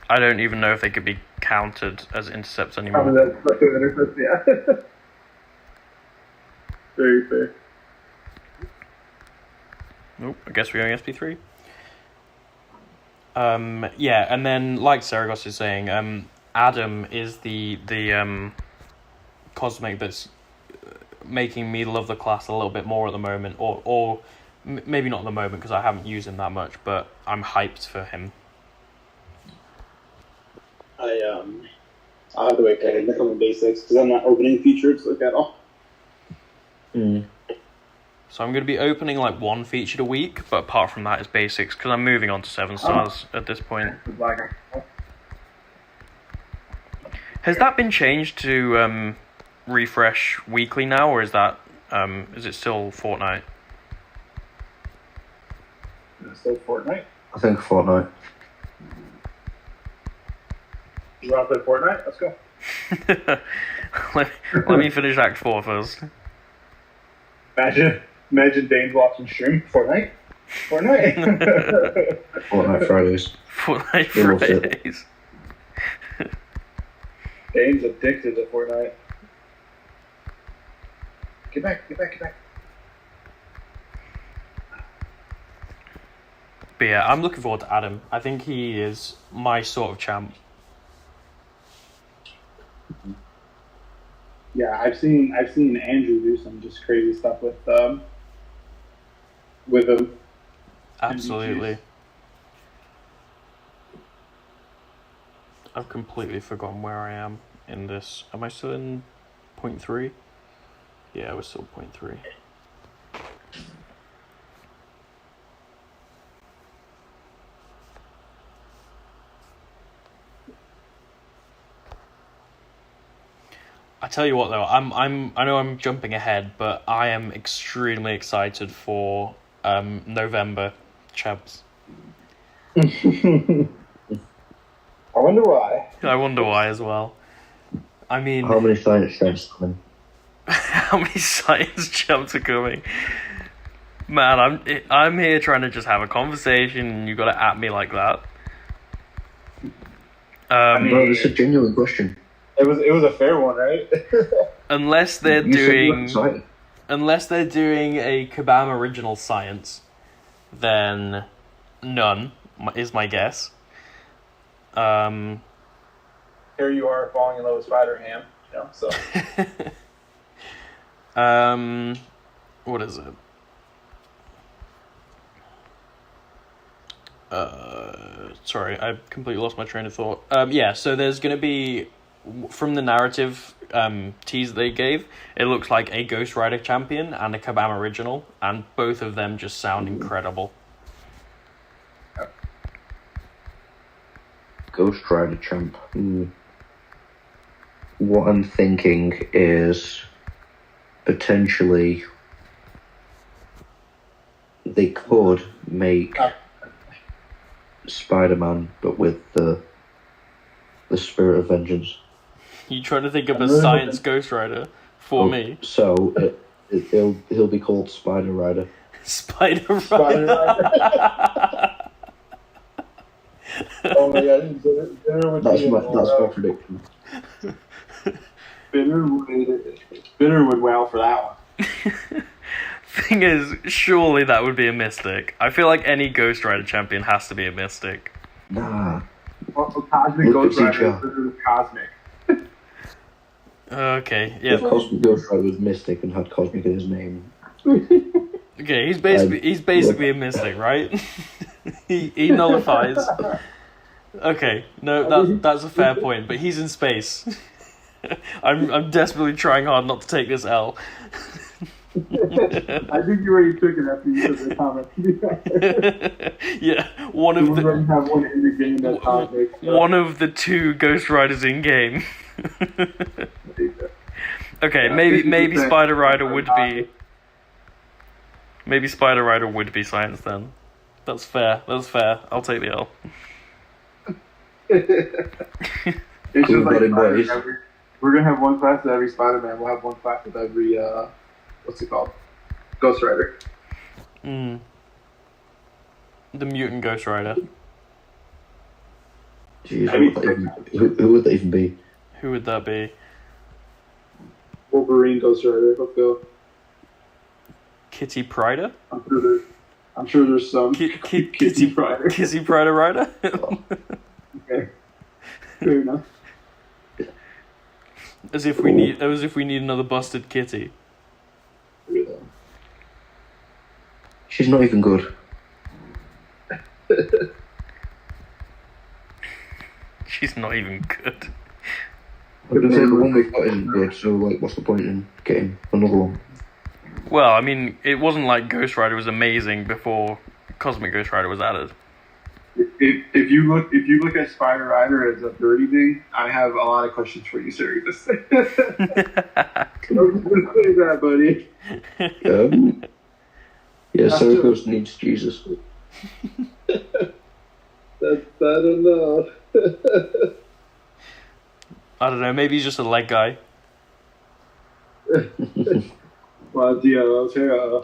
S1: I don't even know if they could be counted as intercepts anymore.
S3: That's special intercept, yeah. Very fair.
S1: Nope, I guess we're going SP3. Yeah, and then like Saragos is saying, Adam is the Cosmic that's making me love the class a little bit more at the moment, or maybe not at the moment because I haven't used him that much, but I'm hyped for him.
S3: I'll have to wait to look on the basics because I'm not opening features like at all.
S1: So So I'm going to be opening like one featured a week, but apart from that, it's basics because I'm moving on to 7 stars at this point. Has that been changed to refresh weekly now, or is that is it still Fortnite?
S4: Is it still Fortnite?
S5: I think Fortnite.
S4: You want to play Fortnite? Let's go.
S1: let me finish Act 4 first.
S4: Imagine Dane's watching stream Fortnite.
S5: Fortnite Fridays.
S1: Fortnite
S5: He loves it.
S1: Fridays.
S4: Dane's addicted to Fortnite. Get back.
S1: But yeah, I'm looking forward to Adam. I think he is my sort of champ.
S4: Yeah, I've seen Andrew do some just crazy stuff with him.
S1: Absolutely. I've completely forgotten where I am in this. Am I still in 0.3? Yeah, we're still 0.3. I tell you what though, I know I'm jumping ahead, but I am extremely excited for November, Chubbs.
S4: I wonder why.
S1: I wonder why as well. I mean,
S5: How many science jumps coming?
S1: how many science jumps are coming? Man, I'm here trying to just have a conversation, and you got to at me like that.
S5: No, it's a genuine question.
S4: It was a fair one, right?
S1: Unless they're
S5: You said you were
S1: doing
S5: excited.
S1: unless they're doing a Kabam original science, then none is my guess.
S4: Here you are falling in love with Spider-Ham, you know, so.
S1: What is it? Sorry, I completely lost my train of thought. Yeah, so there's going to be, from the narrative tease they gave, it looks like a Ghost Rider champion and a Kabam original, and both of them just sound incredible.
S5: Ghost Rider champ. What I'm thinking is potentially they could make Spider-Man, but with the spirit of vengeance.
S1: You trying to think of a science Ghost Rider for me?
S5: So he'll be called Spider Rider.
S1: Spider Rider.
S4: Oh my god, Bitter would
S5: That's
S4: be
S5: my prediction.
S4: Bitter would wow for that one.
S1: Thing is, surely that would be a Mystic. I feel like any Ghost Rider champion has to be a Mystic.
S5: Nah.
S4: Also, Cosmic
S5: Look
S4: Ghost
S5: at
S4: Rider is Cosmic.
S1: Okay, yeah.
S5: If Cosmic Ghost Rider was Mystic and had Cosmic in his name.
S1: Okay, he's basically a Mystic, right? he nullifies. Okay, no, that's a fair point, but he's in space. I'm desperately trying hard not to take this L.
S4: I think you already took it after you said the comment.
S1: Yeah, one of the
S4: have one in the game that's Cosmic.
S1: one of the two Ghost Riders in game. Okay, maybe Spider Rider would be. Maybe Spider Rider would be science then. That's fair. I'll take the L.
S4: It's just like we're gonna have one class of every Spider-Man. We'll have one class of every what's it called? Ghost Rider.
S1: The mutant Ghost Rider.
S5: Jeez, who would that even be?
S1: Who would that be?
S4: Wolverine Ghost Rider. Let's go.
S1: Kitty Pryder?
S4: I'm sure there's some
S1: Kitty
S4: Pryder.
S1: Kitty Pryder Rider?
S4: Okay. Fair enough.
S1: As if we need another busted kitty.
S5: She's not even good.
S1: She's not even good.
S5: I was gonna say the one we've got isn't good, so like, what's the point in getting another one?
S1: Well, I mean, it wasn't like Ghost Rider was amazing before Cosmic Ghost Rider was added.
S4: If you look at Spider Rider as a dirty thing, I have a lot of questions for you, sir. Just say that, buddy.
S5: Yeah, Circus needs Jesus.
S4: I don't know.
S1: I don't know, maybe he's just a leg guy.
S4: Well, Dio, Tara.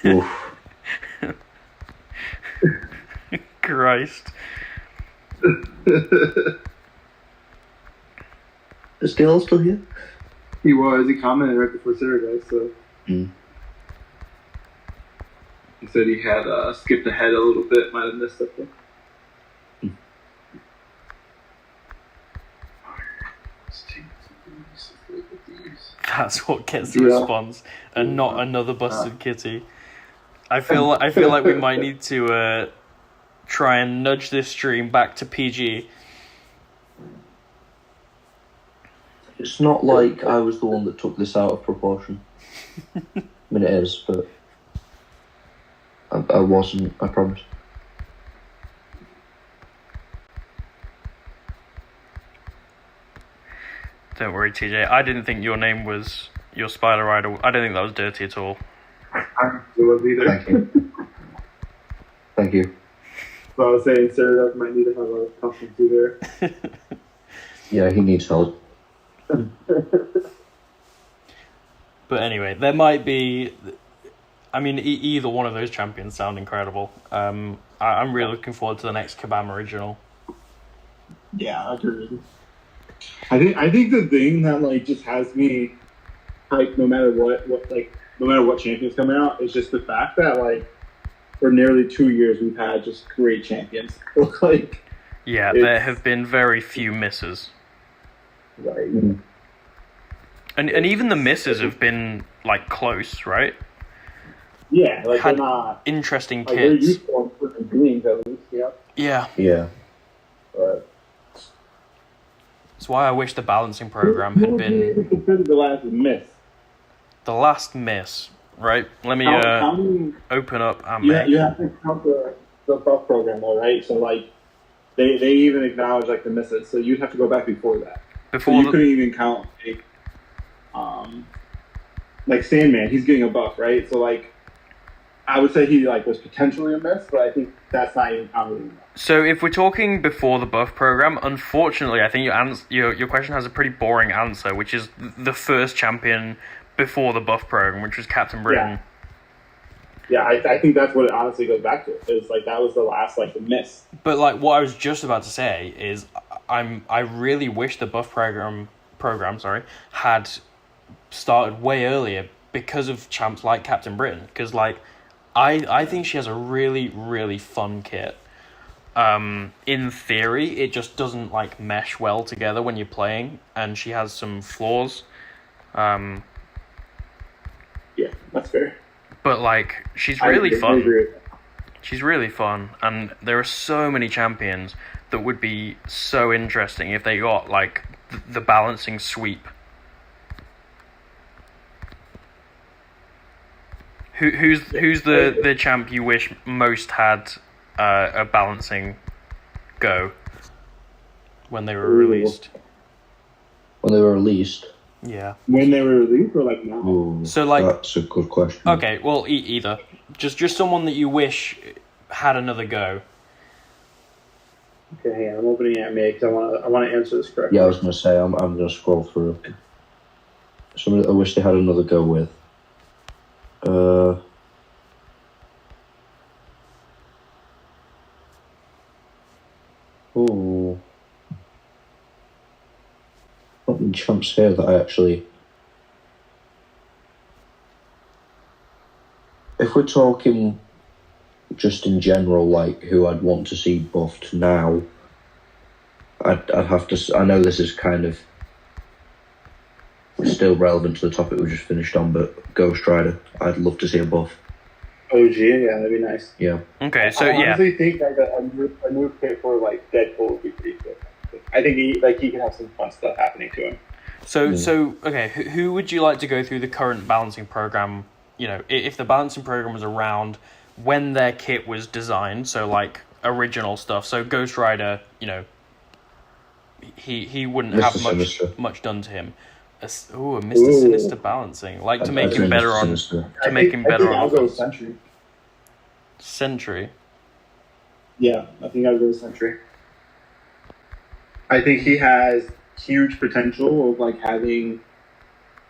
S5: Oof.
S1: Christ.
S5: Is Dale still here?
S4: He was. He commented right before Sarah, guys. So he said he had skipped ahead a little bit. Might have missed something.
S1: That's what gets the response, and not another busted kitty. I feel like we might need to try and nudge this stream back to PG.
S5: It's not like I was the one that took this out of proportion. I mean, it is, but I wasn't, I promise.
S1: Don't worry, TJ. I didn't think your name was your Spider Rider. I don't think that was dirty at all.
S4: I was either.
S5: Thank you. Thank you.
S4: So I was saying Sarah might need to have a conference there.
S5: Yeah, he needs help.
S1: But anyway, there might be... I mean, either one of those champions sound incredible. I'm really looking forward to the next Kabam original.
S4: Yeah, agreed. I think the thing that like just has me hyped no matter what champion's coming out is just the fact that like for nearly 2 years we've had just great champions. Like
S1: yeah, there have been very few misses.
S4: Right.
S1: And even the misses have been like close, right?
S4: Yeah, like
S1: had
S4: they're not
S1: interesting
S4: like they're
S1: kits.
S4: useful for the beings at least, yeah.
S1: Yeah.
S5: Yeah.
S4: But
S1: That's why I wish the balancing program had been
S4: considered the last miss.
S1: the last miss, right? Let me
S4: Counting,
S1: open up and
S4: you
S1: make.
S4: you have to count the buff program though, right? So like they even acknowledge like the misses, so you'd have to go back before that. So
S1: Before
S4: you
S1: the,
S4: couldn't even count like Sandman, he's getting a buff, right? So like I would say he like was potentially a miss, but I think that's not even counting.
S1: so if we're talking before the buff program, unfortunately, I think your question has a pretty boring answer, which is the first champion before the buff program, which was Captain Britain.
S4: Yeah, I think that's what it honestly goes back to. Is like that was the last like the miss.
S1: But like what I was just about to say is, I really wish the buff program had started way earlier because of champs like Captain Britain, because like I think she has a really, really fun kit. In theory, it just doesn't like mesh well together when you're playing, and she has some flaws.
S4: Yeah, that's fair.
S1: But like she's really
S4: I
S1: fun.
S4: agree with that.
S1: She's really fun, and there are so many champions that would be so interesting if they got like the balancing sweep. Who's the champ you wish most had a balancing go when they were released?
S5: When they were released?
S1: Yeah.
S4: When they were released or like now?
S5: Ooh,
S1: So, like-
S5: that's a good question.
S1: Okay, well, either. Just someone that you wish had another go.
S4: Okay, I'm opening it because I want to answer this correctly.
S5: Yeah, I was going to say, I'm going to scroll through. Somebody that I wish they had another go with. Ooh. Not many champs here that I actually... If we're talking just in general, like who I'd want to see buffed now, I'd have to... I know this is kind of still relevant to the topic we just finished on, but Ghost Rider, I'd love to see a buff.
S4: OG, yeah, that'd be nice.
S5: Yeah.
S1: Okay, so
S4: I
S1: yeah.
S4: honestly think like a new kit for like Deadpool would be pretty good. I think he could have some fun stuff happening to him.
S1: So okay, who would you like to go through the current balancing program? You know, if the balancing program was around when their kit was designed, so like original stuff. So Ghost Rider, you know, he wouldn't
S5: Mr.
S1: have
S5: Sinister.
S1: much done to him. A Mr. Sinister balancing, like to make him better on to make him better on
S4: I'll go
S1: offense.
S4: Sentry.
S1: Sentry.
S4: Yeah, I think I'll go Sentry. I think he has huge potential of like having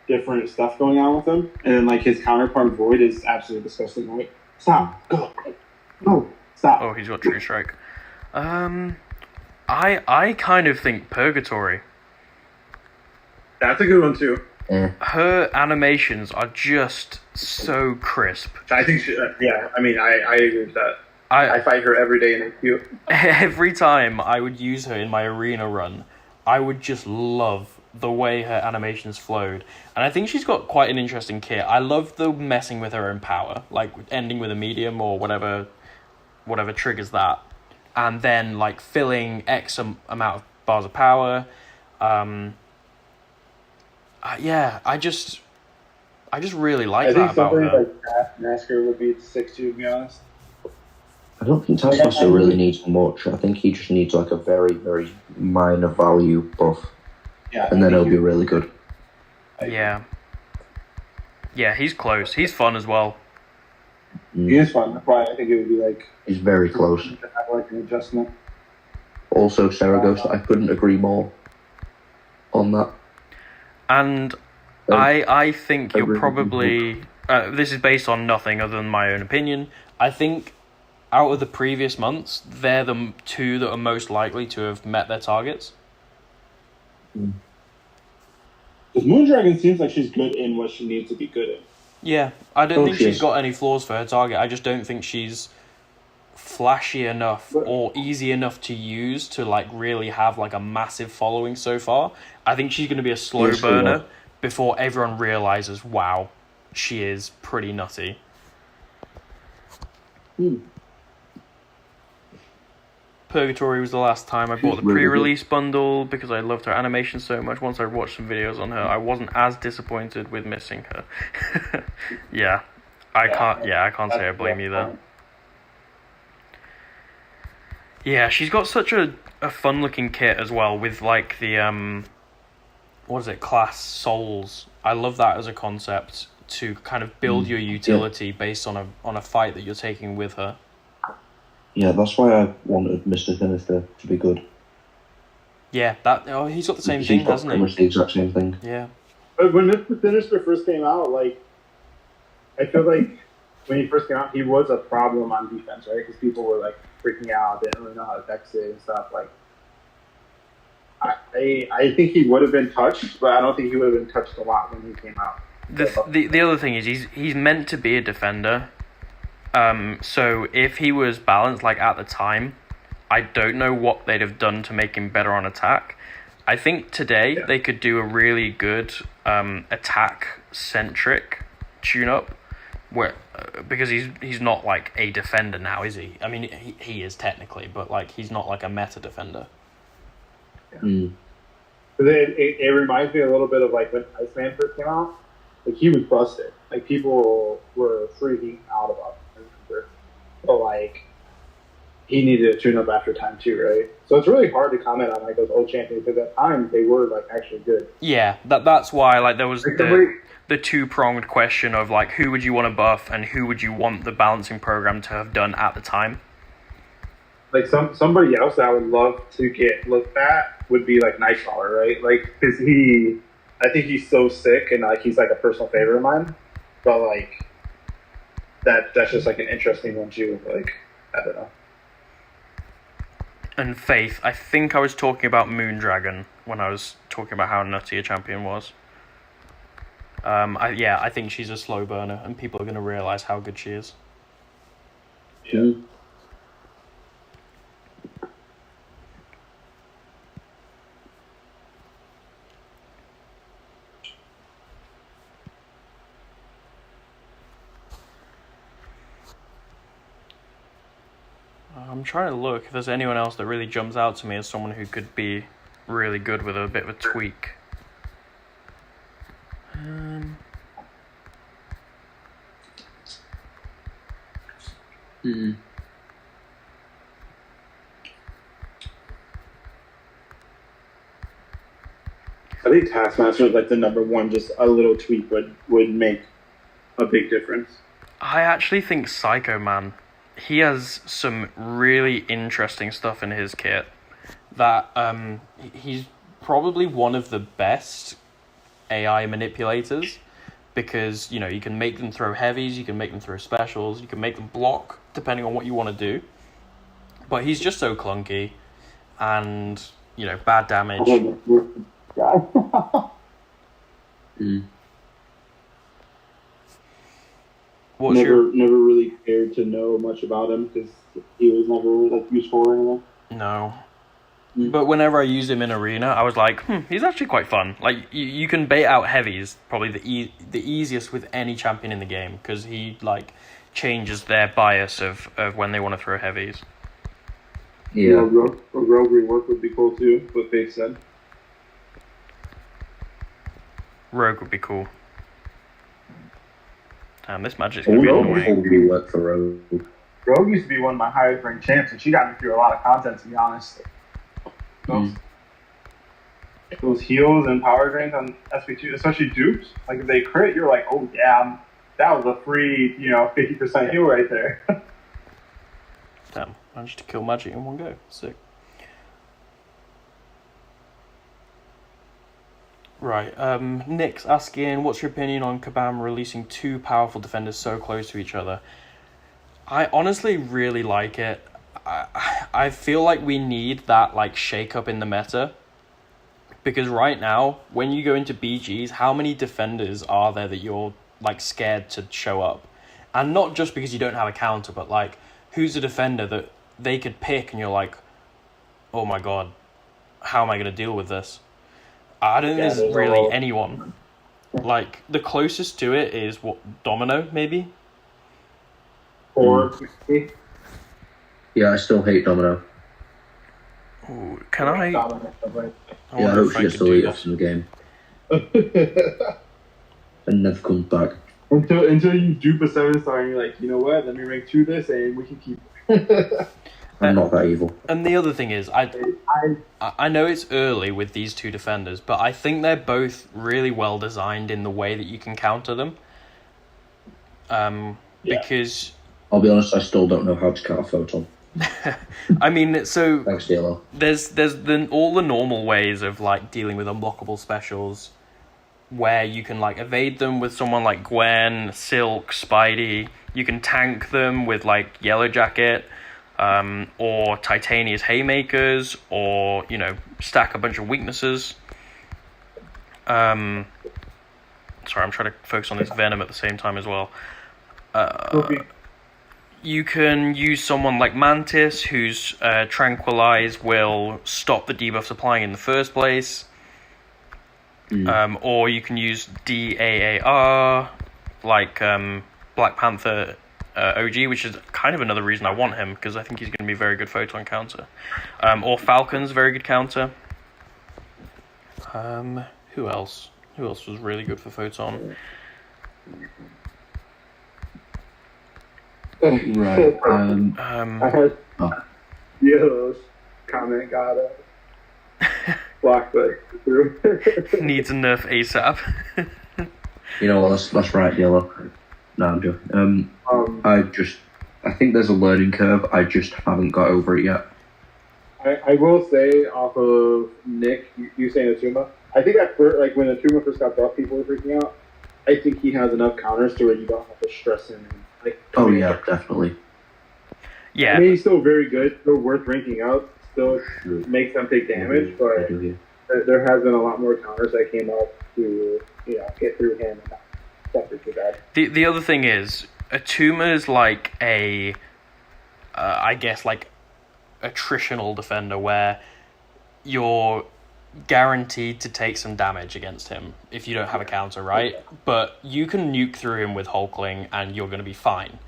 S4: different stuff going on with him, and then like his counterpart Void is absolutely disgusting. Like, stop, go, no, stop.
S1: Oh, he's got True Strike. I kind of think Purgatory.
S4: That's a good one too.
S1: Her animations are just so crisp.
S4: I think she, yeah. I mean, I agree with that. I fight her every day in a queue.
S1: Every time I would use her in my arena run, I would just love the way her animations flowed. And I think she's got quite an interesting kit. I love the messing with her own power, like ending with a medium or whatever triggers that. And then like filling X amount of bars of power. Yeah, I just really like that about her.
S4: I think something like Maestro would be 6-2, to be honest.
S5: I don't think Taskmaster really needs much. I think he just needs like a very, very minor value buff.
S3: Yeah,
S5: and then it'll be really good.
S1: Yeah. Yeah, he's close. He's fun as well.
S4: He is fun. That's why I think it would be like...
S5: He's very close.
S4: To have like an adjustment.
S5: Also, Saragost, I couldn't agree more on that.
S1: And I think you're probably... this is based on nothing other than my own opinion. I think out of the previous months, they're the two that are most likely to have met their targets.
S4: Because Moondragon seems like she's good in what she needs to be good in.
S1: Yeah, I don't think she's got any flaws for her target. I just don't think she's flashy enough or easy enough to use to like really have like a massive following so far. I think she's going to be a slow burner before everyone realizes, wow, she is pretty nutty. Purgatory was the last time I bought the pre-release bundle because I loved her animation so much. Once I watched some videos on her, I wasn't as disappointed with missing her. Yeah, I can't say I blame you there. Yeah, she's got such a fun-looking kit as well with like the what is it, class souls. I love that as a concept to kind of build your utility based on a fight that you're taking with her.
S5: Yeah, that's why I wanted Mr. Sinister to be good.
S1: Yeah, he's got the same thing, hasn't he?
S5: Pretty much the exact same thing.
S1: Yeah.
S4: But when Mr. Sinister first came out, like, I feel like when he first came out, he was a problem on defense, right? Because people were like freaking out, they didn't really know how to dex it and stuff. Like, I think he would have been touched, but I don't think he would have been touched a lot when he came out.
S1: The other thing is he's meant to be a defender. So if he was balanced like at the time, I don't know what they'd have done to make him better on attack. I think today they could do a really good attack centric tune up, where because he's not like a defender now, is he? I mean he is technically, but like he's not like a meta defender.
S4: It reminds me a little bit of like when Iceman first came out. Like he was busted. Like people were freaking out about him. But like he needed a tune up after time 2, right? So it's really hard to comment on like those old champions because at that time they were like actually good.
S1: Yeah, that's why like there was the two-pronged question of like who would you want to buff and who would you want the balancing program to have done at the time.
S4: Like somebody else that I would love to get looked at would be like Nightcrawler, right? Like because I think he's so sick and like he's like a personal favorite of mine, but like that's just like an interesting one too. Like I don't know.
S1: And Faith, I think I was talking about Moondragon when I was talking about how nutty a champion was. I think she's a slow burner, and people are going to realize how good she is.
S4: Yeah.
S1: I'm trying to look if there's anyone else that really jumps out to me as someone who could be really good with a bit of a tweak.
S2: Hmm.
S4: I think Taskmaster is like the number one. Just a little tweak would make a big difference.
S1: I actually think Psycho Man, he has some really interesting stuff in his kit that he's probably one of the best AI manipulators, because you know you can make them throw heavies, you can make them throw specials, you can make them block depending on what you want to do. But he's just so clunky, and you know, bad damage.
S2: Hmm.
S1: What's
S4: Never really cared to know much about him because he was never like useful or anything.
S1: No. But whenever I use him in arena, I was like, he's actually quite fun. Like, you can bait out heavies, probably the easiest with any champion in the game, because he, like, changes their bias of when they want to throw heavies.
S2: Yeah.
S4: Rogue rework would be cool too, what they said.
S1: Rogue would be cool. Damn, this magic's going to be annoying.
S2: Probably work for Rogue.
S4: Rogue used to be one of my highest ranked champs, and she got me through a lot of content, to be honest. Those heals and power drains on SP2, especially dupes, like if they crit, you're like, oh damn, that was a free, 50% heal right there.
S1: Damn, managed to kill magic in one go. Sick. Right, Nick's asking, what's your opinion on Kabam releasing two powerful defenders so close to each other? I honestly really like it. I feel like we need that, like, shake-up in the meta. Because right now, when you go into BGs, how many defenders are there that you're, like, scared to show up? And not just because you don't have a counter, but, like, who's a defender that they could pick and you're like, oh my god, how am I going to deal with this? I don't think there's really anyone. Like, the closest to it is, Domino, maybe?
S4: Or
S2: Yeah, I still hate Domino.
S1: Ooh, can I?
S2: Yeah, I hope she gets deleted from the game and never comes back.
S4: Until you dupe a 7-star and you're like, you know what? Let me rank 2 this and we can keep.
S2: I'm not that evil.
S1: And the other thing is, I know it's early with these two defenders, but I think they're both really well designed in the way that you can counter them. Because
S2: I'll be honest, I still don't know how to counter Photon.
S1: I mean, so
S2: Thanks, DLO.
S1: there's all the normal ways of, like, dealing with unblockable specials, where you can, like, evade them with someone like Gwen, Silk, Spidey. You can tank them with, like, Yellow Jacket, or Titania's Haymakers, or, stack a bunch of weaknesses. Sorry, I'm trying to focus on this Venom at the same time as well. You can use someone like Mantis, whose Tranquilize will stop the debuffs applying in the first place. Or you can use DAAR, like Black Panther OG, which is kind of another reason I want him, because I think he's going to be a very good Photon counter. Or Falcon's very good counter. Who else? Who else was really good for Photon?
S2: Right.
S4: I heard Yellow's comment got blocked through.
S1: Needs a nerf ASAP.
S2: You know what? That's right, Yellow. No, I'm joking. I think there's a learning curve. I just haven't got over it yet.
S4: I will say, off of Nick, you saying Atuma, I think at first, like when Atuma first got buffed, people were freaking out. I think he has enough counters to where you don't have to stress him. Like,
S2: oh yeah, definitely.
S1: Yeah.
S4: I mean, he's still very good, still worth ranking out, still makes them take damage, but there has been a lot more counters that came up to get through him. And that's too bad.
S1: The other thing is, Atuma is like a, I guess, like, attritional defender, where you're guaranteed to take some damage against him if you don't have a counter, right? But you can nuke through him with Hulkling and you're going to be fine.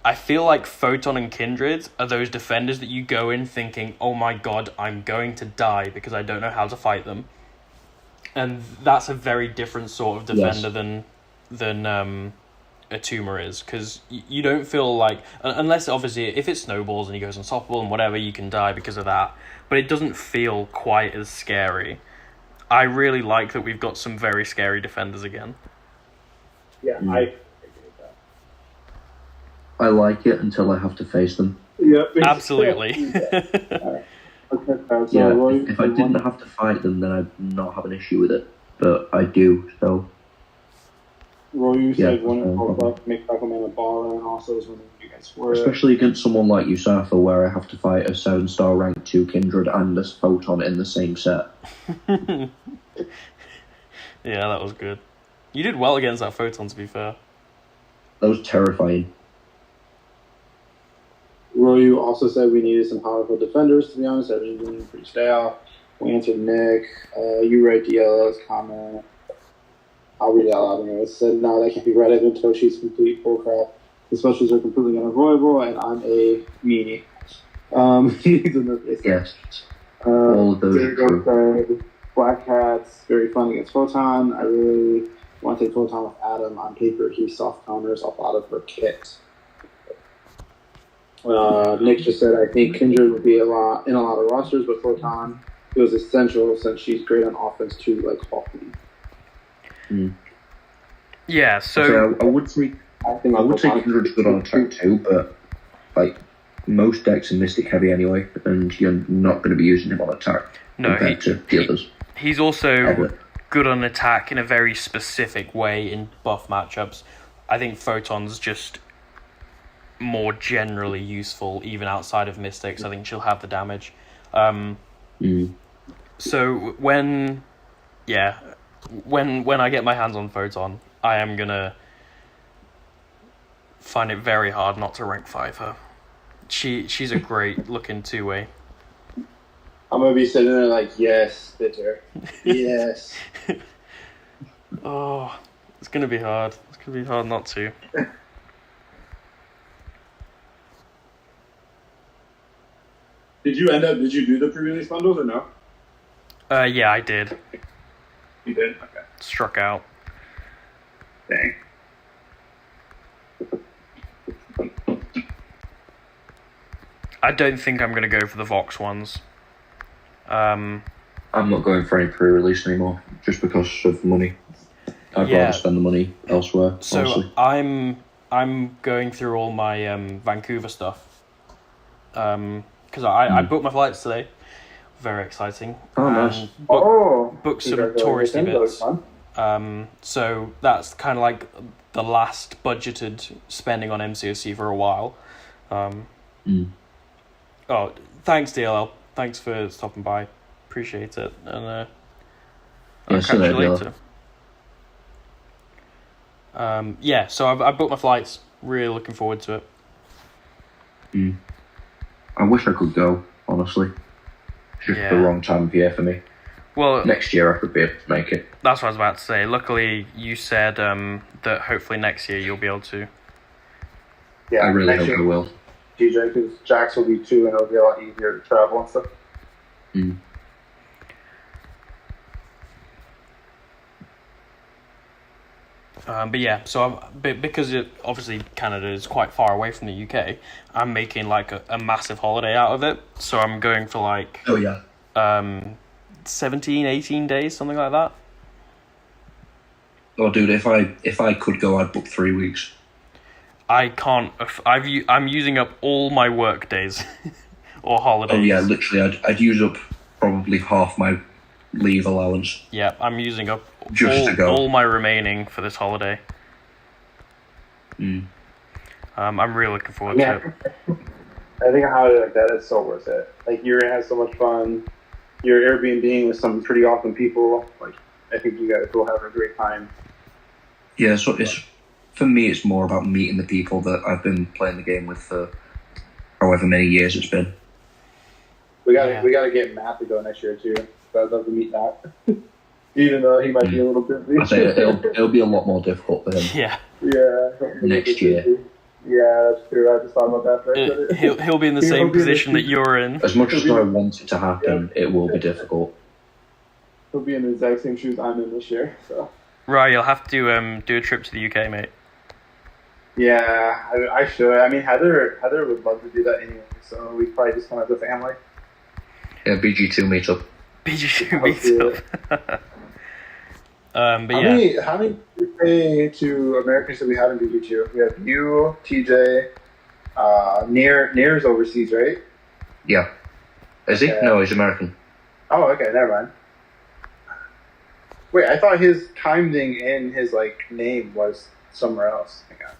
S1: I feel like Photon and Kindred are those defenders that you go in thinking, oh my god, I'm going to die because I don't know how to fight them. And that's a very different sort of defender than a tumor is, because you don't feel like, unless obviously if it snowballs and he goes unstoppable and whatever, you can die because of that, but it doesn't feel quite as scary. I really like that we've got some very scary defenders again.
S4: Yeah, I agree with that.
S5: I like it until I have to face them.
S4: Yep.
S1: Absolutely.
S5: Yeah, if I didn't have to fight them, then I'd not have an issue with it. But I do, so.
S3: Roy, you
S5: Yeah,
S3: said one of make Aquaman a baller, and also is when you guys were.
S5: Especially against someone like Yusafa, where I have to fight a 7-star rank 2 Kindred and a Photon in the same set.
S1: Yeah, that was good. You did well against that Photon, to be fair.
S5: That was terrifying.
S3: Roy, you also said we needed some powerful defenders, to be honest. That was been pretty stale. We answered Nick. You read DLL's comment. I'll read it out loud anyway. It said, no, that can't be right. Even Toshi's complete bullcrap. The specials are completely unavoidable, and I'm a meanie.
S5: Yes. All of those are true.
S3: Black Cat's very fun against Photon. I really want to take Photon with Adam. On paper, he soft counters off out of her kit. Nick just said, I think Kindred would be in a lot of rosters, but Photon feels essential since she's great on offense too, like Hawkman.
S1: Yeah, so
S5: Okay, I would say Kindred's good on attack too, but like most decks are Mystic heavy anyway, and you're not going to be using him on attack compared to the others.
S1: He's also good on attack in a very specific way in buff matchups. I think Photon's just more generally useful, even outside of Mystics. I think she'll have the damage. So when I get my hands on Photon, I am gonna find it very hard not to rank 5 her. She's a great looking 2-way.
S3: I'm gonna be sitting there like, yes, bitter. Yes.
S1: Oh, it's gonna be hard. It's gonna be hard not to.
S3: Did you do the pre-release bundles or no?
S1: Yeah, I did.
S3: You did? Okay.
S1: Struck out.
S3: Dang.
S1: I don't think I'm gonna go for the Vox ones.
S5: I'm not going for any pre-release anymore, just because of money. I'd rather spend the money elsewhere.
S1: So
S5: honestly.
S1: I'm going through all my Vancouver stuff. Because I booked my flights today. Very exciting.
S5: Oh, nice.
S1: Booked some touristy bits. So that's kind of like the last budgeted spending on MCOC for a while. Oh, thanks DLL. Thanks for stopping by. Appreciate it. And I'll catch you later. So I've booked my flights. Really looking forward to it.
S5: I wish I could go, honestly. It's just the wrong time of year for me.
S1: Well,
S5: next year I could be able to make it.
S1: That's what I was about to say. Luckily, you said that hopefully next year you'll be able to.
S3: Yeah,
S5: I really hope I will.
S3: DJ, because Jax will be 2 and it'll be a lot easier to travel and stuff.
S1: But yeah, so because obviously Canada is quite far away from the UK, I'm making like a massive holiday out of it. So I'm going for like 17, 18 days, something like that.
S5: Oh, dude, if I could go, I'd book 3 weeks.
S1: I can't. I'm using up all my work days or holidays.
S5: Oh yeah, literally, I'd use up probably half my leave allowance.
S1: Yeah, I'm using up
S5: just to go.
S1: All my remaining for this holiday. I'm really looking forward to it.
S3: I think a holiday like that is so worth it. Like, you're gonna have so much fun. You're Airbnb with some pretty awesome people. Like, I think you guys will have a great time.
S5: Yeah, so for me, it's more about meeting the people that I've been playing the game with for however many years it's been.
S3: We gotta get Matt to go next year too. So I'd love to meet that. Even though he might be a little busy.
S5: I say it'll be a lot more difficult for him.
S1: Yeah.
S5: Next year.
S3: Yeah, that's true. I just thought about that for a minute.
S1: He'll be in the same position that you're in.
S5: As much as I want it to happen, it will be difficult.
S3: He'll be in the exact same shoes I'm in this year. So.
S1: Right, you'll have to do a trip to the UK, mate.
S3: Yeah, I should. I mean, Heather would love to do that anyway, so we probably just come as a family.
S2: Yeah, BG2 meetup.
S1: BG2 meetup. But
S3: how many do we pay to Americans that we have in BG2? We have you, TJ, Near's overseas, right?
S2: Yeah. Is he? No, he's American.
S3: Oh, okay, never mind. Wait, I thought his time thing in his name was somewhere else. Okay.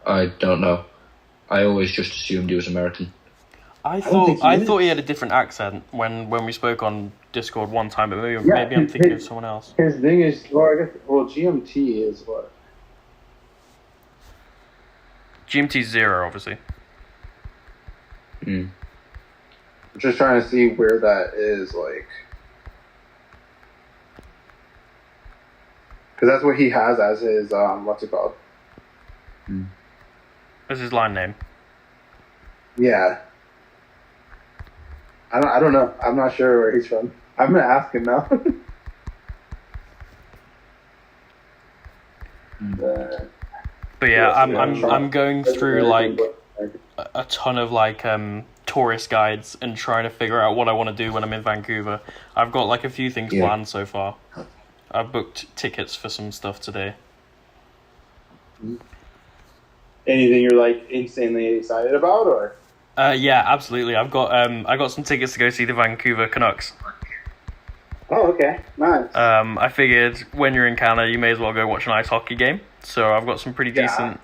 S2: I don't know. I always just assumed he was American.
S1: I thought he had a different accent when we spoke on Discord one time, but maybe I'm thinking of someone else.
S3: His thing is, GMT is what?
S1: GMT's 0, obviously.
S3: I'm just trying to see where that is, because that's what he has as his what's it called?
S1: That's his line name.
S3: Yeah. I don't know. I'm not sure where he's from. I'm gonna ask him now.
S1: But yeah, I'm going through a ton of tourist guides and trying to figure out what I want to do when I'm in Vancouver. I've got a few things planned so far. I've booked tickets for some stuff today.
S3: Anything you're insanely excited about, or?
S1: Yeah, absolutely. I got some tickets to go see the Vancouver Canucks.
S3: Oh, okay, nice.
S1: I figured when you're in Canada, you may as well go watch an ice hockey game. So I've got some pretty decent.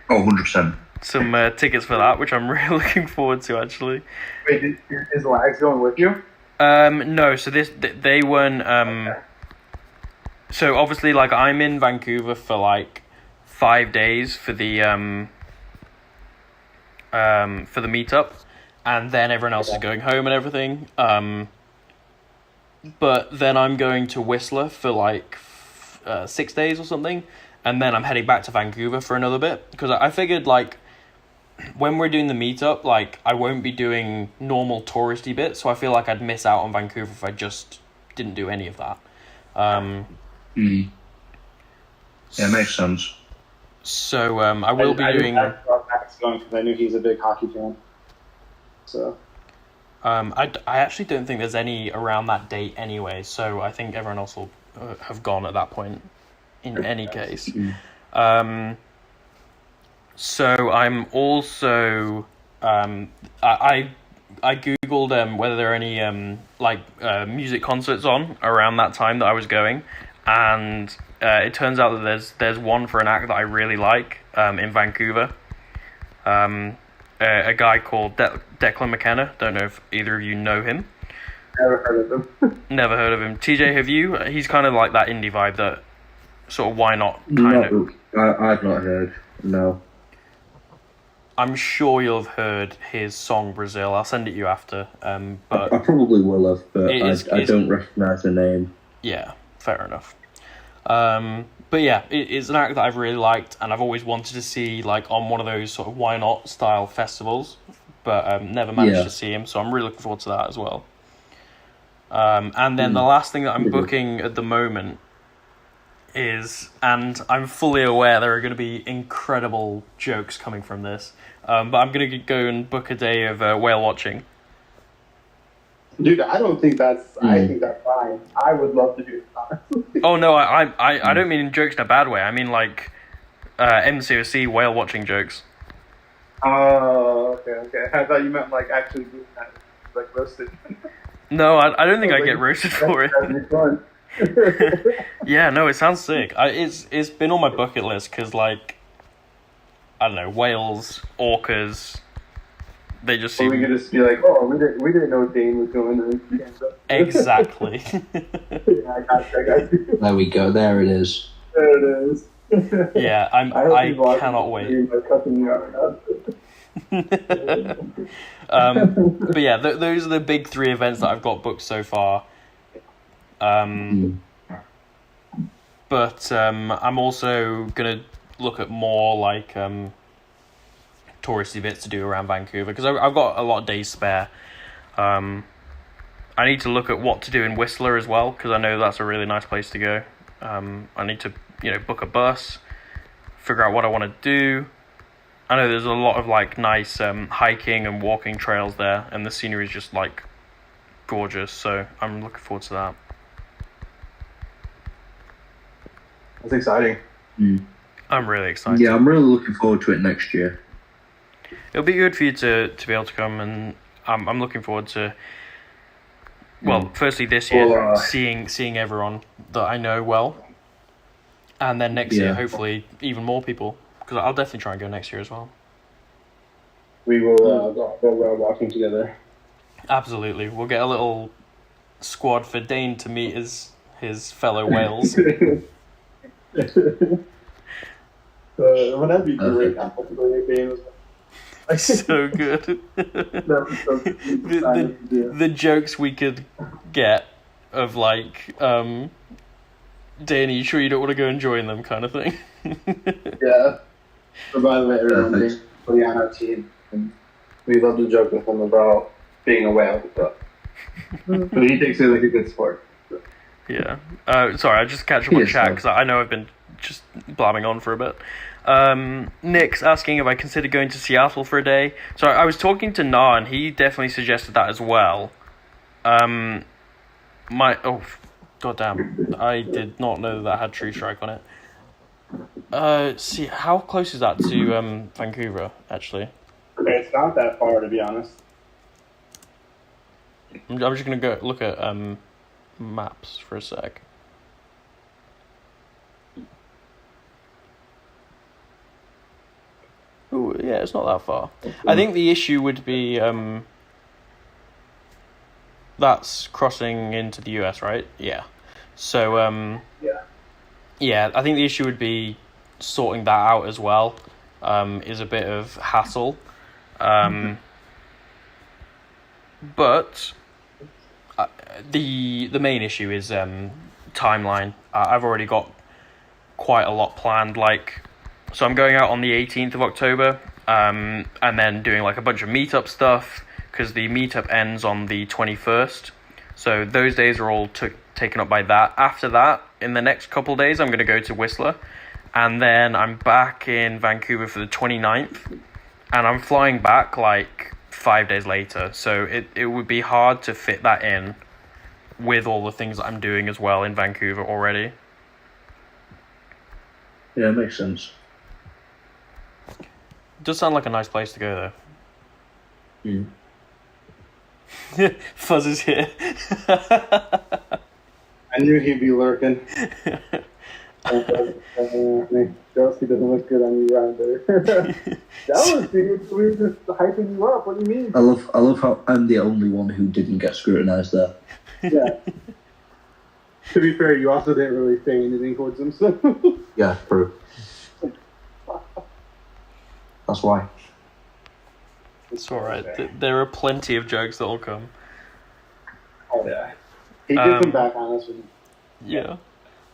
S2: Oh, 100%.
S1: Some tickets for that, which I'm really looking forward to, actually.
S3: Wait, is Lags going with you?
S1: No. So they weren't. So obviously, I'm in Vancouver for 5 days for the meetup, and then everyone else is going home and everything. But then I'm going to Whistler for 6 days or something, and then I'm heading back to Vancouver for another bit, because I figured when we're doing the meetup, I won't be doing normal touristy bits, so I feel like I'd miss out on Vancouver if I just didn't do any of that.
S2: Yeah, makes sense.
S1: So I will be doing.
S3: I because I knew he's a big hockey fan. So.
S1: I actually don't think there's any around that date anyway, so I think everyone else will have gone at that point in any case. So I'm also I googled whether there are any music concerts on around that time that I was going, and it turns out that there's one for an act that I really like in Vancouver. A guy called Declan McKenna. Don't know if either of you know him.
S3: Never heard of him.
S1: Never heard of him. TJ, have you? He's kind of like that indie vibe, that sort of why not kind of.
S2: I've not heard. No.
S1: I'm sure you'll have heard his song Brazil. I'll send it you after. But
S2: I probably will have, but I don't recognise the name.
S1: Yeah, fair enough. But yeah, it's an act that I've really liked, and I've always wanted to see on one of those sort of why not style festivals, but never managed to see him. So I'm really looking forward to that as well. And then the last thing that I'm booking at the moment is, and I'm fully aware there are going to be incredible jokes coming from this, but I'm going to go and book a day of whale watching.
S3: Dude, I don't think that's. I think that's fine. I would love to do it, honestly.
S1: Oh no, I don't mean jokes in a bad way. I mean MCOC whale watching jokes.
S3: Oh, okay. I thought you meant actually doing that, roasted.
S1: No, I don't think I get roasted for it.
S3: That'd be fun.
S1: Yeah, no, it sounds sick. It's been on my bucket list because I don't know, whales, orcas. They just seem.
S3: Or we could just be we didn't know Dane was going to this.
S1: Exactly.
S3: Yeah, I got you.
S2: There we go. There it is.
S3: There it is.
S1: Yeah, I cannot wait. But yeah, those are the big 3 events that I've got booked so far. But I'm also gonna look at more touristy bits to do around Vancouver, because I've got a lot of days spare. I need to look at what to do in Whistler as well, because I know that's a really nice place to go. I need to book a bus, figure out what I want to do. I know there's a lot of like nice hiking and walking trails there, and the scenery is just like gorgeous. So I'm looking forward to that.
S4: That's exciting.
S1: I'm really excited.
S2: Yeah, I'm really looking forward to it next year.
S1: It'll be good for you to be able to come, and I'm looking forward to. Well, firstly this year, seeing everyone that I know well, and then next year hopefully even more people, because I'll definitely try and go next year as well.
S3: We will go whale walking together.
S1: Absolutely, we'll get a little squad for Dane to meet his fellow whales.
S3: Wouldn't that be great?
S1: So good. The jokes we could get of like, Dane, are you sure you don't want to go and join them, kind of thing.
S3: Yeah. But by the way, everyone, Dane's on our team, and we love to joke with him about being a whale, but he takes it like a good sport. So.
S1: Yeah. Sorry, I just catch up on chat because I know I've been just blabbing on for a bit. Nick's asking if I consider going to Seattle for a day. So I was talking to Na, and he definitely suggested that as well. Goddamn, I did not know that had True Strike on it. See, how close is that to Vancouver? Actually,
S3: It's not that far, to be honest.
S1: I'm just gonna go look at maps for a sec. Ooh, yeah, it's not that far. I think the issue would be that's crossing into the US, right? Yeah. So yeah, I think the issue would be sorting that out as well. Is a bit of hassle. But the main issue is timeline. I've already got quite a lot planned, like. So I'm going out on the 18th of October, and then doing like a bunch of meetup stuff, because the meetup ends on the 21st. So those days are all taken up by that. After that, in the next couple days, I'm going to go to Whistler, and then I'm back in Vancouver for the 29th, and I'm flying back like 5 days later. So it would be hard to fit that in with all the things that I'm doing as well in Vancouver already.
S2: Yeah, it makes sense.
S1: Does sound like a nice place to go, though. Fuzz is here.
S3: I knew he'd be lurking. Josie doesn't look good on you around there. That was dude. We were just hyping you up. What do you mean?
S2: I love how I'm the only one who didn't get scrutinized there.
S3: Yeah. To be fair, you also didn't really say anything towards him, so.
S2: Yeah, true. That's why.
S1: It's alright. There are plenty of jokes that'll come.
S3: Oh, yeah. He gets them back on us.
S1: Yeah.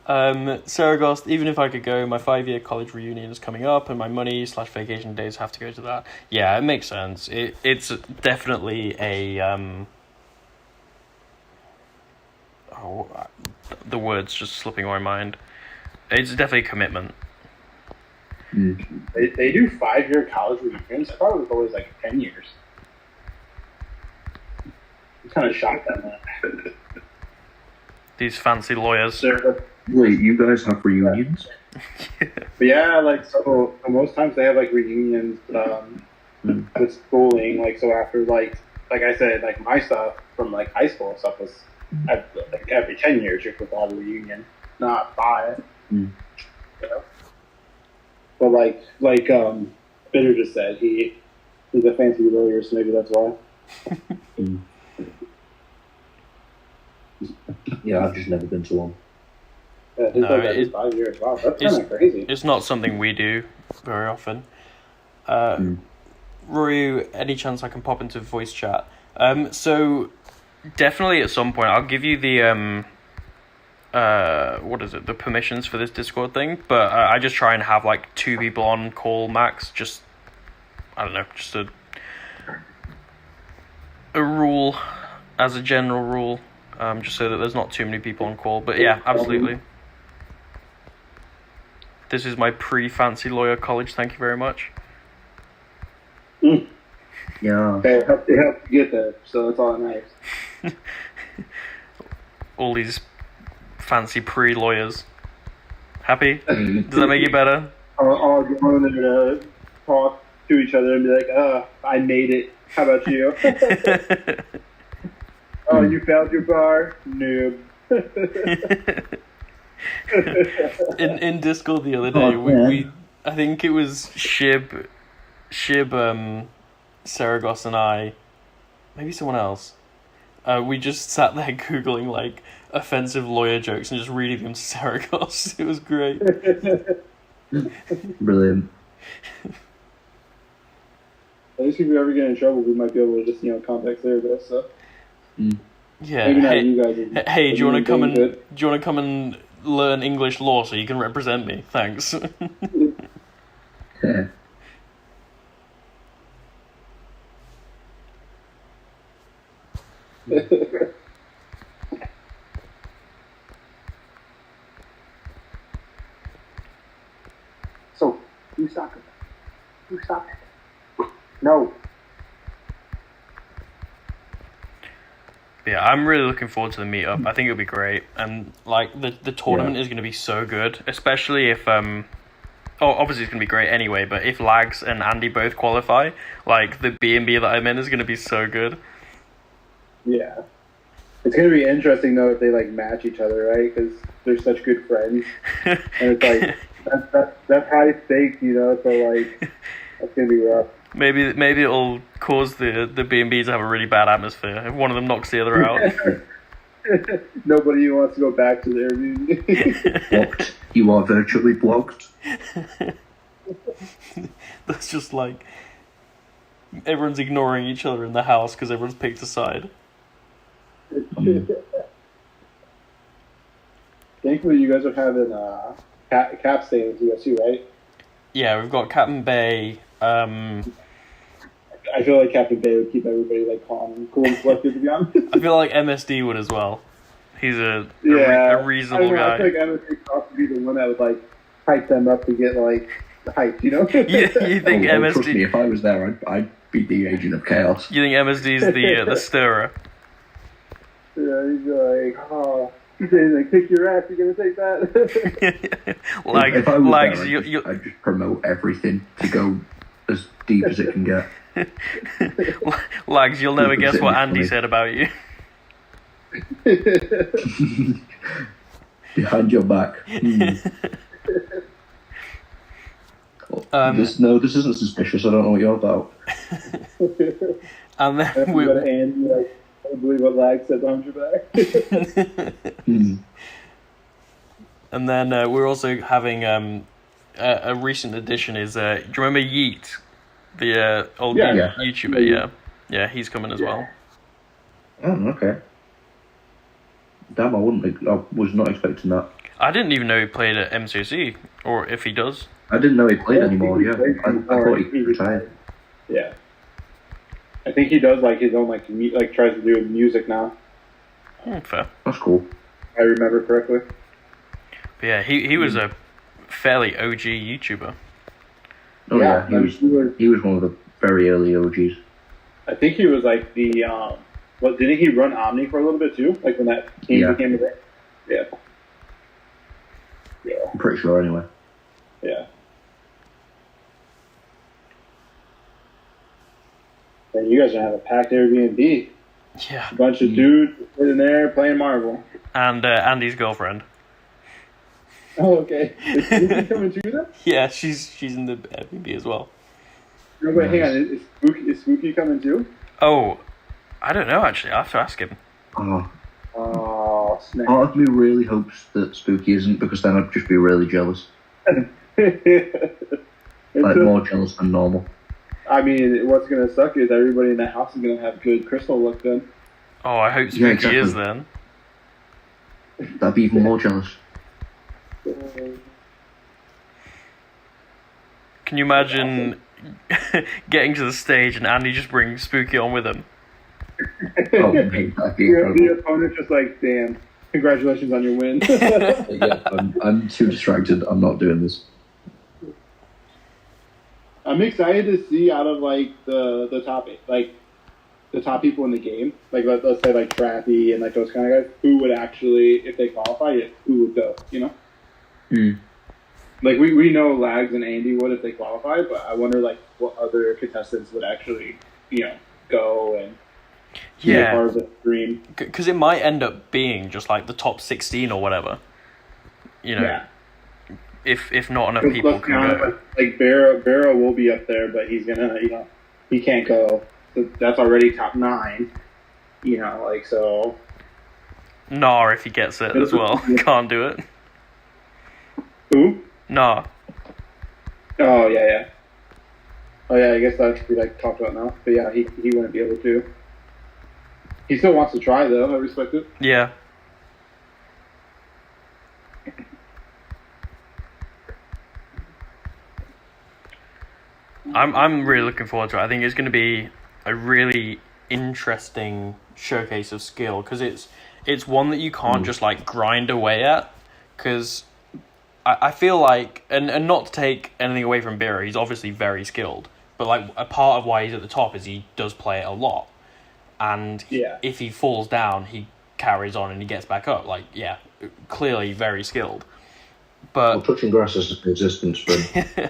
S1: Saragost, even if I could go, my 5-year college reunion is coming up, and my money/vacation days have to go to that. Yeah, it makes sense. It's definitely a the words just slipping my mind. It's definitely a commitment.
S3: They do 5-year college reunions. I thought it was always like 10 years. I'm kind of shocked at that.
S1: These fancy lawyers.
S2: Wait, you guys have reunions?
S3: But yeah, like, so most times they have like reunions with schooling. Like, so after like I said, like my stuff from like high school and stuff was like every 10 years you're supposed to have a reunion, not 5. You know? But like Bitter just said, he's a fancy lawyer, so maybe that's why.
S2: Yeah, I've just never been to one.
S3: Yeah,
S1: No,
S3: like 5 years. Wow, that's kind of crazy.
S1: It's not something we do very often. Rory, any chance I can pop into voice chat? So definitely at some point I'll give you the the permissions for this Discord thing, but I just try and have like 2 people on call max. Just I don't know, just a rule as a general rule, just so that there's not too many people on call. But yeah, absolutely. This is my pre-fancy lawyer college. Thank you very much.
S2: Yeah.
S3: It helped you get there, so that's all that matters.
S1: All these fancy pre-lawyers. Happy? Does that make you better?
S3: I'll go in there to talk to each other and be like, I made it. How about you? Oh, you failed your bar? Noob.
S1: in Discord the other day, we I think it was Shib, Saragos and I, maybe someone else. We just sat there googling like offensive lawyer jokes and just reading them to Saragos. It was great.
S2: Brilliant.
S3: At least if we ever get in trouble, we might be able to just contact Saragos. So.
S1: Yeah.
S3: Maybe not you guys.
S1: Hey, do you want to come and learn English law so you can represent me? Thanks.
S2: Yeah.
S3: So, you stop it. You stop it. No.
S1: Yeah, I'm really looking forward to the meetup. I think it'll be great, and like the tournament is going to be so good, especially if obviously it's going to be great anyway. But if Lags and Andy both qualify, like the B&B that I'm in is going to be so good.
S3: Yeah, it's going to be interesting though if they like match each other, right? Because they're such good friends, and it's like that's high stakes, so like that's going to be rough.
S1: Maybe it'll cause the B&B to have a really bad atmosphere if one of them knocks the other out.
S3: Nobody wants to go back to their Airbnb.
S2: Blocked. You are virtually blocked.
S1: That's just like everyone's ignoring each other in the house because everyone's picked a side.
S3: Thankfully, you guys are having Cap staying with you guys too, right?
S1: Yeah, we've got Captain Bay.
S3: I feel like Captain Bay would keep everybody like calm and cool and collected, to be honest.
S1: I feel like MSD would as well. He's a reasonable guy.
S3: I feel like MSD could be the one that would like hype them up to get like hyped,
S1: You think MSD?
S2: Trust me, if I was there, I'd be the agent of chaos.
S1: You think MSD's the stirrer?
S3: Yeah, he's like, oh. He's saying, like, kick your ass, you're gonna take that?
S2: If I was
S1: Lags,
S2: there, I'd just promote everything to go as deep as it can get.
S1: Lags, you'll never guess what Andy said about you.
S2: Behind your back. This isn't suspicious, I don't know what you're about.
S1: And then we...
S3: Andy, like, I don't believe what Lag said behind your back.
S1: And then we're also having a recent addition is do you remember Yeet, the old YouTuber? Yeah, he's coming as well.
S2: Oh, okay. Damn, I was not expecting that.
S1: I didn't even know he played at MCC, or if he does.
S2: I didn't know he played anymore. Yeah, I thought he retired.
S3: Yeah, I think he does like his own like tries to do music now.
S1: Fair.
S2: That's cool.
S3: I remember correctly.
S1: But yeah, he was a fairly OG YouTuber.
S2: Oh yeah, he was one of the very early OGs.
S3: I think he was like the didn't he run Omni for a little bit too? Like when that team became a thing? Yeah. Yeah.
S2: I'm pretty sure anyway.
S3: Yeah. And you guys are gonna have a packed Airbnb.
S1: Yeah.
S3: A bunch of dudes sitting there playing Marvel.
S1: And Andy's girlfriend.
S3: Oh, okay. Is Spooky coming too then?
S1: Yeah, she's in the Airbnb as well.
S3: No, wait, hang on. Is Spooky coming too?
S1: Oh, I don't know actually. I have to ask him.
S3: Oh, snap.
S2: Part of me really hopes that Spooky isn't, because then I'd just be really jealous. More jealous than normal.
S3: I mean, what's going to suck is everybody in that house is going to have good crystal look then.
S1: Oh, I hope Spooky
S2: exactly.
S1: is then.
S2: That'd be even more jealous.
S1: Can you imagine getting to the stage and Andy just brings Spooky on with him?
S2: Oh, mate, that'd be incredible.
S3: The opponent's just like, damn, congratulations on your win.
S2: Yeah, I'm too distracted. I'm not doing this.
S4: I'm excited to see out of like the top the top people in the game, like let's say like Trappy and like those kind of guys, who would actually, if they qualify, who would go? You know. Like we know Lags and Andy would if they qualify, but I wonder like what other contestants would actually go and be a part of the stream.
S1: Because it might end up being just like the top 16 or whatever. If not enough people can go.
S4: Like Barrow will be up there, but he's gonna he can't go. So that's already top 9. So.
S1: Nah, if he gets it as well, can't do it.
S4: Who?
S1: Nah.
S4: Oh yeah. Oh yeah, I guess that should be like talked about now. But yeah, he wouldn't be able to. He still wants to try though. I respect it.
S1: Yeah. I'm really looking forward to it. I think it's going to be a really interesting showcase of skill because it's one that you can't just like grind away at because I feel like and not to take anything away from Bira, he's obviously very skilled, but like a part of why he's at the top is he does play it a lot, and if he falls down he carries on and he gets back up, like clearly very skilled. But
S5: touching grass is existence for him.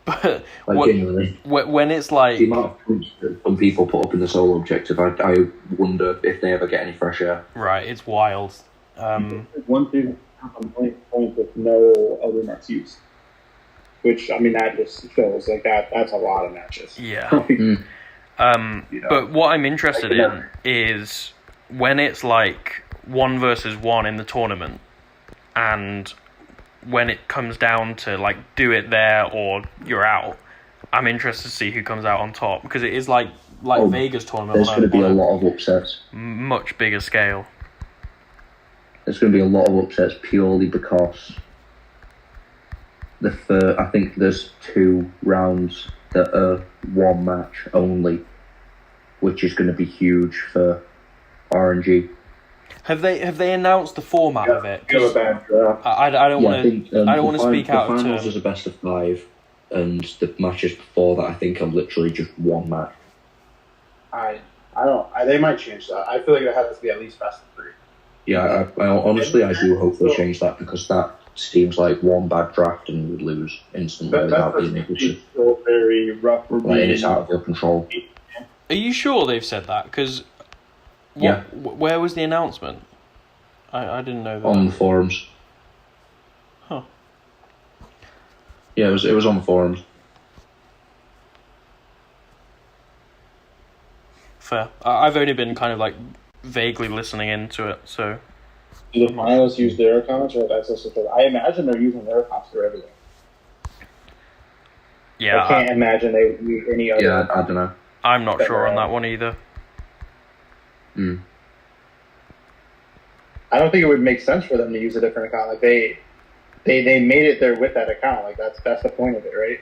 S1: But
S5: genuinely,
S1: when it's like
S5: the amount of points that some people put up in the solo objective, I wonder if they ever get any fresh air.
S1: Right, it's wild.
S4: One thing point with no other max use, which I mean that just shows like that's a lot of matches.
S1: Yeah. But what I'm interested in is when it's like 1 versus 1 in the tournament, and when it comes down to like do it there or you're out, I'm interested to see who comes out on top because it is like Vegas tournament.
S5: There's going to be a lot of upsets.
S1: Much bigger scale.
S5: There's going to be a lot of upsets purely because I think there's 2 rounds that are 1 match only, which is going to be huge for RNG.
S1: Have they announced the format of it? I don't want to. I don't want to speak out of turn.
S5: The finals is a best of 5, and the matches before that I think are literally just 1 match.
S3: I don't. They might change that. I feel like it has to be at least best of 3.
S5: Yeah, I honestly I do hope they change that because that seems like 1 bad draft and you would lose instantly without being able to.
S4: Still very rough.
S5: It's out of your control.
S1: Are you sure they've said that? Because. Where was the announcement? I didn't know that.
S5: On the forums.
S1: Huh.
S5: Yeah, it was on the forums.
S1: Fair. I've only been kind of like vaguely listening into it, so.
S4: Do the finalists use their accounts or access to? I imagine they're using their accounts for everything.
S1: Yeah.
S4: I can't imagine they would use any other.
S5: Yeah, I don't know.
S1: I'm not sure on that one either.
S4: I don't think it would make sense for them to use a different account. Like they made it there with that account. Like that's the point of it, right?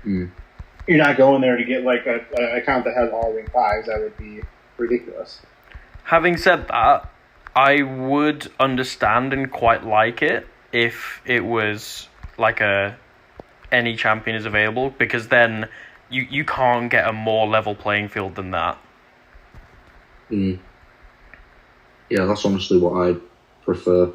S4: You're not going there to get like an account that has all ring 5s. That would be ridiculous.
S1: Having said that, I would understand and quite like it if it was like any champion is available, because then you can't get a more level playing field than that.
S5: Yeah, that's honestly what I prefer.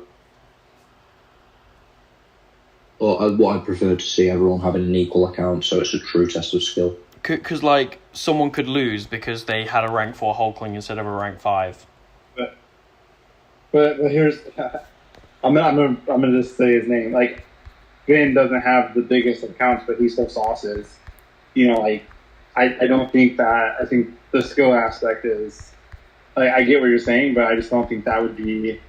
S5: Or what I prefer to see, everyone having an equal account, so it's a true test of skill.
S1: Because like someone could lose because they had a rank 4 Hulkling instead of a rank 5.
S4: But here's, I'm gonna just say his name. Like, Vin doesn't have the biggest accounts, but he still sauces. Like, I don't think that. I think the skill aspect is. I get what you're saying, but I just don't think that would be.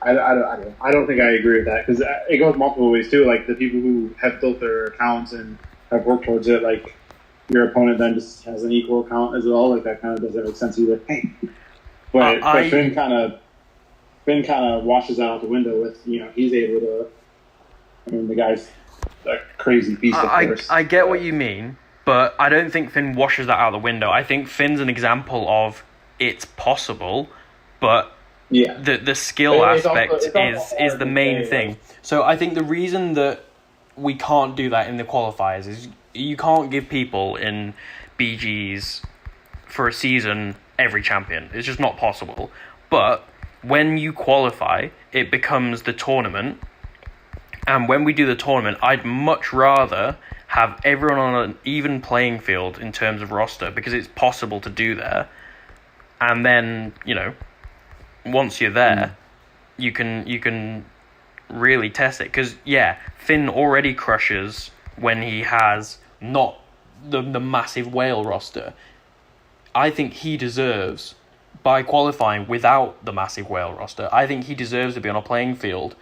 S4: I don't think I agree with that because it goes multiple ways too. Like the people who have built their accounts and have worked towards it, like your opponent then just has an equal account as well. Like that kind of doesn't make sense either. But Finn kind of washes out the window with he's able to. I mean the guy's a crazy beast. Of course.
S1: I get what you mean. But I don't think Finn washes that out the window. I think Finn's an example of it's possible, but the skill aspect is the main thing. So I think the reason that we can't do that in the qualifiers. Is you can't give people in BGs for a season every champion. It's just not possible. But when you qualify, it becomes the tournament. And when we do the tournament, I'd much rather have everyone on an even playing field in terms of roster, because it's possible to do there. And then, once you're there, you can really test it. Because, Finn already crushes when he has not the massive whale roster. I think he deserves, by qualifying without the massive whale roster, I think he deserves to be on a playing field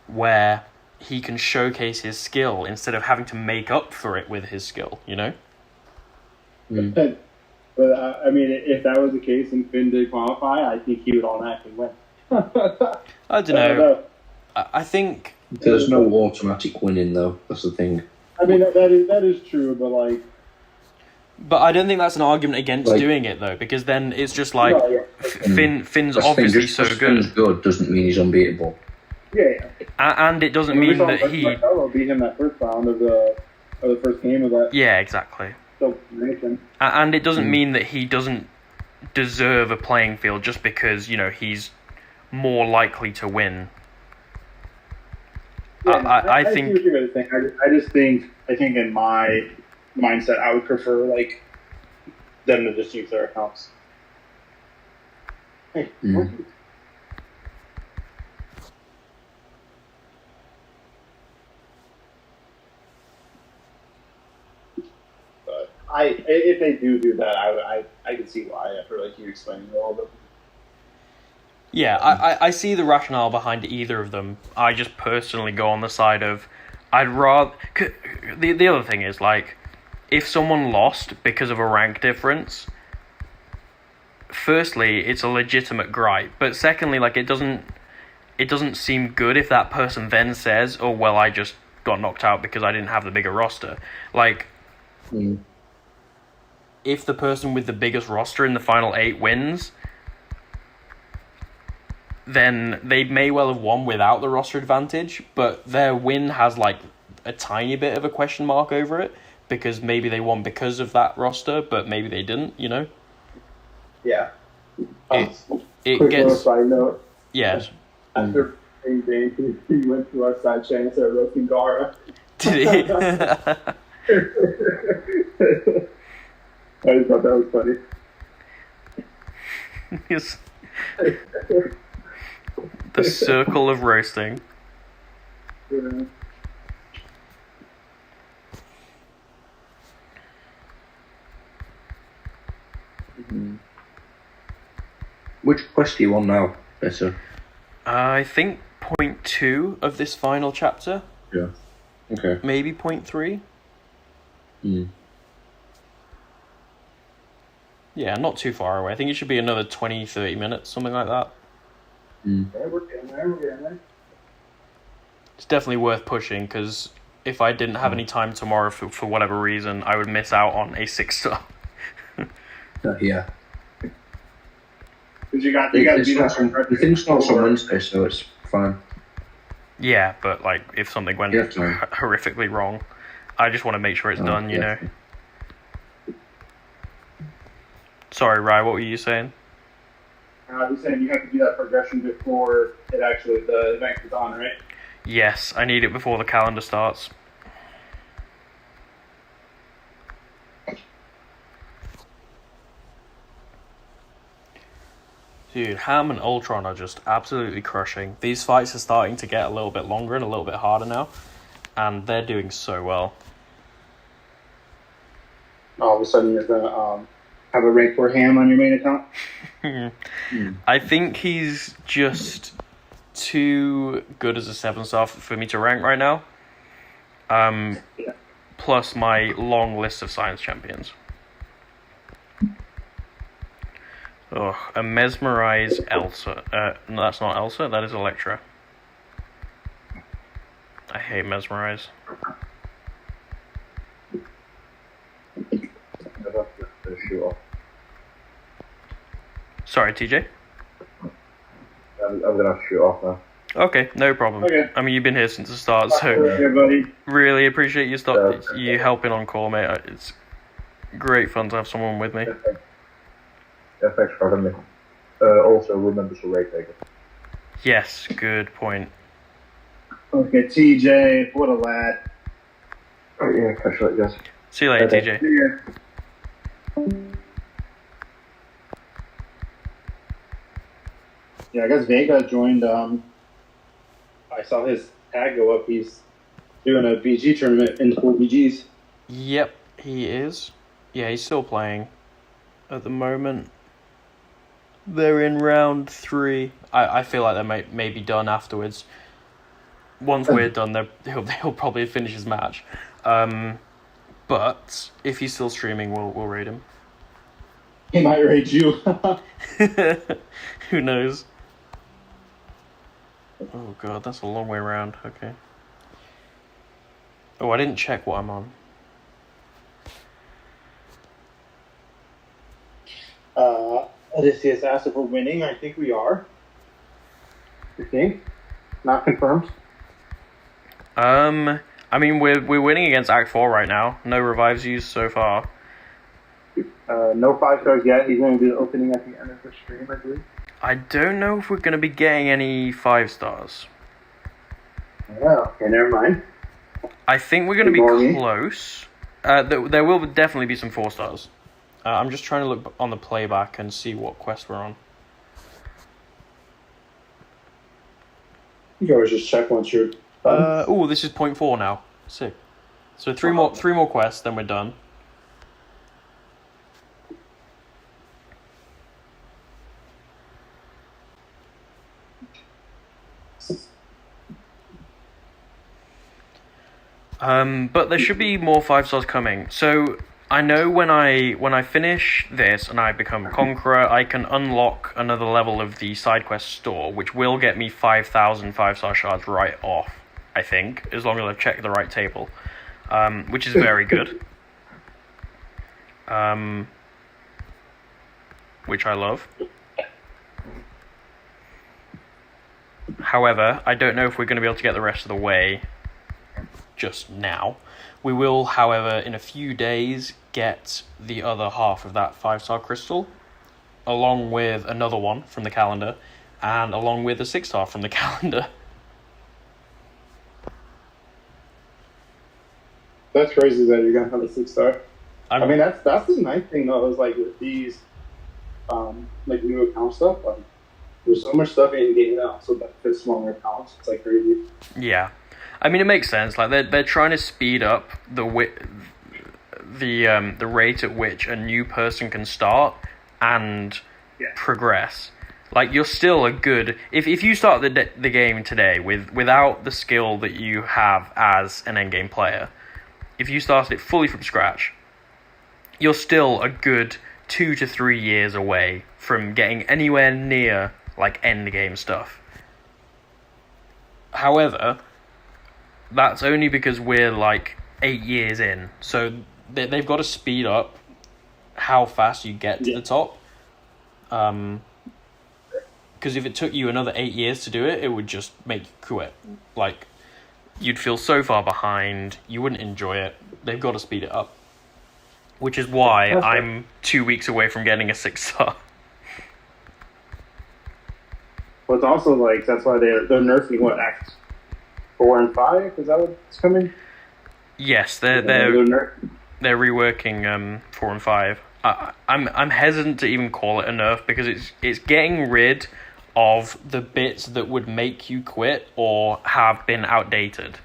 S1: where he can showcase his skill instead of having to make up for it with his skill,
S4: But if that was the case and Finn did qualify, I think he would automatically win.
S1: I don't know. I think
S5: there's no automatic winning though. That's the thing.
S4: I mean that is true, but
S1: But I don't think that's an argument against doing it though, because then it's just like Finn's obviously so good.
S5: Finn's good doesn't mean he's unbeatable.
S4: Yeah.
S1: And it doesn't mean that he
S4: beat him that first round of the first game of that.
S1: Yeah, exactly. And it doesn't mean that he doesn't deserve a playing field just because, he's more likely to win.
S4: Yeah, I think. See what you're saying. I think in my mindset, I would prefer them to just use their accounts. Hey. If they do that, I can see why after you explaining all of them.
S1: Yeah, I see the rationale behind either of them. I just personally go on the side of I'd rather. The other thing is if someone lost because of a rank difference, firstly, it's a legitimate gripe, but secondly, it doesn't seem good if that person then says, "Oh well, I just got knocked out because I didn't have the bigger roster." If the person with the biggest roster in the final 8 wins, then they may well have won without the roster advantage, but their win has a tiny bit of a question mark over it, because maybe they won because of that roster, but maybe they didn't,
S4: Yeah.
S1: It gets...
S4: side note.
S1: Yeah.
S4: After playing game, he went to our side chain and started roasting Gara.
S1: Did he?
S4: I just thought that was funny.
S1: Yes. The circle of roasting.
S4: Yeah.
S5: Which quest are you on now, Better?
S1: I think point 2 of this final chapter.
S5: Yeah. Okay.
S1: Maybe point 3. Yeah, not too far away. I think it should be another 20-30 minutes, something like that.
S4: Yeah, we're getting there.
S1: It's definitely worth pushing, because if I didn't have any time tomorrow for whatever reason, I would miss out on a 6-star.
S5: Yeah.
S4: Because you got to be that.
S5: The thing starts on Wednesday, so it's fine.
S1: Yeah, but if something went horrifically wrong, I just want to make sure it's done, you know. Sorry, Rye, what were you saying?
S4: I was saying you have to do that progression before the event is on, right?
S1: Yes, I need it before the calendar starts. Dude, Ham and Ultron are just absolutely crushing. These fights are starting to get a little bit longer and a little bit harder now, and they're doing so well.
S4: All of a sudden you're going to have a rank 4 Ham on your main account?
S1: I think he's just too good as a 7-star for me to rank right now. Plus my long list of science champions. Oh, a Mesmerize Elsa. No, that's not Elsa, that is Electra. I hate Mesmerize. Sorry, TJ?
S4: I'm going to have to shoot off now.
S1: Okay, no problem.
S4: Okay.
S1: I mean, you've been here since the start, so
S4: Okay, buddy.
S1: really appreciate you helping on call, mate. It's great fun to have someone with me.
S6: Yeah, thanks for having me. Also, remember to rate it.
S1: Yes, good point.
S4: Okay, TJ, what a lad.
S6: Oh, yeah, catch you later, guys.
S1: See you later,
S6: Okay.
S1: TJ.
S4: Yeah, I guess Vega joined. I saw his tag go up. He's doing a BG tournament in 4 BGs.
S1: Yep, he is. Yeah, he's still playing at the moment. They're in round 3. I feel like they may be done afterwards. Once we're done, he'll probably finish his match. But if he's still streaming, we'll raid him.
S4: He might raid you.
S1: Who knows? Oh god, that's a long way around. Okay. Oh, I didn't check what I'm on.
S4: Odysseus asked if we're winning. I think we are.
S3: You think? Not confirmed.
S1: I mean, we're winning against Act 4 right now. No revives used so far.
S3: No 5-stars yet. He's going to do the opening at the end of the stream, I believe.
S1: I don't know if we're going to be getting any 5 stars.
S3: Oh, okay, never mind.
S1: I think we're going to
S3: Ignore
S1: be
S3: me.
S1: close. There will definitely be some 4 stars. I'm just trying to look on the playback and see what quest we're on.
S3: You can always just check once you're done.
S1: Oh, this is 0.4 now. Sick. So three more quests, then we're done. But there should be more 5 stars coming. So I know when I finish this and I become Conqueror, I can unlock another level of the side quest store, which will get me 5,000 5-star shards right off, I think, as long as I've checked the right table, which is very good. Which I love. However, I don't know if we're going to be able to get the rest of the way just now. We will, however, in a few days, get the other half of that 5-star crystal, along with another one from the calendar, and along with a 6-star from the calendar.
S3: That's crazy that you're gonna have a 6-star. I mean, that's the nice thing though. Is like with these, like new account stuff. Like, there's so much stuff in game now, so that fits smaller accounts. It's like crazy.
S1: Yeah, I mean it makes sense. Like they're trying to speed up the rate at which a new person can start and progress. Like you're still a good if you start the game today without the skill that you have as an endgame player, if you started it fully from scratch, you're still a good 2 to 3 years away from getting anywhere near like end game stuff. However, that's only because we're like 8 years in, so they've got to speed up how fast you get to the top. Because if it took you another 8 years to do it, it would just make you quit. Like, you'd feel so far behind, you wouldn't enjoy it. They've got to speed it up. Which is why I'm 2 weeks away from getting a 6-star.
S3: But it's also like that's why they're nerfing what Act 4 and 5. Is that what's coming?
S1: Yes, they're reworking 4 and 5. I'm hesitant to even call it a nerf because it's getting rid of the bits that would make you quit or have been outdated.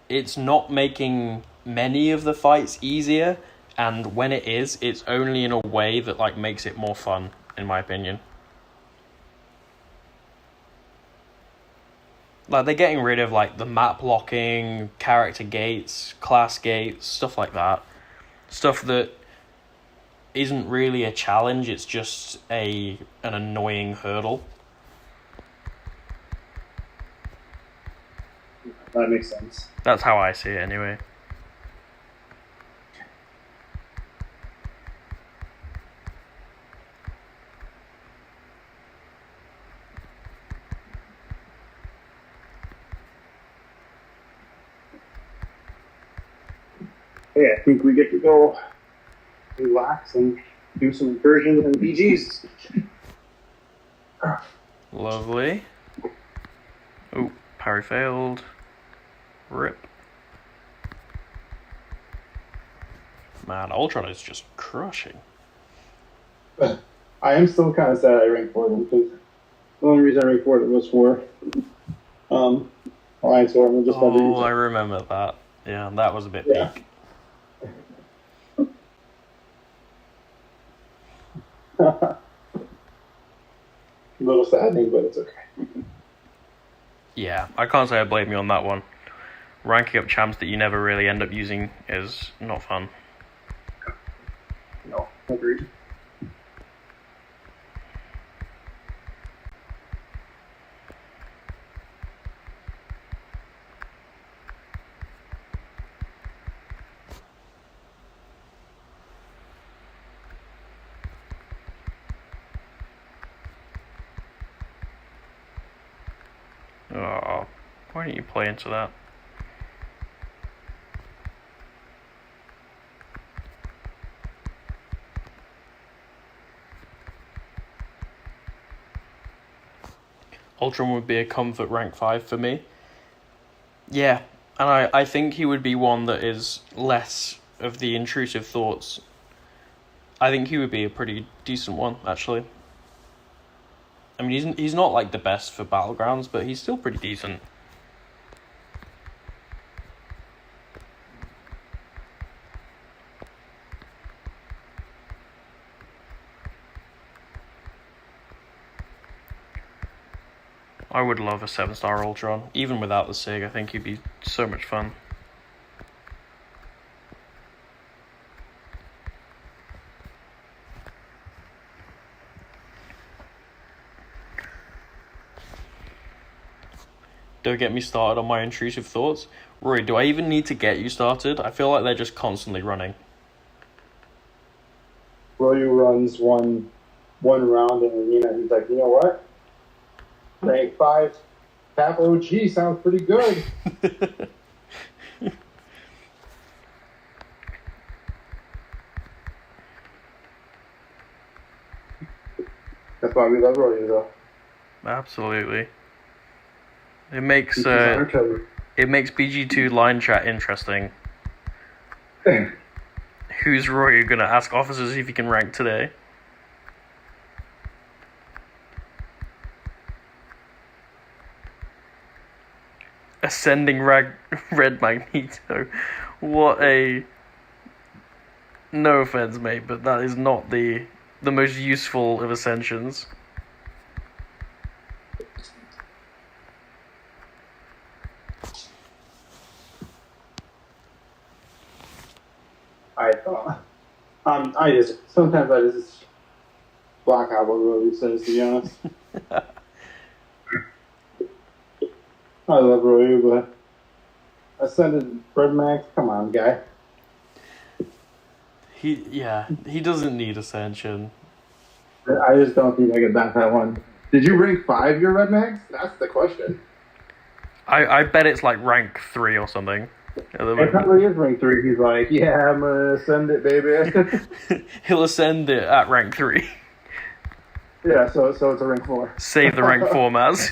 S1: It's not making many of the fights easier, and when it is, it's only in a way that like makes it more fun, in my opinion. Like they're getting rid of like the map locking, character gates, class gates, stuff like that. Stuff that isn't really a challenge, it's just an annoying hurdle.
S3: That makes sense.
S1: That's how I see it anyway.
S4: hey, I think we get to go relax and do some incursions and BGs.
S1: Lovely. Oh, parry failed. Rip. Man, Ultron is just crushing.
S3: I am still kind of sad I ranked 4 because the only reason I ranked 4 was for Alliance War.
S1: Oh, I remember that. Yeah, that was a bit peak.
S3: A little saddening, but it's okay.
S1: Yeah, I can't say I blame you on that one. Ranking up champs that you never really end up using is not fun.
S3: No, agreed.
S1: Oh, why don't you play into that? Ultron would be a comfort rank 5 for me. Yeah, and I think he would be one that is less of the intrusive thoughts. I think he would be a pretty decent one, actually. I mean, he's not like the best for Battlegrounds, but he's still pretty decent. I would love a 7-star Ultron. Even without the SIG, I think he'd be so much fun. Don't get me started on my intrusive thoughts. Rory, do I even need to get you started? I feel like they're just constantly running.
S3: Roy runs one round in arena. He's like, you know what? Rank 5 Tap OG sounds pretty good. That's why we love Roy, though.
S1: Absolutely. It makes BG2 line chat interesting. Who's Roy gonna ask officers if he can rank today? Ascending Red Magneto. What a... No offense, mate, but that is not the most useful of ascensions.
S3: Sometimes I just block out what Roy says, to be honest. I love Roy, but Ascended Fred Max, come on, guy.
S1: He doesn't need Ascension.
S3: I just don't think I could back that one. Did you rank 5 your Red Max? That's the question.
S1: I bet it's like rank 3 or something.
S3: It probably is rank 3. He's like, yeah, I'm gonna ascend it, baby.
S1: He'll ascend it at rank 3.
S3: Yeah, so it's a rank 4.
S1: Save the rank 4, Maz.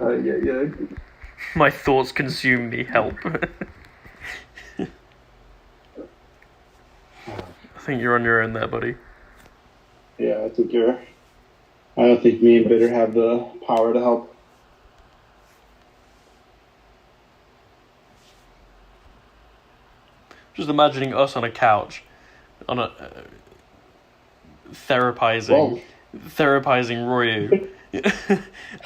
S3: Yeah.
S1: My thoughts consume me, help. I think you're on your own there, buddy.
S3: Yeah, I don't think me and Bitter have the power to help.
S1: Just imagining us on a couch, on a therapizing Ryu,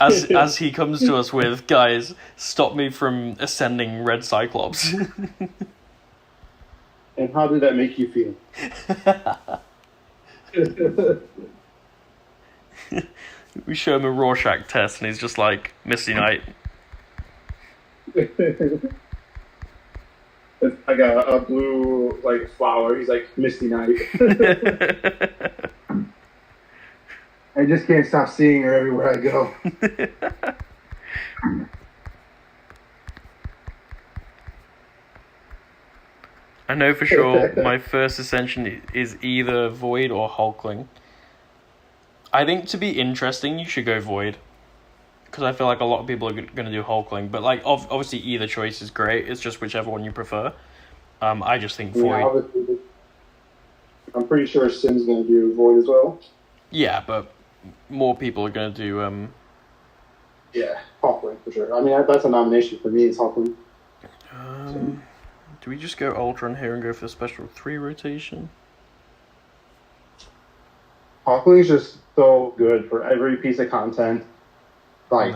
S1: as he comes to us with, guys, stop me from ascending Red Cyclops.
S3: And how did that make you feel?
S1: We show him a Rorschach test, and he's just like, Misty Knight.
S3: It's like a blue flower. He's like Misty Knight. I just can't stop seeing her everywhere I go.
S1: I know for sure my first ascension is either Void or Hulkling. I think to be interesting, you should go Void. Because I feel like a lot of people are going to do Hulkling. But like, obviously either choice is great. It's just whichever one you prefer. I just think Void.
S3: Yeah, obviously, I'm pretty sure Sim's going to do Void as well.
S1: Yeah, but more people are going to do...
S3: Yeah, Hulkling for sure. I mean, that's a nomination for me, is Hulkling.
S1: Do we just go Ultron here and go for the special 3 rotation?
S3: Hulkling is just so good for every piece of content. Like,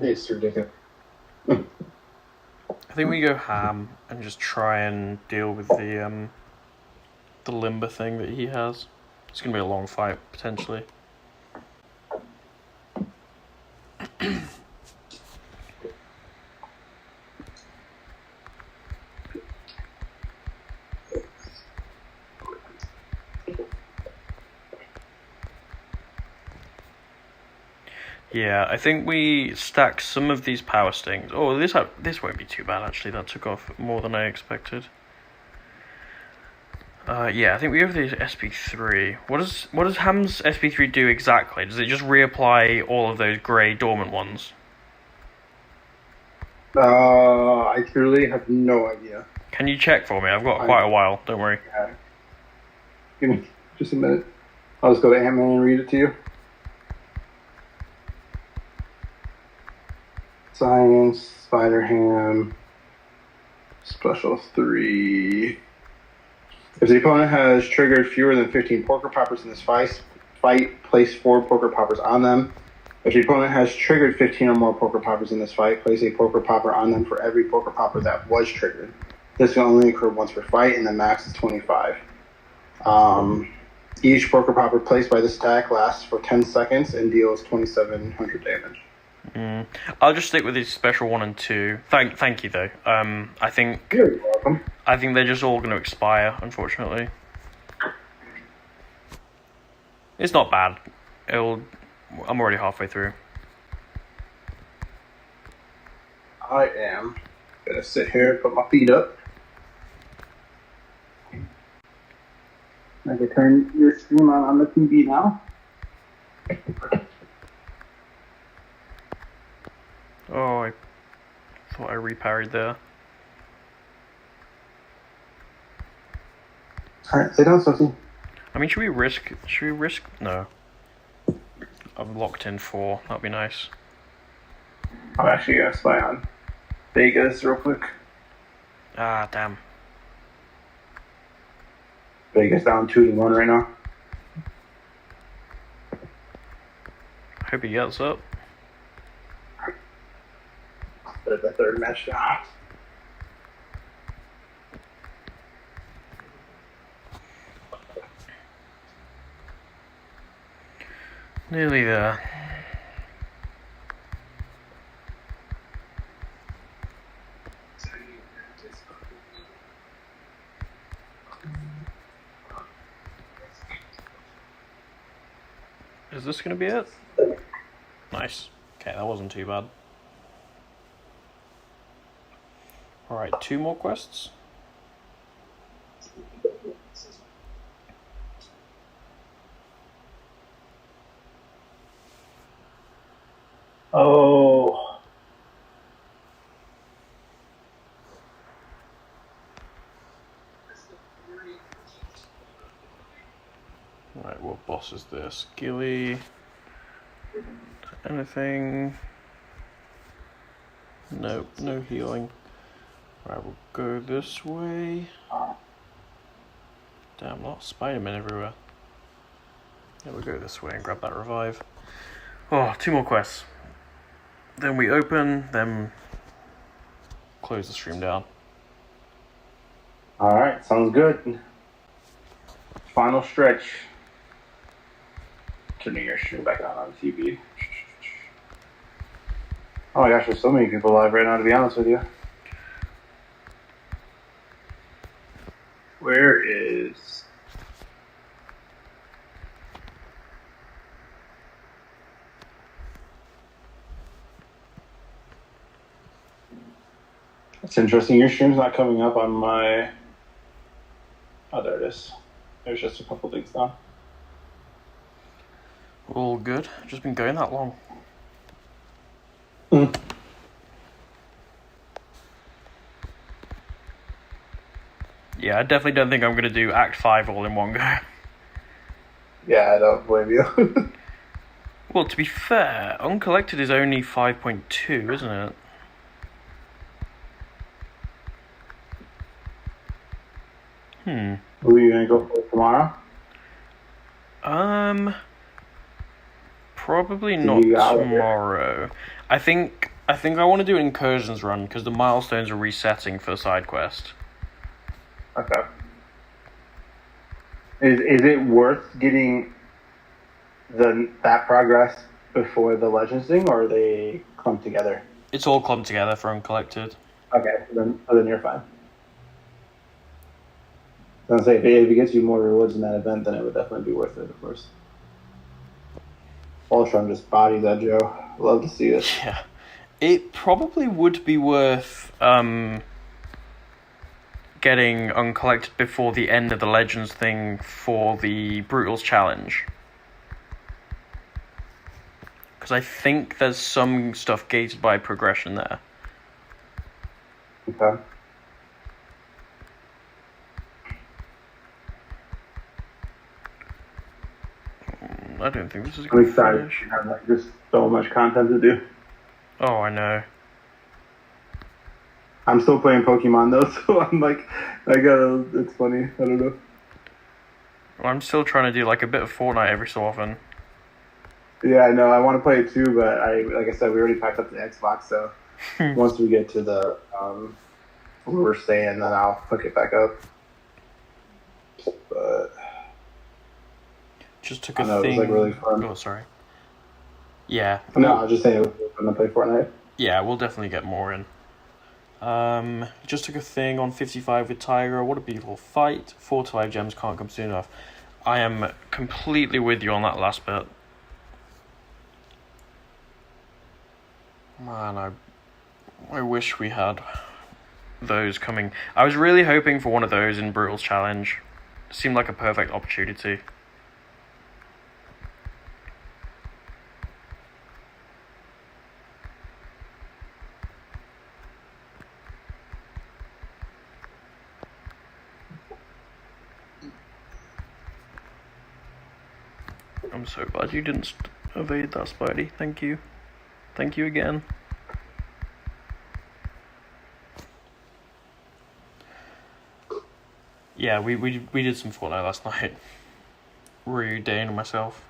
S3: it's ridiculous.
S1: I think we go Ham and just try and deal with the Limber thing that he has. It's going to be a long fight, potentially. Yeah, I think we stack some of these power stings. Oh, this won't be too bad actually. That took off more than I expected. Yeah, I think we go for these SP3. What does Ham's SP3 do exactly? Does it just reapply all of those grey dormant ones?
S3: I truly have no idea.
S1: Can you check for me? I've got quite a while. Don't worry.
S3: Yeah. Give me just a minute. I'll just go to Ant-Man and read it to you. Science, Spider-Ham, Special 3. If the opponent has triggered fewer than 15 Poker Poppers in this fight, place 4 Poker Poppers on them. If the opponent has triggered 15 or more Poker Poppers in this fight, place a Poker Popper on them for every Poker Popper that was triggered. This can only occur once per fight, and the max is 25. Each Poker Popper placed by this attack lasts for 10 seconds and deals 2,700 damage.
S1: I'll just stick with these special 1 and 2. Thank you though. I think
S3: You're welcome.
S1: I think they're just all going to expire, unfortunately. It's not bad. I'm already halfway through.
S3: I am gonna sit here and put my feet up. I can turn your stream on the TV now.
S1: Oh, I thought I reparried there.
S3: Alright, sit down, Sophie.
S1: I mean, should we risk? No. I've locked in 4. That'd be nice.
S3: I'm actually gonna spy on Vegas real quick.
S1: Ah, damn.
S3: Vegas down 2-1 right now.
S1: I hope he gets up.
S3: There's the third match now.
S1: Nearly there. Is this going to be it? Nice. Okay, that wasn't too bad. Alright, 2 more quests.
S3: Oh.
S1: Right, what boss is this? Gilly. Anything? No, no healing. Right, we'll go this way. Damn, lots of Spider-Man everywhere. Yeah, we'll go this way and grab that revive. Oh, 2 more quests. Then we open, then close the stream down.
S3: Alright, sounds good. Final stretch. Turning your stream back on TV. Oh my gosh, there's so many people live right now, to be honest with you. Where is... It's interesting, your stream's not coming up on my Oh, there it is. There's just a couple things down.
S1: All good. Just been going that long.
S3: Mm.
S1: Yeah, I definitely don't think I'm going to do Act 5 all in one go.
S3: Yeah, I don't blame you.
S1: Well, to be fair, Uncollected is only 5.2, isn't it?
S3: Who are you going to go for tomorrow?
S1: Probably not tomorrow. I think I want to do an incursions run because the milestones are resetting for the side quest.
S3: Okay. Is it worth getting that progress before the Legends thing, or are they clumped together?
S1: It's all clumped together for Uncollected.
S3: Okay, then you're fine. I was gonna say, if it gets you more rewards in that event, then it would definitely be worth it, of course. Ultron just bodied that Joe. Love to see it.
S1: Yeah. It probably would be worth getting Uncollected before the end of the Legends thing for the Brutals challenge. Because I think there's some stuff gated by progression there.
S3: Okay.
S1: I don't think this is
S3: I'm
S1: going to
S3: excited.
S1: finish.
S3: We have just so much content to do.
S1: Oh, I know.
S3: I'm still playing Pokemon though, so I'm like, it's funny. I don't know.
S1: Well, I'm still trying to do like a bit of Fortnite every so often.
S3: Yeah, I know. I want to play it too, but like I said, we already packed up the Xbox, so once we get to the where we're staying, then I'll hook it back up. But
S1: just took a
S3: know,
S1: thing.
S3: It was like really fun.
S1: Oh, sorry. Yeah.
S3: No, I was just saying it was fun to play Fortnite.
S1: Yeah, we'll definitely get more in. Just took a thing on 55 with Tiger. What a beautiful fight. 4 to 5 gems can't come soon enough. I am completely with you on that last bit. Man, I wish we had those coming. I was really hoping for one of those in Brutal's Challenge. Seemed like a perfect opportunity. I'm so glad you didn't evade that, Spidey. Thank you. Thank you again. Yeah, we did some Fortnite last night. Ryu, Dane, and myself.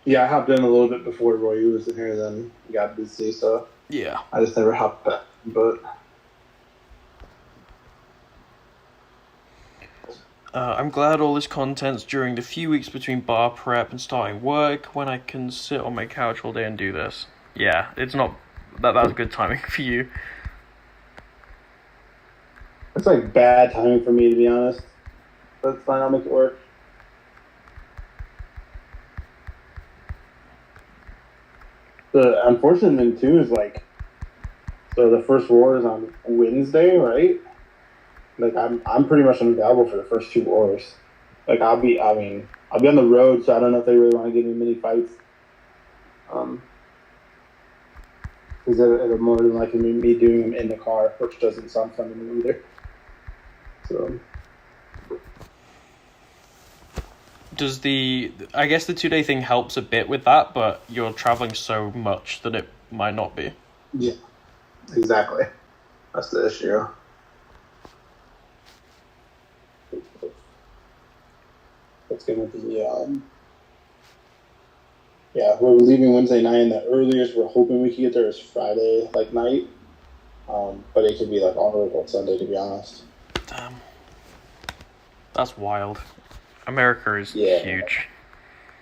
S3: Yeah, I hopped in a little bit before Roy was in here, then got busy, so
S1: Yeah.
S3: I just never hopped back. But
S1: I'm glad all this content's during the few weeks between bar prep and starting work when I can sit on my couch all day and do this. Yeah, it's not... That's good timing for you.
S3: it's like bad timing for me, to be honest. But it's fine, I'll make it work. The unfortunate thing, too, is like, so the first war is on Wednesday, right? Like, I'm pretty much unavailable for the first 2 wars. Like, I'll be on the road, so I don't know if they really want to give me many fights. Because it'll more than likely be me doing them in the car, which doesn't sound fun to me either. So.
S1: Does I guess the 2-day thing helps a bit with that, but you're traveling so much that it might not be.
S3: Yeah, exactly. That's the issue. It's going to be, we're leaving Wednesday night, and the earliest we're hoping we can get there is Friday, like, night. But it could be, like, all the way till Sunday, to be honest.
S1: Damn. That's wild. America is huge.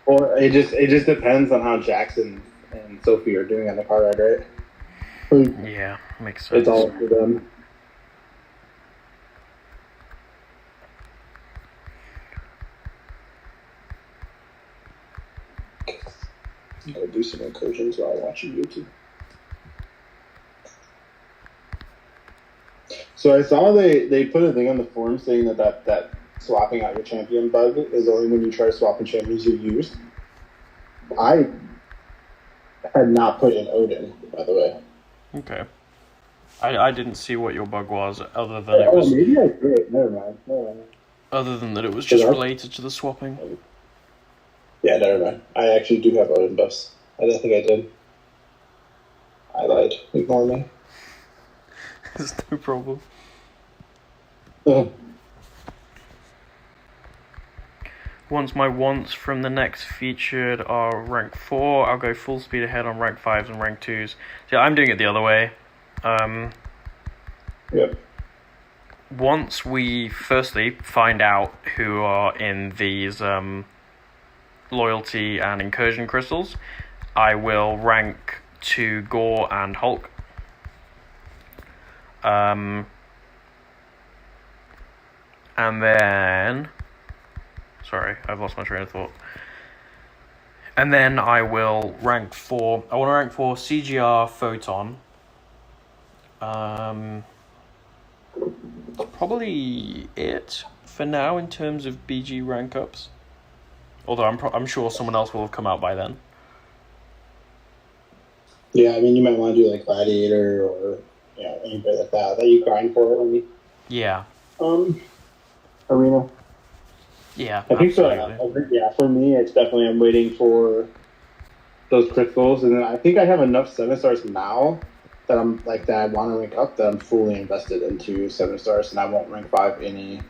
S3: Well, it just depends on how Jackson and Sophie are doing on the car ride, right?
S1: Yeah, makes sense.
S3: It's all for them. I'm gonna do some incursions while watching YouTube. So I saw they put a thing on the forum saying that swapping out your champion bug is only when you try swapping champions you used. I had not put in Odin, by the way.
S1: Okay. I didn't see what your bug was, other than it was.
S3: Maybe I did. Never mind.
S1: Other than that, it was just related to the swapping.
S3: Yeah, never mind. I actually do have Odin buffs. I didn't think I did. I lied. Ignore me.
S1: It's no problem. Once my wants from the next featured are rank 4, I'll go full speed ahead on rank 5s and rank 2s. See, I'm doing it the other way.
S3: Yep.
S1: Once we firstly find out who are in these loyalty and incursion crystals, I will rank to Gore and Hulk. And then... Sorry, I've lost my train of thought. And then I will rank for... I want to rank for CGR Photon. Probably it for now in terms of BG rank ups. Although I'm sure someone else will have come out by then.
S3: Yeah, I mean, you might want to do like Gladiator or anybody like that you grind for. I mean,
S1: yeah.
S3: Arena.
S1: Yeah,
S3: I think so. Yeah, for me, it's definitely I'm waiting for those crystals, and then I think I have enough 7 stars now that I'm like that I want to rank up that I'm fully invested into 7 stars, and I won't rank 5 any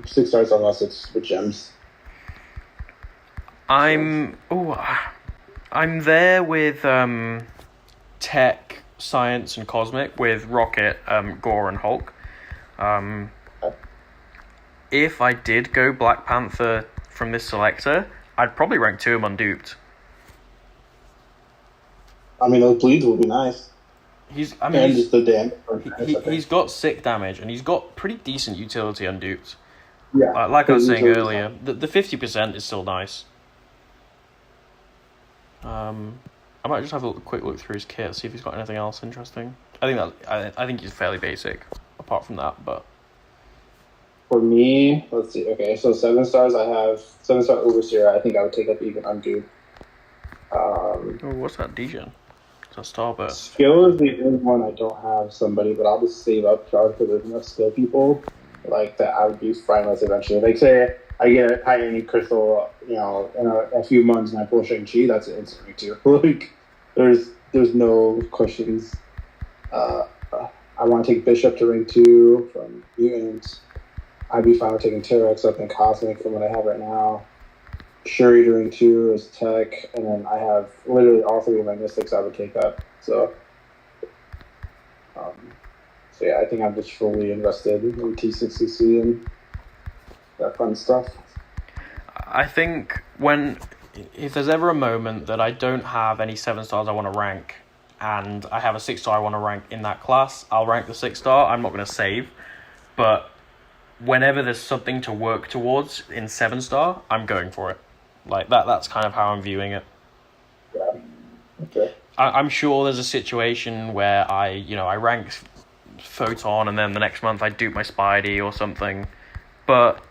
S3: 6 stars unless it's with gems.
S1: I'm there with Tech, Science, and Cosmic with Rocket, Gore, and Hulk. If I did go Black Panther from this selector, I'd probably rank 2 him unduped.
S3: I mean, those bleeds would be nice.
S1: He's got sick damage, and he's got pretty decent utility unduped.
S3: Yeah.
S1: Like I was saying earlier, the 50% is still nice. I might just have a quick look through his kit, see if he's got anything else interesting. I think he's fairly basic, apart from that, but...
S3: For me, let's see. Okay, so 7 stars, I have 7-star Overseer. I think I would take up even undue.
S1: What's that degen? It's a Starburst.
S3: Skill is the only one I don't have somebody, but I'll just save up because there's enough skill people like that. I would use finalists eventually. Like say I get a high any crystal, in a few months, and I pull Shang-Chi. That's an instant rank 2. Like there's no questions. I want to take Bishop to rank 2 from mutants. I'd be fine with taking T-Rex up in Cosmic from what I have right now. Shuri to rank 2 is Tech, and then I have literally all 3 of my Mystics I would take up. So yeah, I think I'm just fully invested in T6CC and that fun stuff.
S1: I think if there's ever a moment that I don't have any 7 stars I want to rank, and I have a 6 star I want to rank in that class, I'll rank the 6 star. I'm not going to save, but whenever there's something to work towards in 7 star, I'm going for it. Like that's kind of how I'm viewing it.
S3: Yeah. Okay.
S1: I'm sure there's a situation where I rank Photon and then the next month I dupe my Spidey or something, but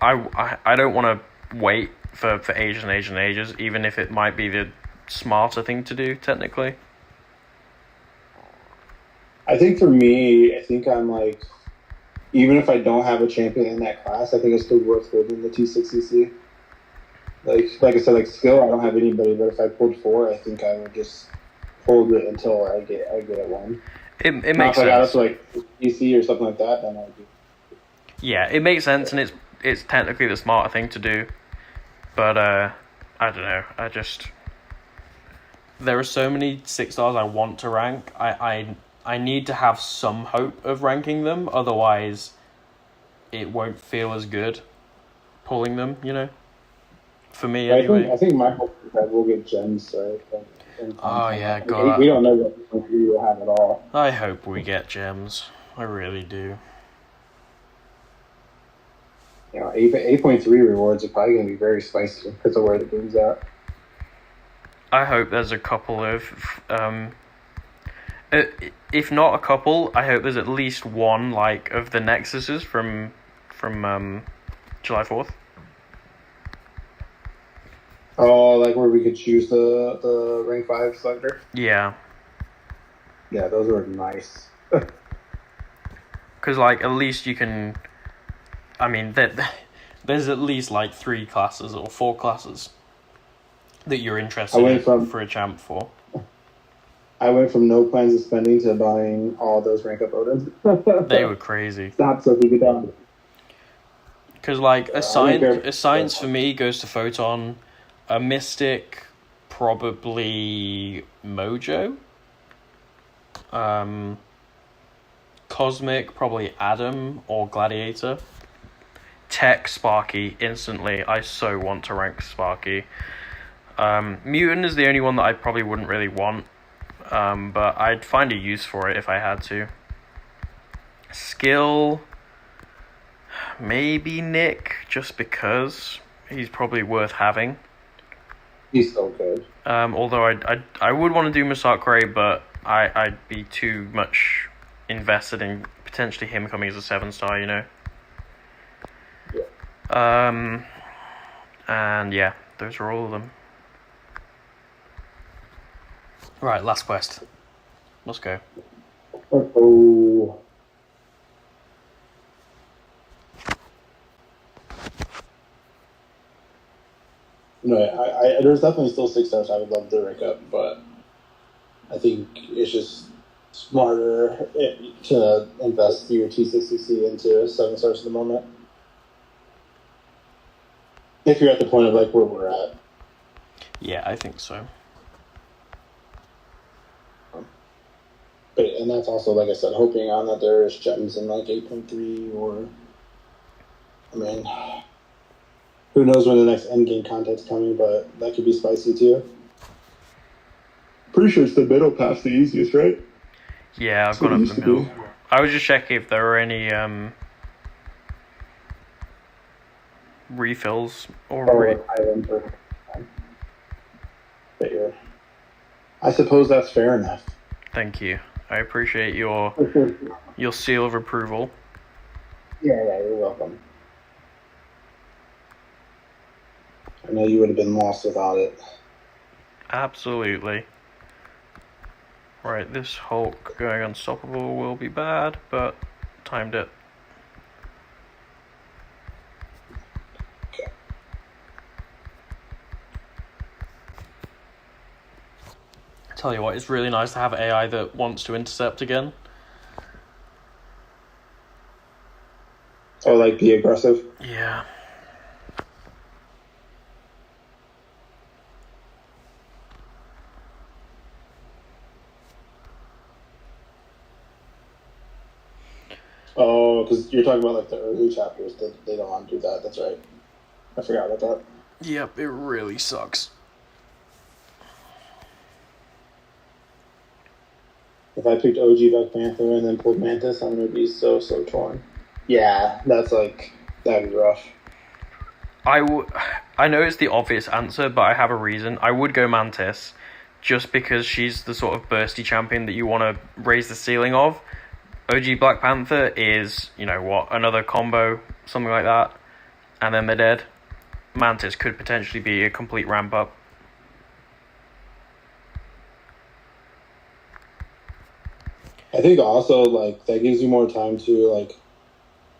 S1: I don't want to wait for ages and ages and ages, even if it might be the smarter thing to do technically.
S3: I think for me, I'm like, even if I don't have a champion in that class, I think it's still worth holding the T6CC. Like I said, like skill, I don't have anybody, but if I pulled 4, I think I would just hold it until I get a 1.
S1: It makes
S3: sense. If I got us like EC or something like that, then I'd do.
S1: Yeah, it makes sense, and it's technically the smarter thing to do. But I don't know. There are so many 6 stars I want to rank. I need to have some hope of ranking them, otherwise it won't feel as good pulling them, For me, anyway.
S3: I think my hope is that we'll get gems, right?
S1: Oh, yeah, God.
S3: We don't know what we will have at all.
S1: I hope we get gems. I really do.
S3: 8.3 rewards are probably going to be very spicy because of where the game's at.
S1: I hope there's a couple of... if not a couple, I hope there's at least one, of the Nexuses from from July 4th.
S3: Oh, like where we could choose the rank 5 selector?
S1: Yeah.
S3: Yeah, those were nice.
S1: Because, like, at least you can... I mean, there's at least, like, 3 classes or 4 classes that you're interested in for a champ for.
S3: I went from no plans of spending to buying all those rank up Odins.
S1: They were crazy.
S3: Stop so we could down.
S1: Because, like, a science for me goes to Photon, a Mystic, probably Mojo, Cosmic, probably Adam or Gladiator, Tech, Sparky, instantly. I so want to rank Sparky. Mutant is the only one that I probably wouldn't really want, but I'd find a use for it if I had to. Skill... maybe Nick, just because he's probably worth having.
S3: He's so good.
S1: Although I would want to do Masakre, but I'd be too much invested in potentially him coming as a 7-star, you know.
S3: Yeah.
S1: And yeah, those are all of them. Right, last quest. Let's go.
S3: Oh. No, there's definitely still 6 stars I would love to rank up, but I think it's just smarter to invest your T60C into 7 stars at the moment. If you're at the point of like where we're at.
S1: Yeah, I think so.
S3: And that's also, like I said, hoping on that there is gems in like 8.3 or, I mean, who knows when the next endgame content's coming, but that could be spicy too. Pretty sure it's the middle path the easiest, right?
S1: Yeah, I've got up the middle. I was just checking if there were any refills or
S3: items or I suppose that's fair enough.
S1: Thank you. I appreciate your seal of approval.
S3: Yeah, you're welcome. I know you would have been lost without it.
S1: Absolutely. Right, this Hulk going unstoppable will be bad, but timed it.
S3: Okay.
S1: Tell you what, it's really nice to have AI that wants to intercept again.
S3: Oh, like be aggressive?
S1: Yeah.
S3: Oh, because you're talking about like the early chapters. They don't want to do that. That's right. I forgot about that.
S1: Yep, it really sucks.
S3: If I picked OG Black Panther and then pulled Mantis, I'm gonna be so torn. Yeah, that'd be rough.
S1: I know it's the obvious answer, but I have a reason. I would go Mantis, just because she's the sort of bursty champion that you want to raise the ceiling of. OG Black Panther is, you know what, another combo, something like that, and then they're dead. Mantis could potentially be a complete ramp up.
S3: I think also like that gives you more time to like,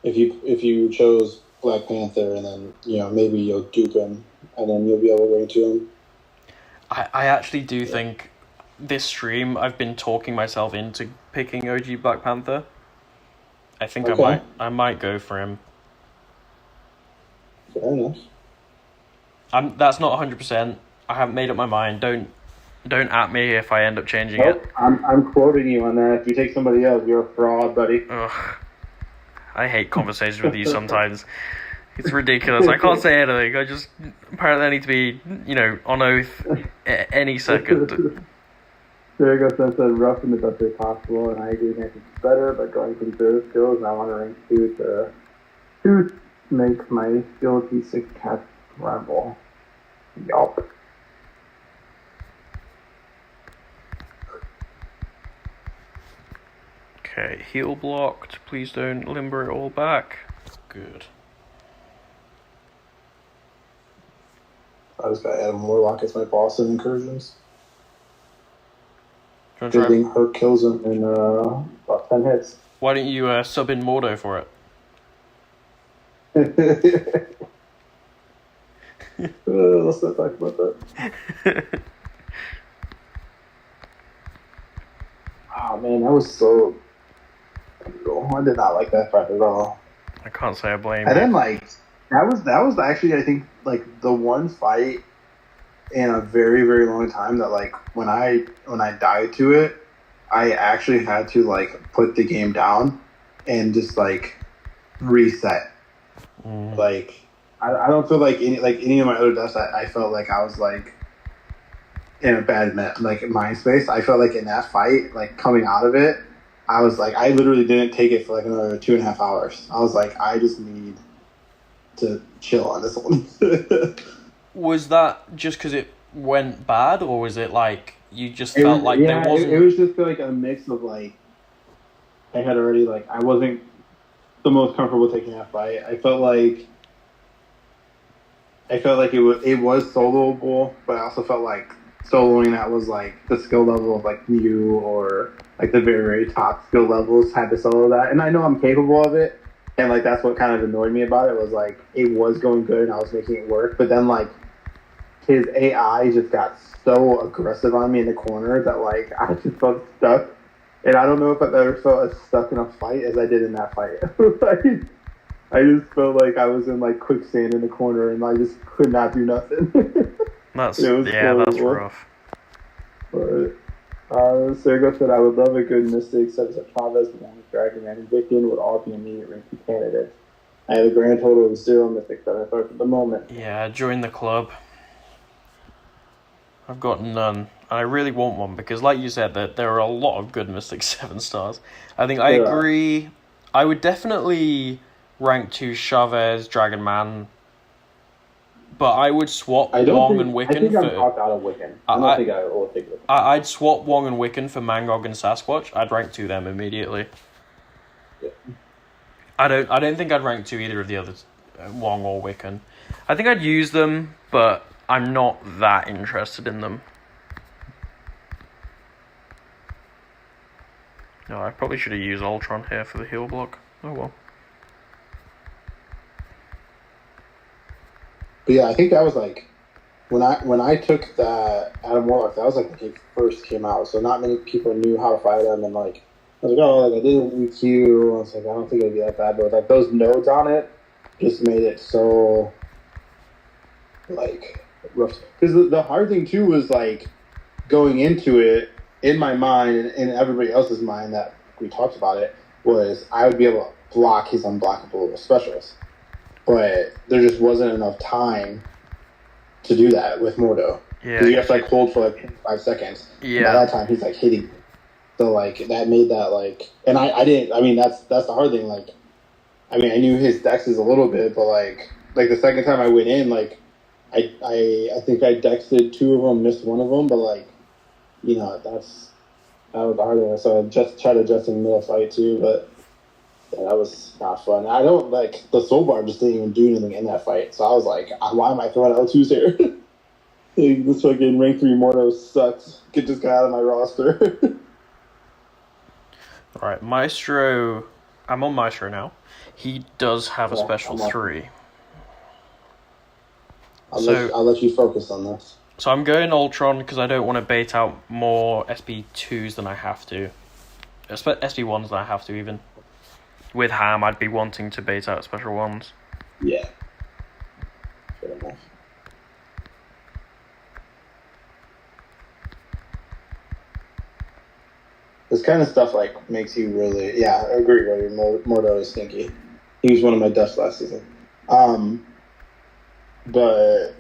S3: if you chose Black Panther and then maybe you'll dupe him and then you'll be able to bring it to him.
S1: I actually do think this stream I've been talking myself into picking OG Black Panther. I think
S3: okay.
S1: I might go for him.
S3: Fair enough.
S1: That's not 100%. I haven't made up my mind. Don't at me if I end up changing it.
S4: I'm quoting you on that. If you take somebody else, you're a fraud, buddy.
S1: Ugh. I hate conversations with you sometimes. It's ridiculous. I can't say anything. Apparently I need to be, on oath any second.
S3: There you go, Sam said rough in the best way possible, and I agree that it's better, but going for the skills, I want to rank 2 to make my skill T6 cast rival. Yup.
S1: Okay, heal blocked. Please don't limber it all back. good.
S3: I just got Adam Warlock as my boss in incursions.
S1: Do you
S3: Good thing Herc kills him in about 10 hits.
S1: Why don't you sub in Mordo for it?
S3: Let's not talk about that. Oh man, that was so brutal. I did not like that fight at all.
S1: I can't say I blame
S3: And
S1: you.
S3: then that was actually, I think, like the one fight in a very, very long time that like when I died to it, I actually had to like put the game down and just like reset. Like I don't feel like any of my other deaths I felt like I was like in a bad mind space. I felt like in that fight, like coming out of it, I was like, I literally didn't take it for like another 2.5 hours. I was like, I just need to chill on this one.
S1: Was that just because it went bad, or was it like you just felt like there wasn't?
S3: It was just like a mix of like I had already like I wasn't the most comfortable taking that fight. I felt like it was soloable, but I also felt like soloing that was like the skill level of like you or like the very, very top skill levels had to solo that. And I know I'm capable of it, and like that's what kind of annoyed me about it was like it was going good and I was making it work, but then like his AI just got so aggressive on me in the corner that like I just felt stuck. And I don't know if I've ever felt as stuck in a fight as I did in that fight. Like, I just felt like I was in like quicksand in the corner and I just could not do nothing.
S1: That's that's rough.
S3: But Sergo said I would love a good Mystic such as Chavez, Dragon Man, and Vickian would all be immediate rank 2 candidates. I have a grand total of 0 Mystics that I thought at the moment.
S1: Yeah, join the club. I've got none, and I really want one because, like you said, that there are a lot of good Mystic 7 stars. I think I agree. I would definitely rank 2 Chavez, Dragon Man, but I would swap Wong and Wiccan.
S3: I think I'm talked out of Wiccan. I don't think I will take Wiccan.
S1: I'd swap Wong and Wiccan for Mangog and Sasquatch. I'd rank 2 them immediately.
S3: Yeah.
S1: I don't think I'd rank 2 either of the others, Wong or Wiccan. I think I'd use them, but I'm not that interested in them. No, I probably should have used Ultron here for the heal block. Oh well.
S3: But yeah, I think that was like when I took that Adam Warlock, that was like when he first came out, so not many people knew how to fight him, and like I was like, oh, like I did an EQ. I was like, I don't think it'd be that bad, but like those nodes on it just made it so like rough. Because the hard thing too was like going into it in my mind and in everybody else's mind that we talked about it was I would be able to block his unblockable specials. But there just wasn't enough time to do that with Mordo.
S1: Yeah.
S3: You have to like hold for like 5 seconds.
S1: Yeah.
S3: And by that time he's like hitting me. So like that made that like, and I didn't. I mean that's the hard thing. Like, I mean I knew his dexes a little bit, but like the second time I went in, like I think I dexed 2 of them, missed 1 of them, but like you know that was the hard thing. So I just tried to adjust in the middle fight too, but. Yeah, that was not fun. I don't like the soul bar just didn't even do anything in that fight. So I was like, why am I throwing L2s here? Like, this fucking rank 3 Mordo sucks. Get this guy out of my roster.
S1: Alright, Maestro. I'm on Maestro now. He does have a special 3.
S3: I'll let you focus on this.
S1: So I'm going Ultron because I don't want to bait out more SB2s than I have to. SB1s than I have to, even. With Ham, I'd be wanting to bait out special ones.
S3: Yeah. Fair enough. This kind of stuff like makes you really, I agree with you. Mordo is stinky. He was one of my deaths last season. But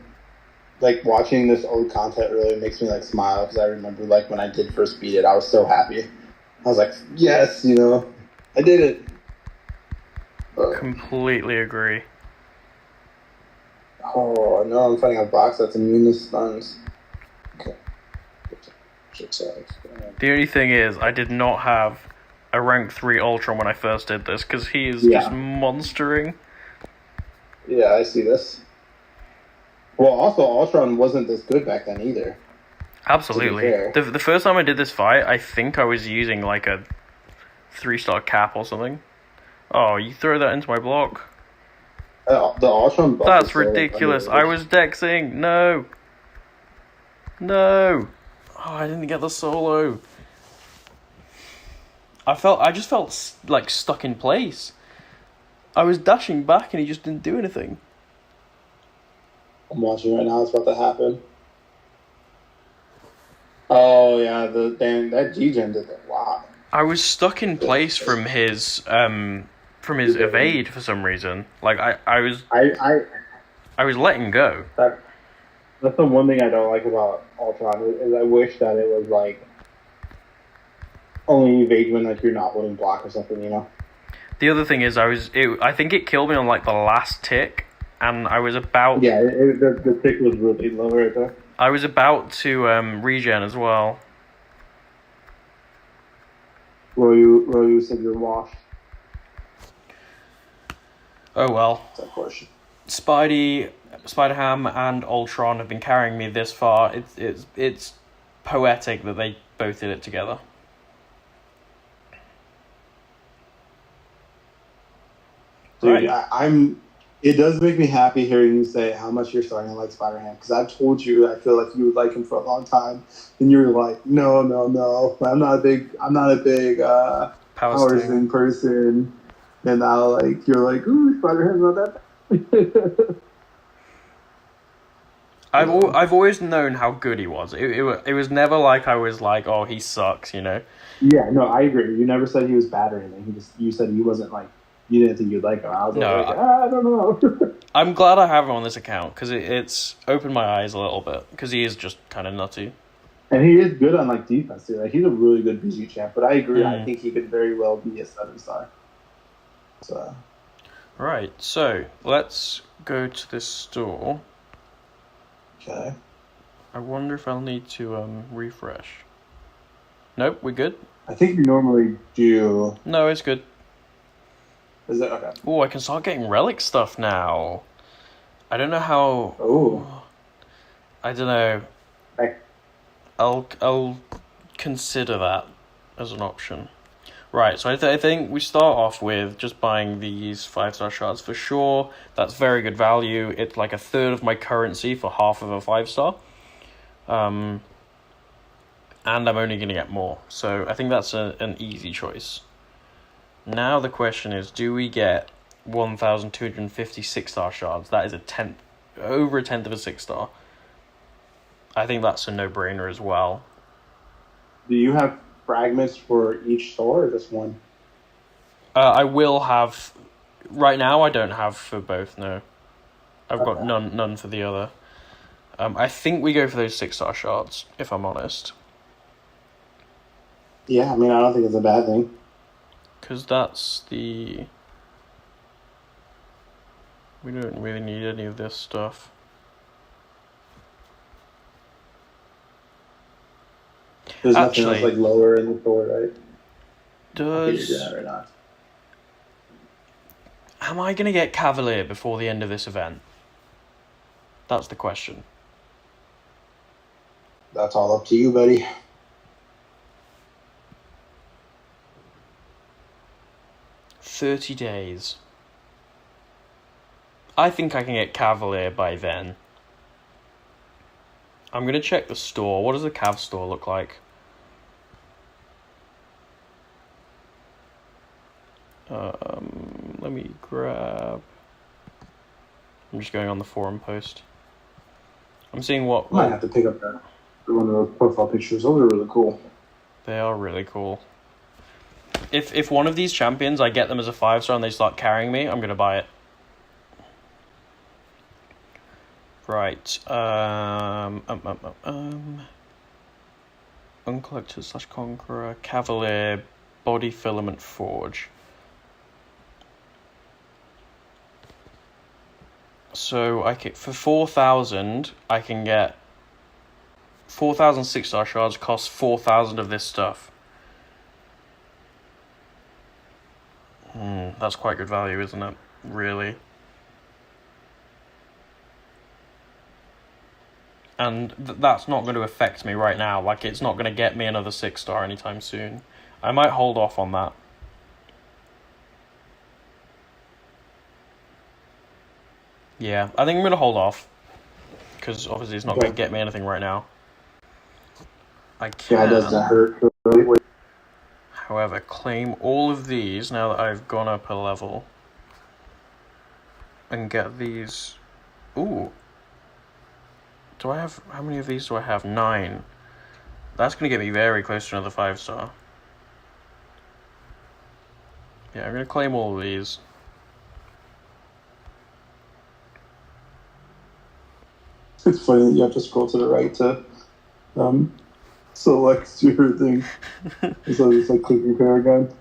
S3: like watching this old content really makes me like smile because I remember like when I did first beat it, I was so happy. I was like, yes, I did it.
S1: Completely agree.
S3: Oh no, I'm fighting a box that's immune to stuns. Okay.
S1: The only thing is, I did not have a rank 3 Ultron when I first did this, because he is just monstering.
S3: Yeah, I see this. Well, also, Ultron wasn't this good back then either.
S1: Absolutely. The first time I did this fight, I think I was using like a 3-star cap or something. Oh, you throw that into my block?
S3: The Ultron buff.
S1: That's ridiculous. I was dexing. No. No. Oh, I didn't get the solo. I just felt like stuck in place. I was dashing back and he just didn't do anything.
S3: I'm watching right now. It's about to happen. Oh yeah, that G-Gen did a lot.
S1: I was stuck in place from his evade for some reason. Like I was letting go.
S4: That's the one thing I don't like about Ultron is I wish that it was like only evade when like you're not holding block or something, you know.
S1: The other thing is I think it killed me on like the last tick, and I was about
S4: the tick was really low right there.
S1: I was about to regen as well.
S3: You said you're washed.
S1: Oh well.
S3: That's that question.
S1: Spider-Ham and Ultron have been carrying me this far. It's poetic that they both did it together.
S3: Dude, right. It does make me happy hearing you say how much you're starting to like Spider-Ham, because I've told you I feel like you would like him for a long time, and you're like, no, I'm not a big Power Sting person, and now like you're like, ooh, Spider-Ham's not that bad.
S1: I've always known how good he was. It was never like I was like, oh, he sucks, you know.
S3: Yeah, no, I agree. You never said he was bad or anything. You said he wasn't like. You didn't think you'd like him. I was I don't know.
S1: I'm glad I have him on this account, because it's opened my eyes a little bit, because he is just kind of nutty.
S3: And he is good on like defense too. Like he's a really good BG champ. But I agree. I think he could very well be a 7-star. So.
S1: Right. So let's go to this store.
S3: Okay.
S1: I wonder if I'll need to refresh. Nope, we're good.
S3: I think you normally do.
S1: No, it's good.
S3: Is it okay?
S1: Oh, I can start getting relic stuff now. I don't know how.
S3: Oh.
S1: I don't know. I'll consider that as an option. Right, so I think we start off with just buying these 5-star shards for sure. That's very good value. It's like a third of my currency for half of a 5-star. And I'm only going to get more. So I think that's an easy choice. Now the question is, do we get 1,250 6-star shards? That is over a tenth of a 6-star. I think that's a no-brainer as well.
S3: Do you have fragments for each store or just one?
S1: I will have. Right now, I don't have for both. No, I've got none for the other. I think we go for those 6-star shards, if I'm honest.
S3: Yeah, I mean, I don't think it's a bad thing.
S1: Because that's the... We don't really need any of this stuff.
S3: There's nothing else like lower in the store, right?
S1: Does...
S3: Yeah, or not.
S1: Am I going to get Cavalier before the end of this event? That's the question.
S3: That's all up to you, buddy.
S1: $30 days. I think I can get Cavalier by then. I'm going to check the store. What does the Cav store look like? Let me grab... I'm just going on the forum post. I'm seeing what...
S3: I might have to pick up that. One of those profile pictures. Those are really cool.
S1: They are really cool. If one of these champions, I get them as a 5-star and they start carrying me, I'm going to buy it. Right. Uncollected / Conqueror, Cavalier, Body Filament Forge. So for 4,000, I can get 4,000 6-star shards, costs 4,000 of this stuff. That's quite good value, isn't it? Really. And that's not going to affect me right now. Like, it's not going to get me another 6-star anytime soon. I might hold off on that. Yeah, I think I'm going to hold off. Because obviously it's not going to get me anything right now. I can,
S3: yeah, it doesn't hurt. Really.
S1: however, claim all of these now that I've gone up a level. And get these... Ooh. Do I have... How many of these do I have? 9. That's going to get me very close to another 5-star. Yeah, I'm going to claim all of these.
S3: It's funny that you have to scroll to the right to select your thing. So it's like click repair again.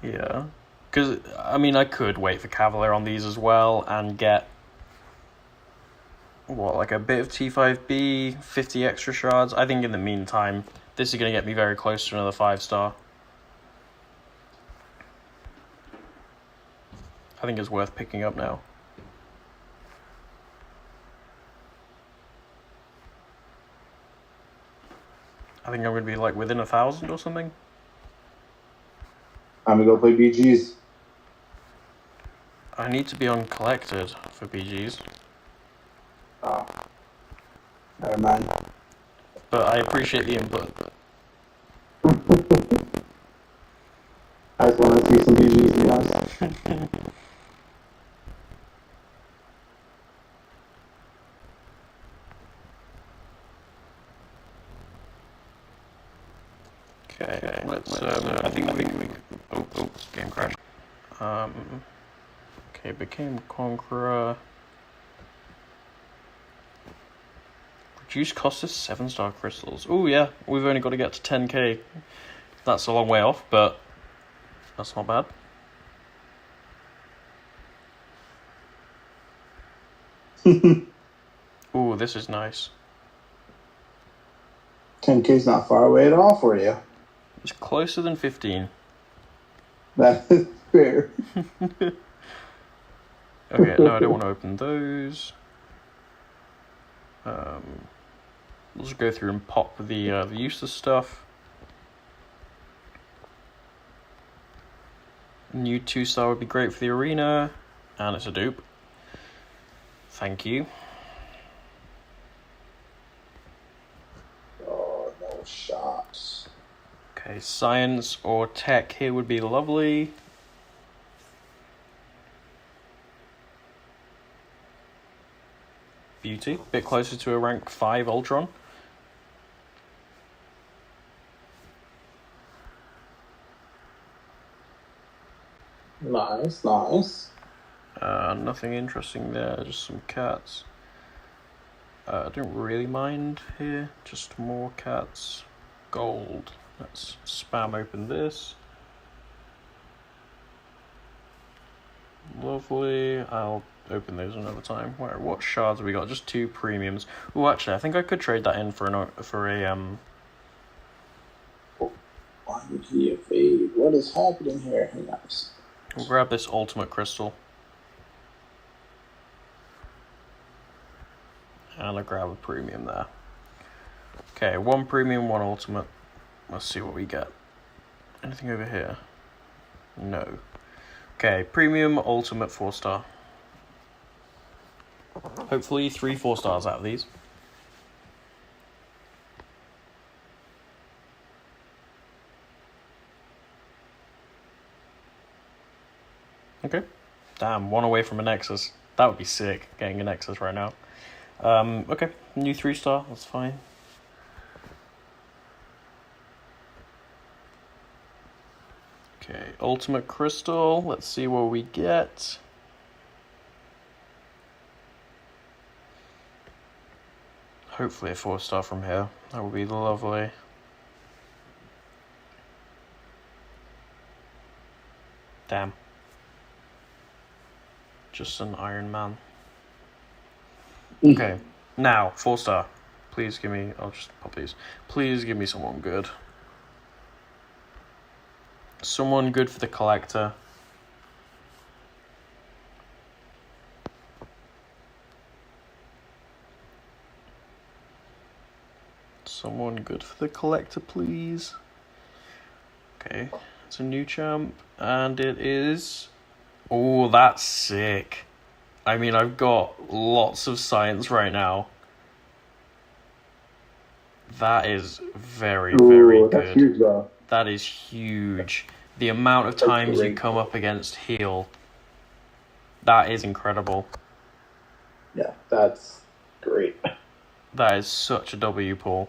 S1: Yeah. Because, I mean, I could wait for Cavalier on these as well and get... What, like a bit of T5B, 50 extra shards? I think in the meantime, this is going to get me very close to another 5-star. I think it's worth picking up now. I think I'm going to be like within 1,000 or something.
S3: I'm gonna go play BGs.
S1: I need to be on collected for BGs.
S3: Oh. Never mind.
S1: But I appreciate the input.
S3: I just want to see some BGs, to be honest.
S1: Okay, let's, I think we oh, game crash. Okay, became Conqueror. Reduce cost of 7-star crystals. Oh yeah, we've only got to get to 10k. That's a long way off, but that's not bad. Ooh, this is nice.
S3: 10K's not far away at all for you.
S1: It's closer than 15.
S3: That is fair.
S1: Okay, no, I don't want to open those. We'll just go through and pop the useless stuff. New 2-star would be great for the arena, and it's a dupe. Thank you.
S3: Oh, no shots.
S1: Okay, science or tech here would be lovely. Beauty, bit closer to a rank 5 Ultron.
S3: Nice, nice.
S1: Nothing interesting there, just some cats. I don't really mind here, just more cats. Gold. Let's spam open this. Lovely. I'll open those another time. Where? What shards have we got? Just 2 premiums. Oh, actually, I think I could trade that in for a
S3: Why would he evade? What is happening here? Hang on.
S1: We'll grab this ultimate crystal. And I'll grab a premium there. Okay, 1 premium, 1 ultimate. Let's see what we get. Anything over here? No. Okay, premium, ultimate, 4-star. Hopefully 3 4-stars out of these. Okay. Damn, 1 away from a Nexus. That would be sick, getting a Nexus right now. Okay, new 3-star, that's fine. Okay, ultimate crystal, let's see what we get. Hopefully a 4-star from here, that would be lovely. Damn. Just an Iron Man. Okay, now 4-star. Please give me. I'll just pop these. Please give me someone good. Someone good for the collector. . Someone good for the collector, please. Okay, it's a new champ, and it is... Oh, that's sick. I mean, I've got lots of science right now. That is very, very good.
S3: That's huge, though.
S1: That is huge. The amount of times you come up against heal, that is incredible.
S4: Yeah, that's great.
S1: That is such a W pull.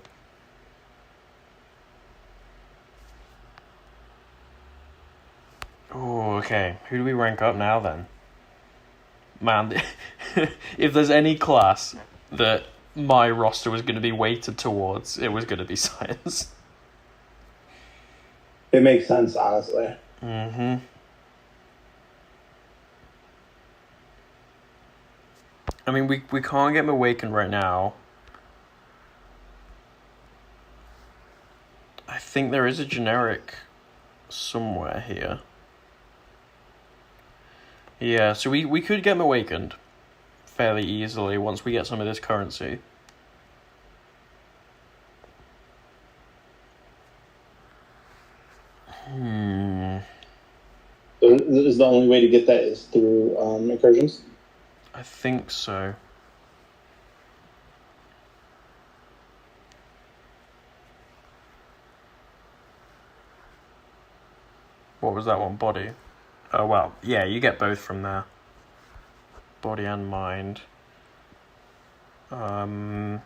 S1: Oh, okay. Who do we rank up now then? Man, if there's any class that my roster was going to be weighted towards, it was going to be science.
S4: It makes sense, honestly.
S1: Mm-hmm. I mean, we can't get him awakened right now. I think there is a generic somewhere here. Yeah, so we could get him awakened fairly easily once we get some of this currency.
S4: Is the only way to get that is through incursions?
S1: I think so. What was that one? Body? Oh, well, yeah, you get both from there. Body and mind. And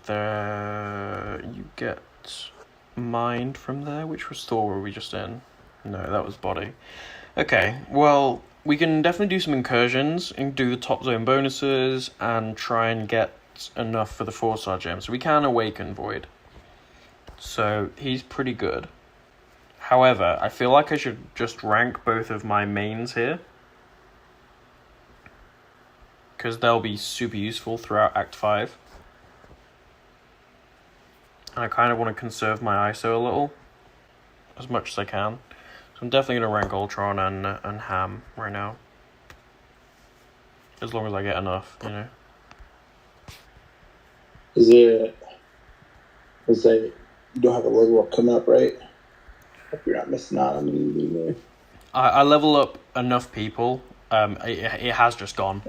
S1: there you get mind from there. Which restore were we just in? No, that was body. Okay, well, we can definitely do some incursions and do the top zone bonuses and try and get enough for the 4-star gem. So we can awaken Void. So he's pretty good. However, I feel like I should just rank both of my mains here, because they'll be super useful throughout Act 5. And I kind of want to conserve my ISO a little, as much as I can. So I'm definitely going to rank Ultron and Ham right now. As long as I get enough, you know.
S4: Is it... Let's say you don't have a level up coming up, right? If you're not missing out on anything.
S1: I level up enough people. It has just gone.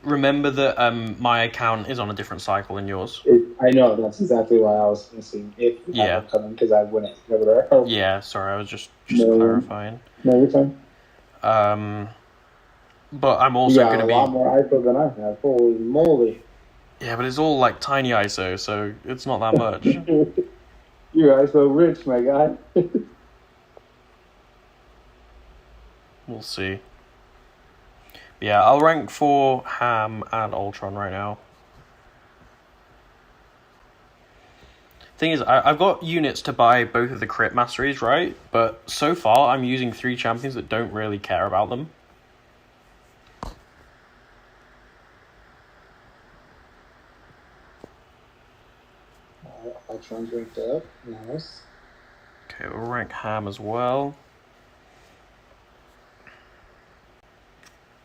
S1: Remember that my account is on a different cycle than yours.
S4: I know, that's exactly why I was missing if you have coming, because I wouldn't over there. Oh.
S1: Yeah, sorry, I was just clarifying.
S4: No, you're fine.
S1: But I'm also going to be...
S4: a lot more ISO than I have. Holy moly.
S1: Yeah, but it's all like tiny ISO, so it's not that much.
S4: You're ISO rich, my guy.
S1: We'll see. Yeah, I'll rank for Ham and Ultron right now. Thing is, I've got units to buy both of the crit masteries, right? But so far, I'm using 3 champions that don't really care about them.
S4: Ultron's ranked up. Nice.
S1: Okay, we'll rank Ham as well.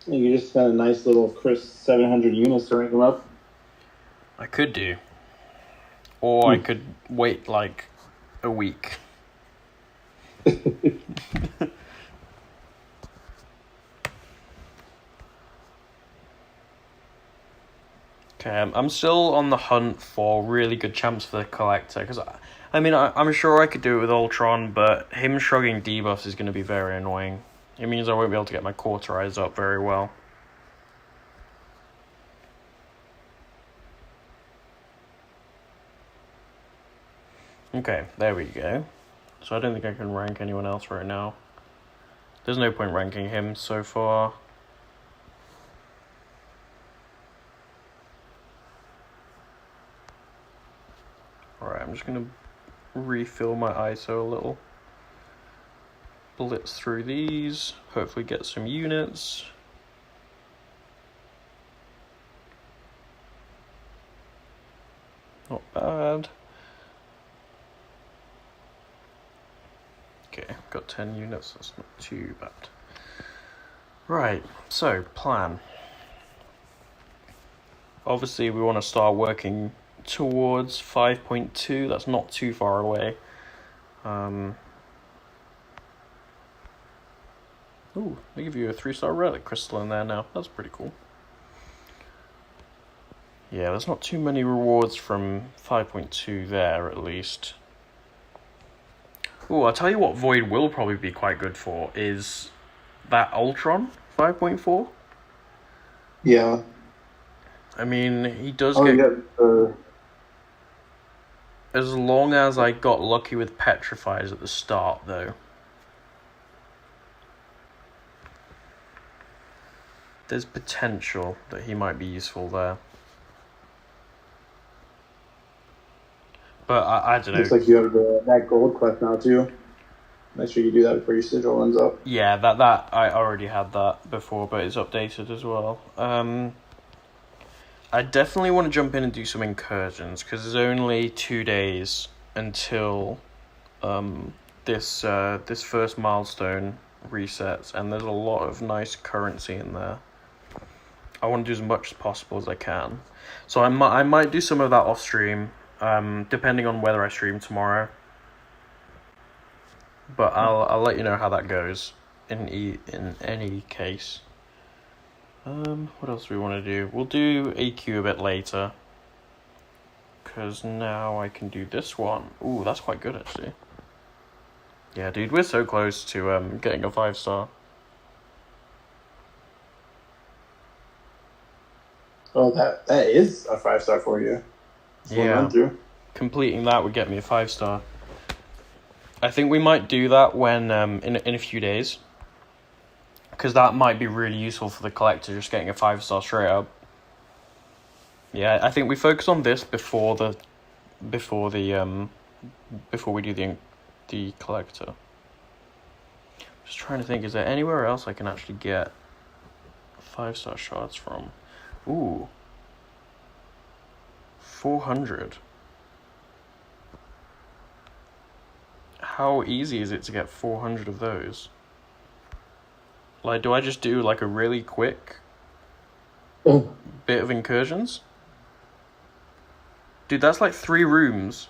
S4: You just spent a nice little Chris 700 units to rank them up.
S1: I could do. Or I could wait like a week. Okay, I'm still on the hunt for really good champs for the collector, because I mean, I'm sure I could do it with Ultron, but him shrugging debuffs is going to be very annoying. It means I won't be able to get my cauterize up very well. Okay, there we go. So I don't think I can rank anyone else right now. There's no point ranking him so far. Alright, I'm just going to refill my ISO a little. Blitz through these, hopefully get some units. Not bad. Okay, got 10 units, that's not too bad. Right, so, plan. Obviously, we want to start working towards 5.2. That's not too far away. Ooh, they give you a 3-star relic crystal in there now. That's pretty cool. Yeah, there's not too many rewards from 5.2 there, at least. Ooh, I'll tell you what Void will probably be quite good for is that Ultron 5.4.
S3: Yeah.
S1: I mean, he does
S3: Oh,
S1: get...
S3: yeah.
S1: As long as I got lucky with Petrifies at the start, though. There's potential that he might be useful there. But I don't know.
S3: Looks like you have that gold quest now, too. Make sure you do that before your sigil runs up.
S1: Yeah, that I already had that before, but it's updated as well. I definitely want to jump in and do some incursions, because there's only 2 days until this first milestone resets, and there's a lot of nice currency in there. I want to do as much as possible as I can. So I might do some of that off stream, depending on whether I stream tomorrow. But I'll let you know how that goes in any case. What else do we want to do? We'll do AQ a bit later, because now I can do this one. Ooh, that's quite good actually. Yeah, dude, we're so close to getting a 5-star.
S3: Oh, that is a 5-star for you.
S1: Yeah,
S3: run through.
S1: Completing that would get me a 5-star. I think we might do that when in a few days, because that might be really useful for the collector, just getting a 5-star straight up. Yeah, I think we focus on this before we do the collector. Just trying to think, is there anywhere else I can actually get 5-star shards from? Ooh, 400. How easy is it to get 400 of those? Like, do I just do like a really quick bit of incursions? Dude, that's like 3 rooms.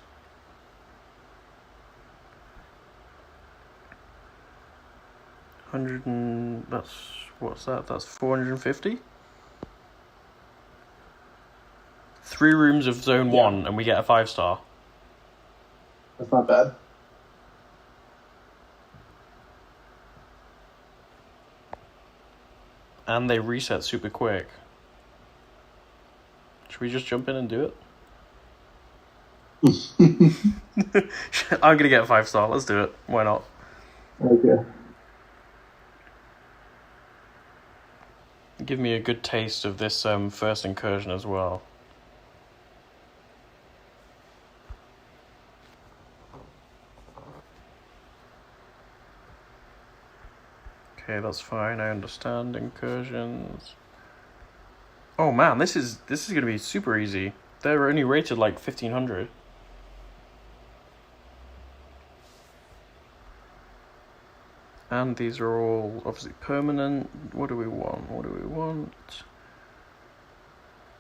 S1: What's that? That's 450? 3 rooms of zone 1 and we get a 5-star.
S3: That's not bad.
S1: And they reset super quick. Should we just jump in and do it? I'm gonna get a 5-star. Let's do it. Why not?
S3: Okay.
S1: Give me a good taste of this first incursion as well. Okay, that's fine. I understand incursions. Oh man, this is gonna be super easy. They're only rated like 1500. And these are all obviously permanent. What do we want?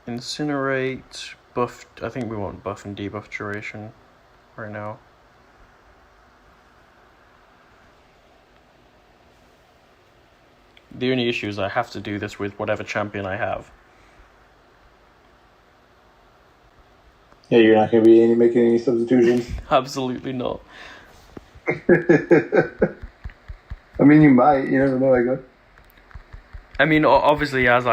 S1: Incinerate, buff. I think we want buff and debuff duration right now. The only issue is I have to do this with whatever champion I have.
S3: Yeah, you're not going to be making any substitutions.
S1: Absolutely not.
S3: I mean, you might. You never know, I guess.
S1: I mean, obviously, as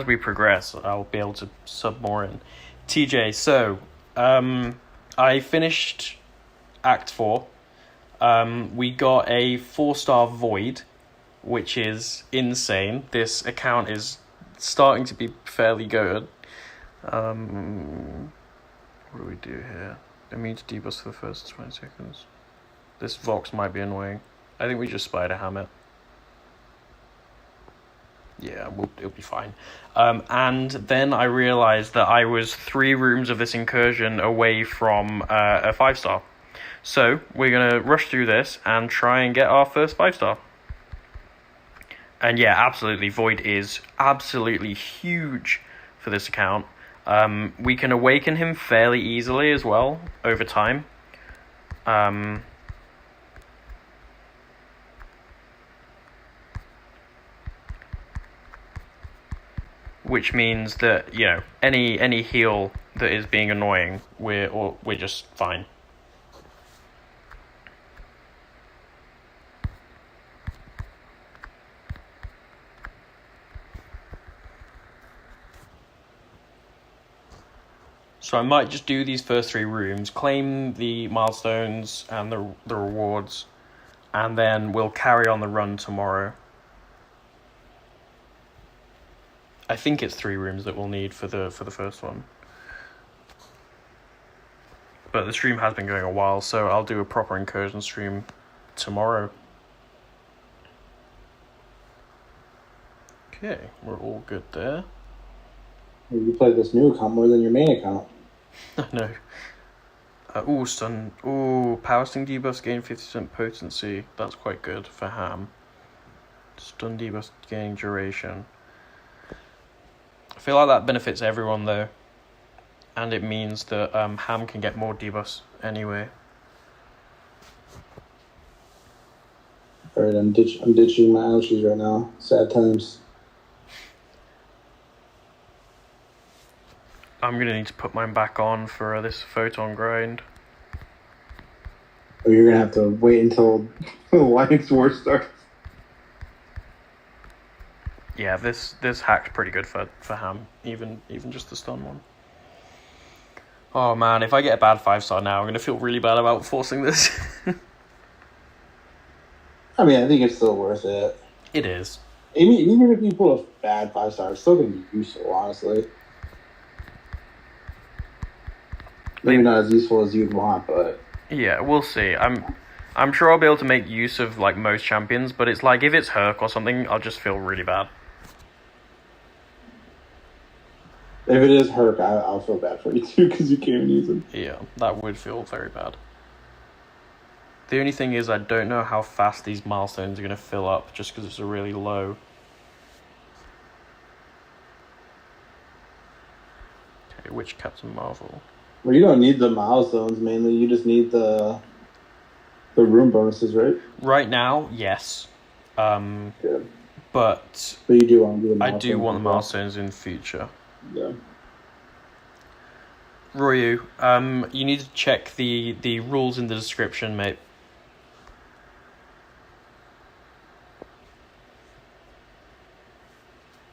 S1: we progress, I'll be able to sub more in. TJ, so, I finished Act 4. We got a 4-star Void, which is insane. This account is starting to be fairly good. What do we do here? Immune to debuffs for the first 20 seconds. This Vox might be annoying. I think we just Spider Ham it. Yeah, it'll be fine. And then I realised that I was 3 rooms of this incursion away from a 5-star. So we're going to rush through this and try and get our first 5-star. And yeah, absolutely, Void is absolutely huge for this account. We can awaken him fairly easily as well over time. Which means that, you know, any heal that is being annoying, we're just fine. So I might just do these first 3 rooms, claim the milestones and the rewards, and then we'll carry on the run tomorrow. I think it's 3 rooms that we'll need for the first one. But the stream has been going a while, so I'll do a proper incursion stream tomorrow. Okay, we're all good there.
S3: You play this new account more than your main account.
S1: No. Stun. Power sting debuffs gain 50% potency. That's quite good for Ham. Stun debuffs gaining duration. I feel like that benefits everyone though. And it means that Ham can get more debuffs anyway.
S3: Alright, I'm ditching my ouchies right now. Sad times.
S1: I'm gonna need to put mine back on for this photon grind.
S3: Or you're gonna have to wait until the Alliance War starts.
S1: Yeah, this hack's pretty good for Ham, even just the stun one. Oh man, if I get a bad 5-star now, I'm gonna feel really bad about forcing this.
S3: I mean, I think it's still worth it.
S1: It is.
S3: Even if you pull a bad 5-star, it's still gonna be useful, honestly. Maybe not as useful as you'd want, but
S1: yeah, we'll see. I'm sure I'll be able to make use of like most champions, but it's like if it's Herc or something, I'll just feel really bad.
S3: if it is Herc, I'll feel bad for you too because you can't use him.
S1: Yeah, that would feel very bad. The only thing is I don't know how fast these milestones are going to fill up just because it's really low. Okay, which Captain Marvel?
S3: Well, you don't need the milestones mainly. You just need the room bonuses, right?
S1: Right now, yes.
S3: Good.
S1: But
S3: you do want to do the
S1: I
S3: milestones.
S1: do want the milestones in future.
S3: Yeah.
S1: Ryu, you need to check the rules in the description, mate.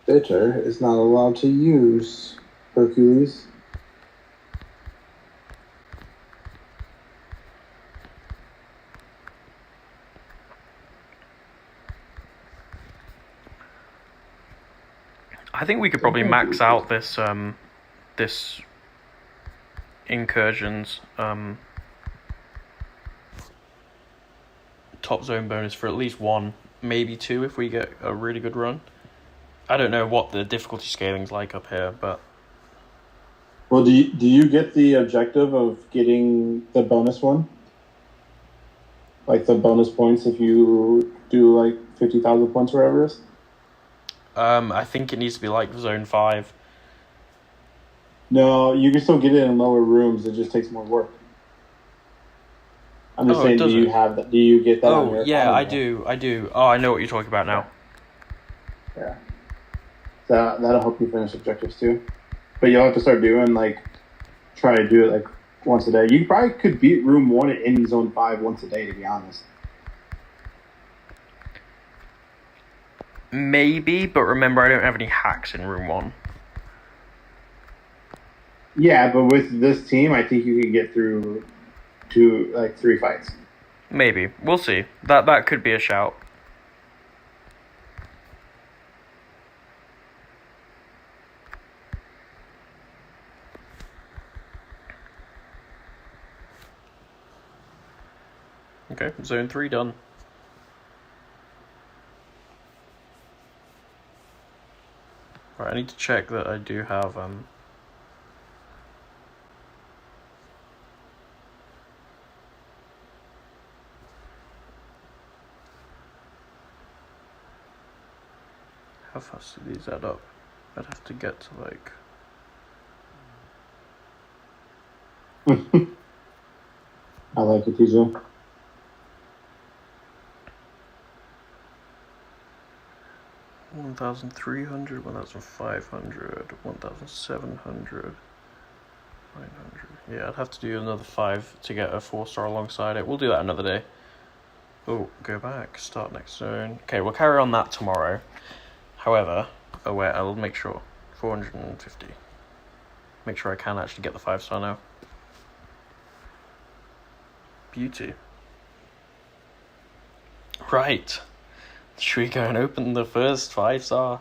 S3: Bitter is not allowed to use Hercules.
S1: I think we could probably max out this this incursions top zone bonus for at least 1, maybe 2 if we get a really good run. I don't know what the difficulty scaling's like up here, but
S3: Well, do you get the objective of getting the bonus one? Like the bonus points if you do like 50,000 points or whatever it is?
S1: I think it needs to be like zone 5.
S3: No, you can still get it in lower rooms. It just takes more work. I'm just saying, do you have that? Do you get that?
S1: Oh, yeah, I do. Oh, I know what you're talking about now.
S3: Yeah. That'll help you finish objectives too. But you'll have to start doing try to do it like once a day. You probably could beat room 1 in zone 5 once a day, to be honest.
S1: Maybe, but remember I don't have any hacks in room 1.
S3: Yeah, but with this team, I think you can get through to 3 fights.
S1: Maybe. We'll see. That could be a shout. Okay, zone 3 done. Right, I need to check that I do have How fast do these add up? I'd have to get to like...
S3: I like it, TJ.
S1: 1,300, 1,500, 1,700, 900. Yeah, I'd have to do another 5 to get a 4-star alongside it. We'll do that another day. Oh, go back. Start next zone. Okay, we'll carry on that tomorrow. However, wait, I'll make sure. 450. Make sure I can actually get the 5-star now. Beauty. Right. Should we go and open the first 5-star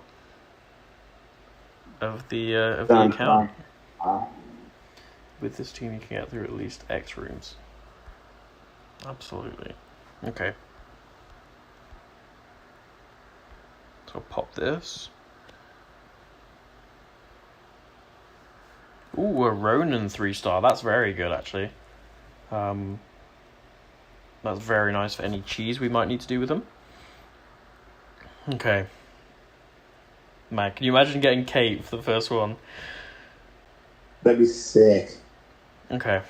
S1: of the account? With this team, you can get through at least X rooms. Absolutely. Okay. So I'll pop this. Ooh, a Ronin 3-star. That's very good, actually. That's very nice for any cheese we might need to do with them. Okay. Man, can you imagine getting Kate for the first one?
S3: That'd be sick.
S1: Okay.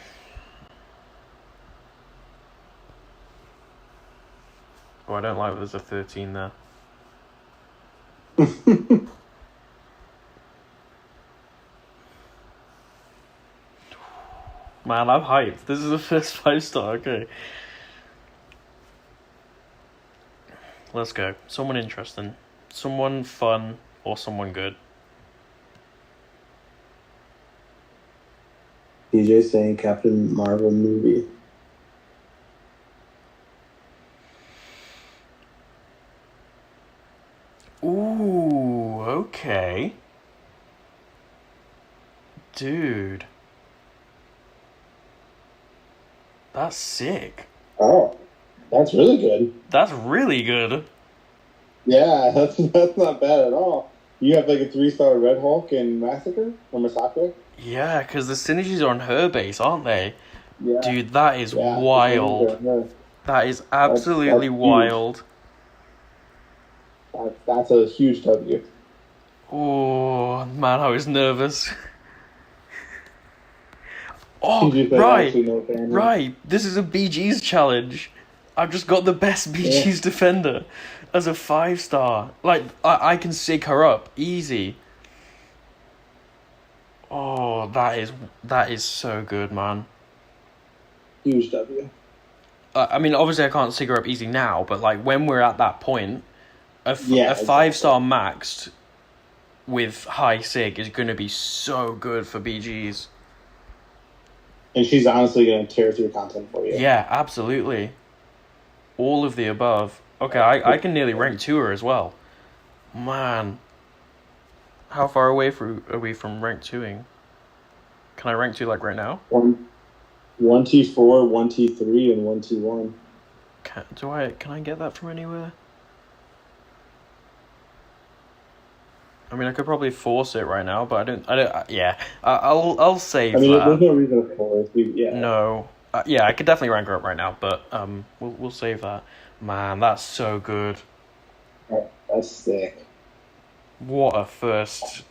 S1: Oh, I don't like that there's a 13 there. Man, I'm hyped. This is the first 5-star, okay. Let's go. Someone interesting. Someone fun or someone good.
S3: DJ saying Captain Marvel movie.
S1: Ooh, okay. Dude. That's sick.
S3: Oh, that's really good.
S1: That's really good.
S3: Yeah, that's not bad at all. You have like a 3-star Red Hulk and Massacre or Massacre?
S1: Yeah, because the synergies are on her base, aren't they?
S3: Yeah.
S1: Dude, that is wild. That is absolutely
S3: that's
S1: wild.
S3: That's a huge W.
S1: Oh, man, I was nervous. Oh,
S3: Right.
S1: right. This is a BG's challenge. I've just got the best BG's defender as a 5-star. Like, I can sig her up easy. Oh, that is so good, man.
S3: Huge W.
S1: I mean, obviously I can't sig her up easy now, but like when we're at that point, a 5-star maxed with high sig is going to be so good for BG's.
S3: And she's honestly going to tear through content for you.
S1: Yeah, absolutely. All of the above. Okay, I can nearly rank 2 her as well. Man. How far away are we from rank 2ing? Can I rank 2 like right now?
S3: 1 T4, 1 T3, and 1 T1.
S1: Can I get that from anywhere? I mean, I could probably force it right now, but I don't. Yeah, I'll save that.
S3: I mean, there's no reason to force it. Yeah.
S1: No. Yeah, I could definitely rank her up right now, but we'll save that. Man, that's so good.
S3: That's sick.
S1: What a first.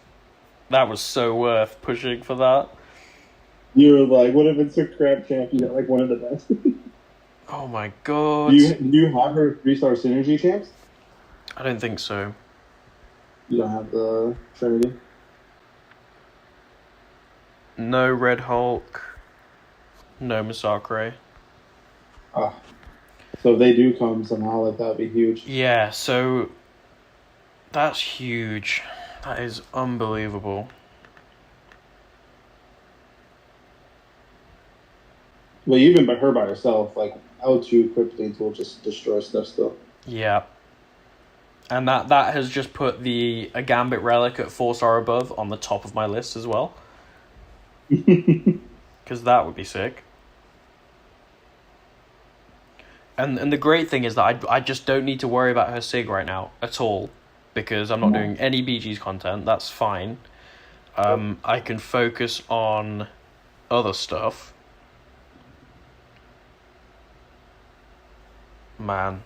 S1: That was so worth pushing for that.
S3: You were like, what if it's a crap champ? You got like one of the best.
S1: Oh my god.
S3: Do you have her 3-star synergy champs?
S1: I don't think so.
S3: You don't have the Trinity?
S1: No Red Hulk. No Massacre.
S3: Oh. So if they do come somehow, like, that would be huge.
S1: Yeah, so that's huge. That is unbelievable.
S3: Well, even by her by herself, like, L2 equipped things will just destroy stuff still.
S1: Yeah. And that has just put a Gambit Relic at 4-star above on the top of my list as well. Because that would be sick. And the great thing is that I just don't need to worry about her sig right now at all. Because I'm not doing any BG's content. That's fine. I can focus on other stuff. Man.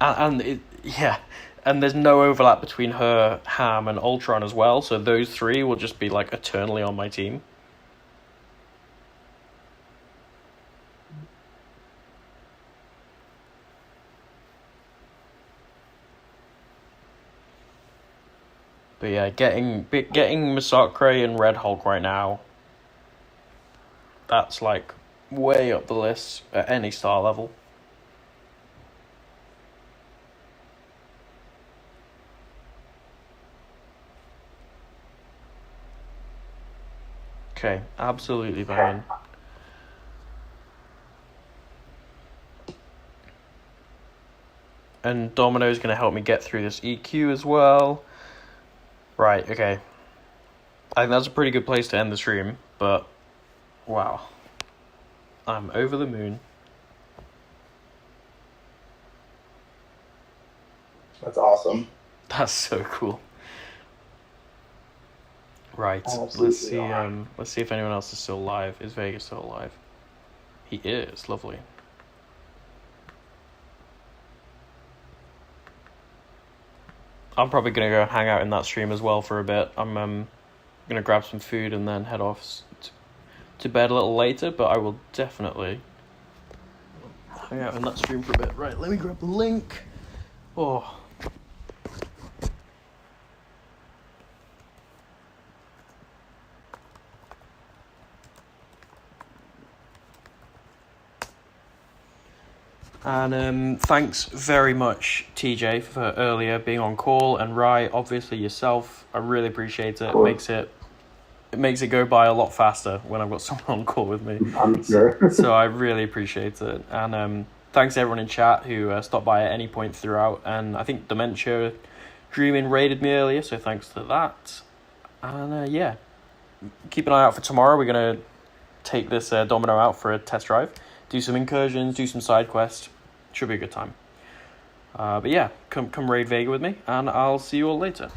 S1: and there's no overlap between her, Ham, and Ultron as well, so those three will just be, like, eternally on my team. But yeah, getting Masakre and Red Hulk right now, that's, like, way up the list at any star level. Okay, absolutely banging. And Domino's going to help me get through this EQ as well. Right, okay. I think that's a pretty good place to end the stream, but wow. I'm over the moon.
S3: That's awesome.
S1: That's so cool. Right,
S3: Absolutely
S1: let's see if anyone else is still alive. Is Vegas still alive? He is, lovely. I'm probably going to go hang out in that stream as well for a bit. I'm going to grab some food and then head off to bed a little later, but I will definitely hang out in that stream for a bit. Right, let me grab the link. Oh. And thanks very much, TJ, for earlier being on call, and Rai, obviously yourself. I really appreciate it.
S3: Cool.
S1: It makes it go by a lot faster when I've got someone on call with me.
S3: I'm sure.
S1: So I really appreciate it. And thanks to everyone in chat who stopped by at any point throughout. And I think Dementia Dreaming raided me earlier, so thanks to that. And yeah, keep an eye out for tomorrow. We're going to take this Domino out for a test drive. Do some incursions, do some side quests. Should be a good time. But yeah, come raid Vega with me, and I'll see you all later.